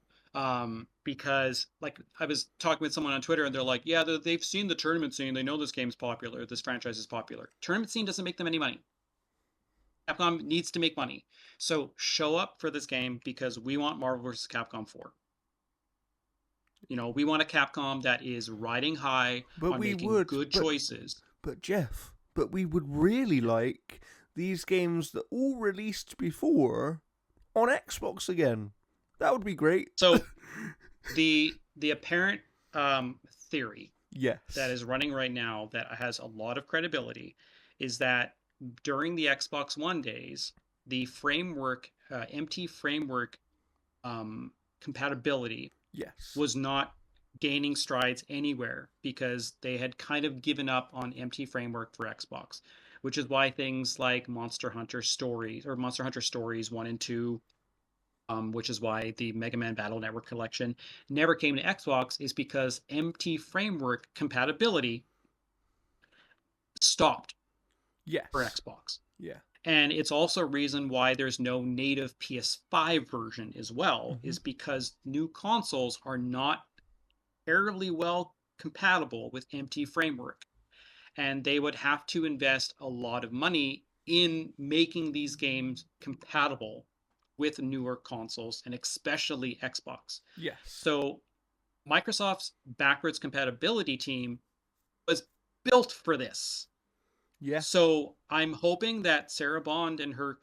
Because like I was talking with someone on Twitter and they're like, yeah, they've seen the tournament scene. They know this game's popular. This franchise is popular. Tournament scene doesn't make them any money. Capcom needs to make money. So show up for this game because we want Marvel vs. Capcom 4. We want a Capcom that is riding high But on we making would, good choices. but Jeff, but we would really Yeah. like these games that all released before on Xbox again. That would be great. So the apparent theory that Yes. is running right now that has a lot of credibility is that during the Xbox One days, the framework, MT framework um, compatibility Yes. was not gaining strides anywhere because they had kind of given up on MT framework for Xbox, which is why things like Monster Hunter Stories 1 and 2, which is why the Mega Man Battle Network collection never came to Xbox, is because MT framework compatibility stopped for Yes. Xbox. Yeah. And it's also a reason why there's no native PS5 version as well, Hmm. is because new consoles are not terribly well compatible with MT framework. And they would have to invest a lot of money in making these games compatible with newer consoles and especially Xbox. Yes. So Microsoft's backwards compatibility team was built for this. Yeah. So I'm hoping that Sarah Bond and her,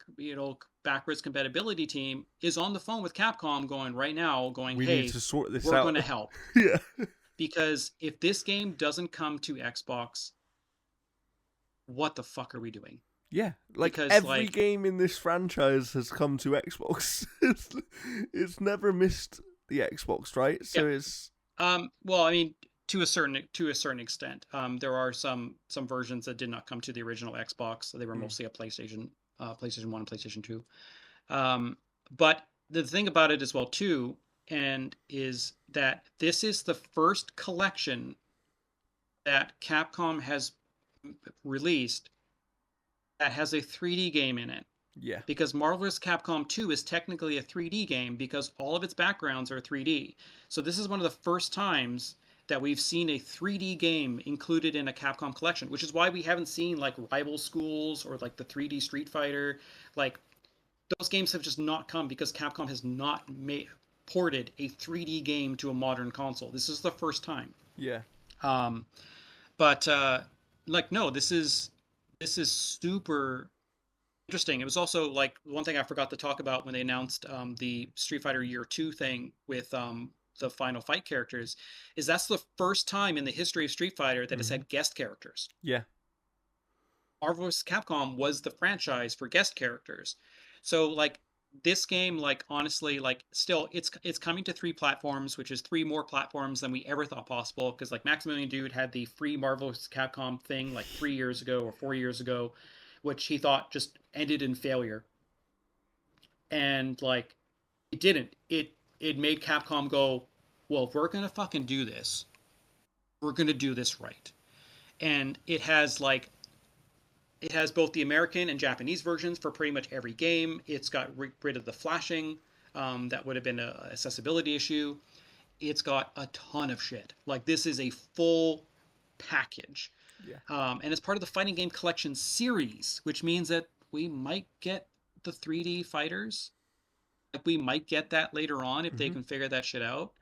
backwards compatibility team is on the phone with Capcom going right now, going, We need "Hey, to sort this we're going out. to help." Yeah. Because if this game doesn't come to Xbox, what the fuck are we doing? Yeah, like Because every like, game in this franchise has come to Xbox. It's never missed the Xbox, right? yeah, So it's well, I mean, to a certain extent, there are some versions that did not come to the original Xbox. They were mm, mostly a PlayStation 1 and PlayStation 2. Um, but the thing about it as well too, and is that this is the first collection that Capcom has released that has a 3D game in it. yeah, Because Marvel vs. Capcom 2 is technically a 3D game because all of its backgrounds are 3D. So this is one of the first times that we've seen a 3D game included in a Capcom collection, which is why we haven't seen like Rival Schools or like the 3D Street Fighter. Like those games have just not come because Capcom has not ported a 3D game to a modern console. This is the first time. yeah, Um, but like no, this is super interesting. It was also like one thing I forgot to talk about when they announced the Street Fighter Year 2 thing with the Final Fight characters, is that's the first time in the history of Street Fighter that it's hmm had guest characters. yeah, Marvel vs. Capcom was the franchise for guest characters. So like this game, like honestly, like still it's coming to 3 platforms, which is 3 more platforms than we ever thought possible. Because like Maximilian Dude had the free Marvel vs. Capcom thing like 3 years ago or 4 years ago, which he thought just ended in failure. And like it didn't. It made Capcom go, well, if we're gonna fucking do this, we're gonna do this right. And it has both the American and Japanese versions for pretty much every game. It's got rid of the flashing. That would have been an accessibility issue. It's got a ton of shit. Like this is a full package, yeah, and it's part of the fighting game collection series, which means that we might get the 3D fighters. Like we might get that later on if they hmm can figure that shit out.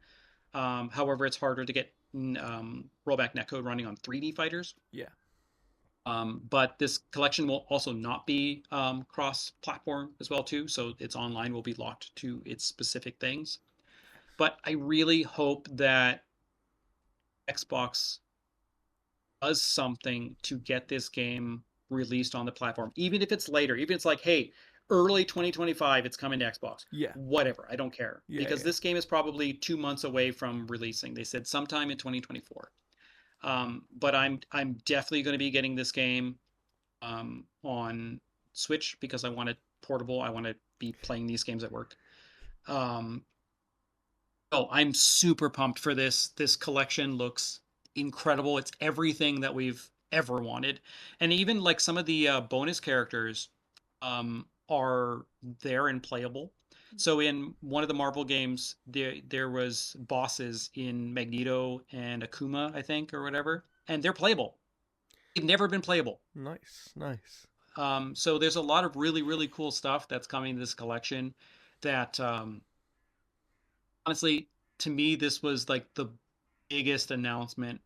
However, it's harder to get rollback netcode running on 3D fighters. yeah. But this collection will also not be cross-platform as well too, so its online will be locked to its specific things. But I really hope that Xbox does something to get this game released on the platform, even if it's later, even if it's like, hey, early 2025, it's coming to Xbox. Yeah, Whatever, I don't care yeah, because yeah. this game is probably 2 months away from releasing. They said sometime in 2024. But I'm definitely going to be getting this game on Switch because I want it portable. I want to be playing these games at work. Um, Oh, I'm super pumped for this. This collection looks incredible. It's everything that we've ever wanted. And even like some of the bonus characters are there and playable. So in one of the Marvel games, there was bosses in Magneto and Akuma, I think, or whatever, and they're playable. They've never been playable. Nice, nice. So there's a lot of really, really cool stuff that's coming to this collection that honestly, to me, this was like the biggest announcement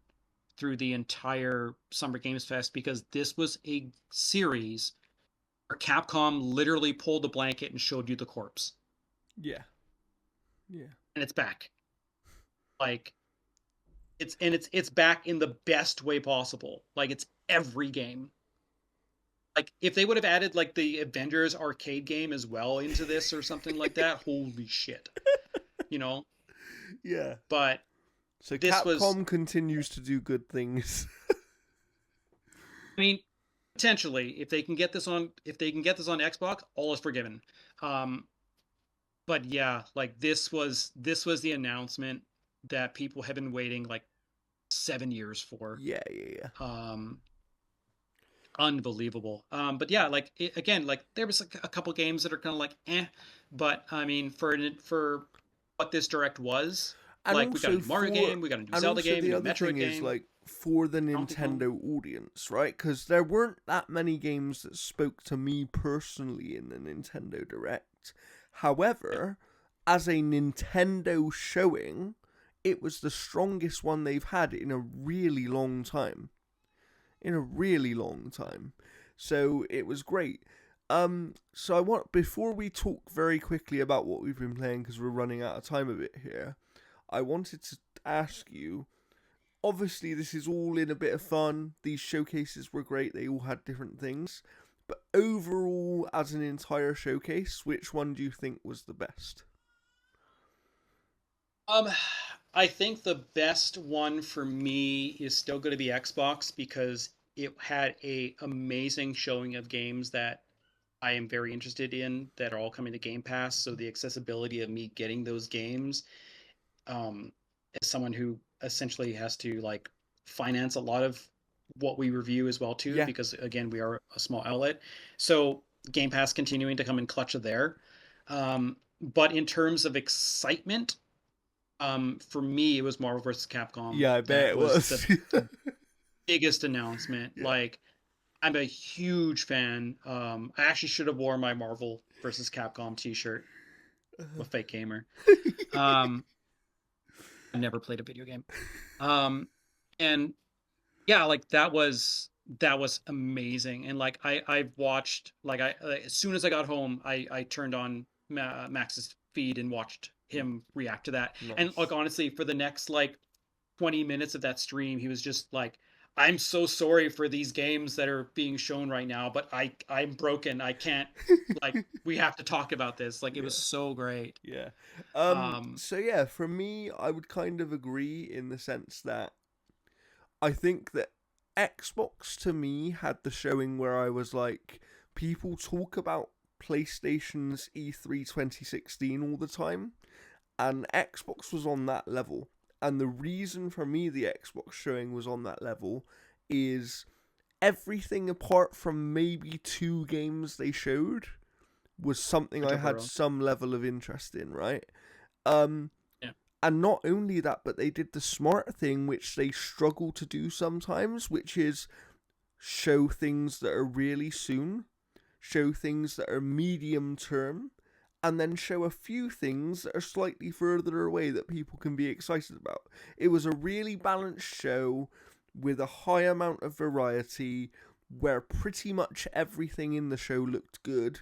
through the entire Summer Games Fest because this was a series where Capcom literally pulled a blanket and showed you the corpse. Yeah, yeah, And it's back. Like it's back in the best way possible. Like it's every game. Like if they would have added like the Avengers arcade game as well into this or something like that, holy shit. You know? yeah. But So this was Capcom continues to do good things. I mean, potentially, if they can get this on Xbox, all is forgiven. Um, but yeah, like this was the announcement that people have been waiting like 7 years for. Yeah, yeah, yeah. Um, Unbelievable. But yeah, like again, like there was a couple games that are kind of like but I mean, for what this direct was, And like we got a also new Mario for game, we got a new and Zelda also game, a the new other Metroid thing is game, like for the Donkey Kong. Nintendo audience, right? Because there weren't that many games that spoke to me personally in the Nintendo Direct. Yep. However, as a Nintendo showing, it was the strongest one they've had in a really long time. In a really long time. So it was great. So I want before we talk very quickly about what we've been playing because we're running out of time a bit here. I wanted to ask you. Obviously, this is all in a bit of fun. These showcases were great. They all had different things. But overall, as an entire showcase, which one do you think was the best? Um, I think the best one for me is still going to be Xbox because it had a amazing showing of games that I am very interested in that are all coming to Game Pass. So the accessibility of me getting those games, um, as someone who essentially has to like finance a lot of what we review as well too, Yeah, because again we are a small outlet. So Game Pass continuing to come in clutch there. But in terms of excitement, for me, it was Marvel vs. Capcom. yeah, I bet That it was was. the biggest announcement. Yeah. Like, I'm a huge fan. I actually should have worn my Marvel vs. Capcom T-shirt. I'm a fake gamer. Um, I've never played a video game. And yeah, like that was amazing. And like I've watched like as soon as I got home, I turned on Max's feed and watched him react to that. And like Nice. honestly, for the next like 20 minutes of that stream, he was just like, I'm so sorry for these games that are being shown right now, but I'm broken. I can't like we have to talk about this. Like it was Yeah. so great. Yeah. Um So yeah, for me, I would kind of agree in the sense that I think that Xbox to me had the showing where I was like, people talk about PlayStation's E3 2016 all the time, and Xbox was on that level. And the reason for me the Xbox showing was on that level is everything apart from maybe two games they showed was something I which had are some level of interest in, right? Um, yeah, and not only that, but they did the smart thing, which they struggle to do sometimes, which is show things that are really soon, show things that are medium term, and then show a few things that are slightly further away that people can be excited about. It was a really balanced show with a high amount of variety where pretty much everything in the show looked good.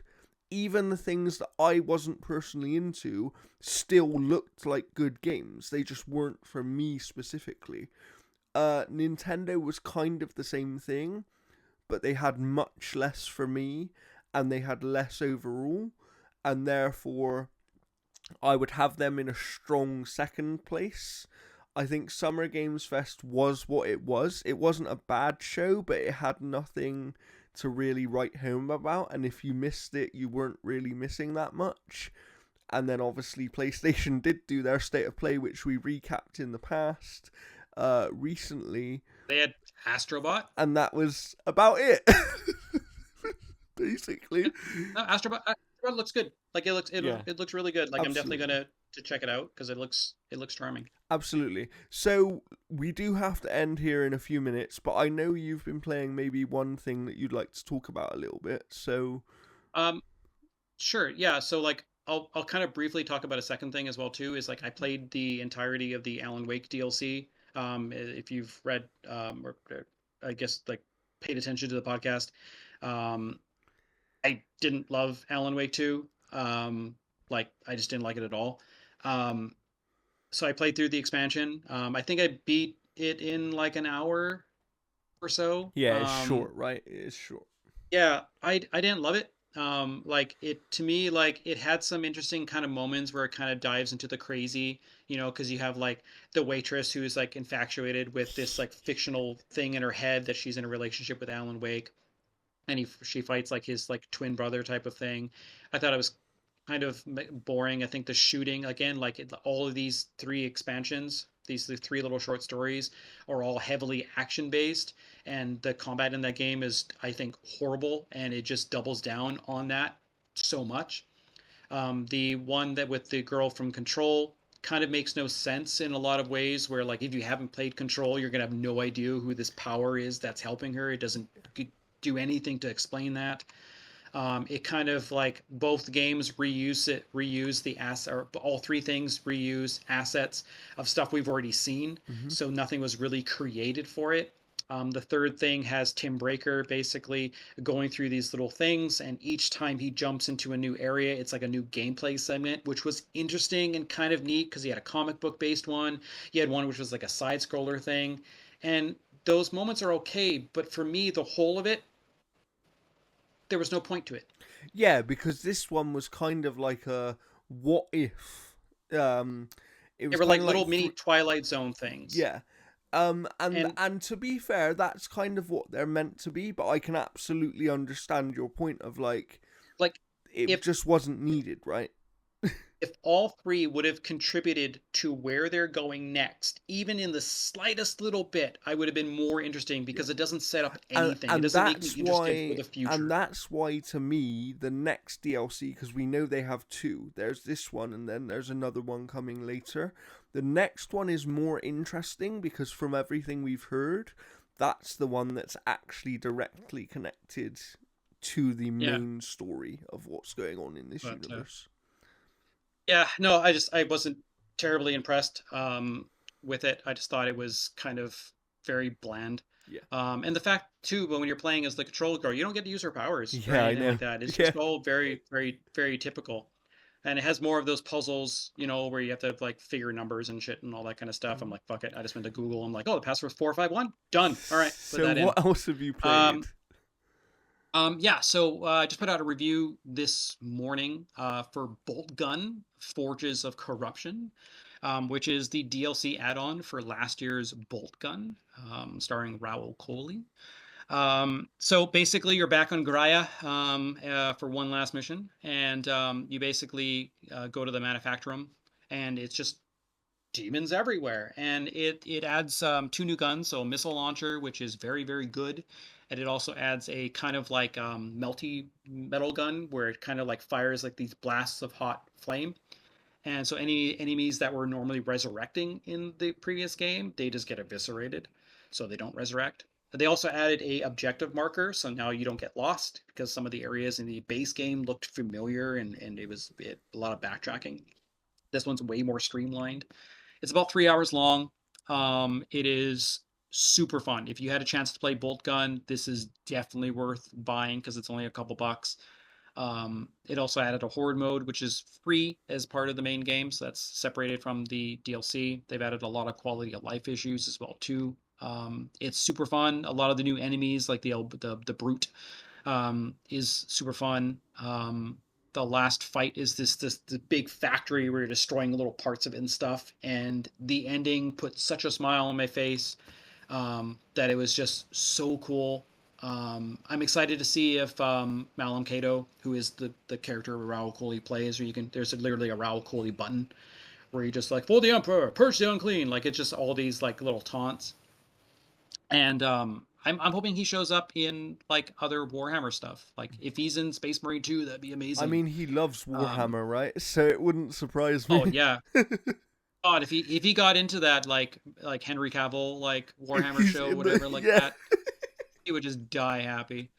Even the things that I wasn't personally into still looked like good games. They just weren't for me specifically. Nintendo was kind of the same thing, but they had much less for me and they had less overall, and therefore I would have them in a strong second place. I think Summer Games Fest was what it was. It wasn't a bad show, but it had nothing to really write home about, and if you missed it, you weren't really missing that much. And then obviously PlayStation did do their state of play, which we recapped in the past recently, They had Astrobot. and that was about it, basically. Yeah. No, Astrobot looks good. Like Yeah, it looks really good. Like I'm definitely absolutely. gonna to check it out because it looks charming. Absolutely. So we do have to end here in a few minutes, but I know you've been playing maybe one thing that you'd like to talk about a little bit. So Um, sure. Yeah. So like I'll kind of briefly talk about a second thing as well too. Is like I played the entirety of the Alan Wake DLC. If you've read or I guess like paid attention to the podcast, um, I didn't love Alan Wake 2. Like I just didn't like it at all. Um, so I played through the expansion. I think I beat it in like an hour or so. yeah, it's short, right? It is short. Yeah, I didn't love it. Like it to me, like it had some interesting kind of moments where it kind of dives into the crazy, because you have like the waitress who's like infatuated with this like fictional thing in her head that she's in a relationship with Alan Wake, and she fights like his like twin brother type of thing. I thought it was kind of boring. I think the shooting again, like all of these three expansions, these the three little short stories, are all heavily action based, and the combat in that game is, I think, horrible, and it just doubles down on that so much. The one that with the girl from Control kind of makes no sense in a lot of ways where like if you haven't played Control you're going to have no idea who this power is that's helping her. It doesn't do anything to explain that. It kind of like both games reuse the asset, or all three things reuse assets of stuff we've already seen, Hmm. so nothing was really created for it. The third thing has Tim Breaker basically going through these little things, and each time he jumps into a new area, it's like a new gameplay segment, which was interesting and kind of neat because he had a comic book based one. He had one which was like a side scroller thing, and those moments are okay, but for me, the whole of it, there was no point to it. Yeah, because this one was kind of like a what if. Um, it They was were kind like of like little mini Twilight Zone things. yeah. And And to be fair, that's kind of what they're meant to be. But I can absolutely understand your point of like like it if just wasn't needed, right? if all three would have contributed to where they're going next, even in the slightest little bit, I would have been more interesting Yeah. because it doesn't set up and anything. It and doesn't make me that's interested for why the and future. that's why to me the next DLC, because we know they have two, there's this one and then there's another one coming later. The next one is more interesting because from everything we've heard, that's the one that's actually directly connected to the Yeah, main story of what's going on in this but universe. yeah, no, I wasn't terribly impressed with it. I just thought it was kind of very bland. Yeah. And the fact too, but when you're playing as the control girl, you don't get to use her powers or Yeah, I anything know. like that. It's Yeah. just all very, very, very typical. And it has more of those puzzles, where you have to like figure numbers and shit and all that kind of stuff. I'm like, fuck it. I just went to Google. I'm like, oh, the password's 451. Done. All right, put So that in. what else have you played? Um, yeah, so I just put out a review this morning for Bolt Gun Forges of Corruption, which is the DLC add-on for last year's Bolt Gun, starring Raoul Coley. So basically, you're back on Graya for one last mission, and you basically go to the manufacturum, and it's just demons everywhere. And it adds two new guns, so a missile launcher, which is very, very good. And it also adds a kind of like melty metal gun where it kind of like fires like these blasts of hot flame. And so any enemies that were normally resurrecting in the previous game, they just get eviscerated. So they don't resurrect. They also added a objective marker, so now you don't get lost because some of the areas in the base game looked familiar and a lot of backtracking. This one's way more streamlined. It's about 3 hours long. It is super fun. If you had a chance to play Bolt Gun, this is definitely worth buying because it's only a couple bucks. It also added a horde mode, which is free as part of the main game, so that's separated from the DLC. They've added a lot of quality of life issues as well too. It's super fun. A lot of the new enemies, like the brute, is super fun. The last fight is this big factory where you're destroying little parts of it and stuff. And the ending put such a smile on my face that it was just so cool. I'm excited to see if Malum Kato, who is the character Raul Coley plays, or there's literally a Raul Coley button where you just like for the Emperor, purge the unclean, like it's just all these like little taunts. And I'm hoping he shows up in like other Warhammer stuff. Like if he's in Space Marine 2, that'd be I amazing. mean, he loves Um, Warhammer, right? So it wouldn't surprise oh me. yeah, God, if he got into that like Henry Cavill like If Warhammer he's show, in the whatever like yeah. that, he would just die happy.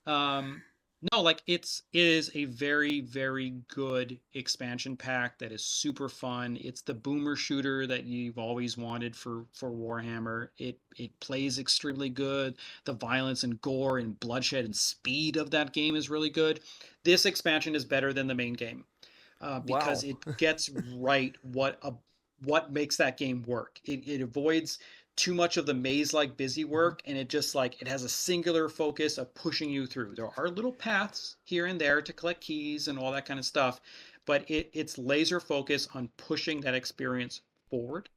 Um, no, like it is a very, very good expansion pack that is super fun. It's the boomer shooter that you've always wanted for Warhammer. It plays extremely good. The violence and gore and bloodshed and speed of that game is really good. This expansion is better than the main game because Wow. it gets right what makes that game work. It avoids too much of the maze-like busy work, and it just like it has a singular focus of pushing you through. There are little paths here and there to collect keys and all that kind of stuff, but it's laser focus on pushing that experience forward.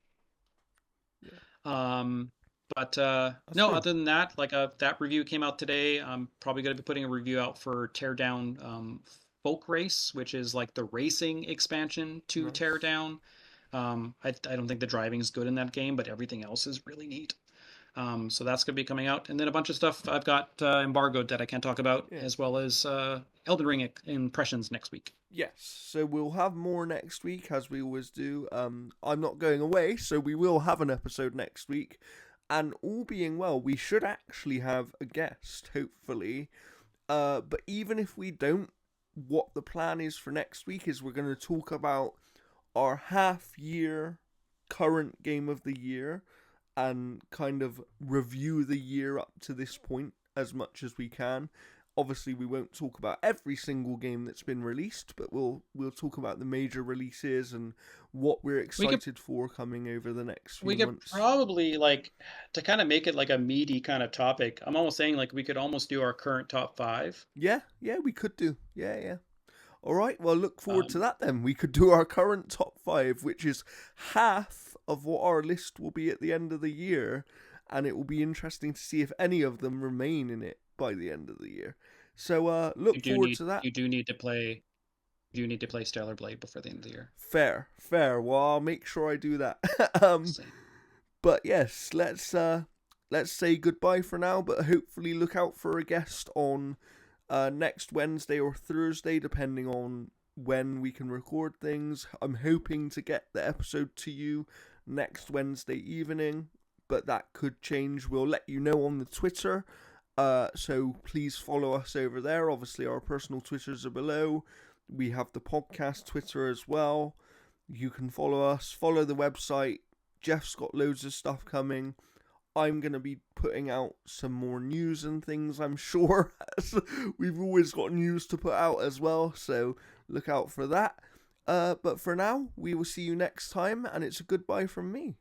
Yeah, Um, but that's no, true. other than that, like that review came out today. I'm probably going to be putting a review out for Teardown Folk Race, which is like the racing expansion to Nice. Teardown. I don't think the driving is good in that game, but everything else is really neat. So that's going to be coming out. And then a bunch of stuff I've got embargoed that I can't talk about, Yeah. as well as Elden Ring impressions next week. Yes, so we'll have more next week as we always do. I'm not going away, so we will have an episode next week. And all being well, we should actually have a guest, hopefully. But even if we don't, what the plan is for next week is we're going to talk about our half year current game of the year and kind of review the year up to this point as much as we can. Obviously, we won't talk about every single game that's been released, but we'll talk about the major releases and what we're We could excited for coming over the next we few could months. probably like to kind of make it like a meaty kind of topic. I'm almost saying like we could almost do our current top five. Yeah, yeah, we could do. Yeah, yeah. All right, well, look forward to Um, that then. We could do our current top five, which is half of what our list will be at the end of the year, and it will be interesting to see if any of them remain in it by the end of the year. So, you look do forward need to that. you do need to play you do need to play Stellar Blade before the end of the year. Fair, fair. Well, I'll make sure I do that. um, Same. but yes, let's say goodbye for now. But hopefully, look out for a guest on next Wednesday or Thursday, depending on when we can record things. I'm hoping to get the episode to you next Wednesday evening, but that could change. We'll let you know on the Twitter. So please follow us over there. Obviously, our personal Twitters are below. We have the podcast Twitter as well. You can follow us, follow the website. Jeff's got loads of stuff coming. I'm going to be putting out some more news and things, I'm sure. We've always got news to put out as well, so look out for that. But for now, we will see you next time, and it's a goodbye from me.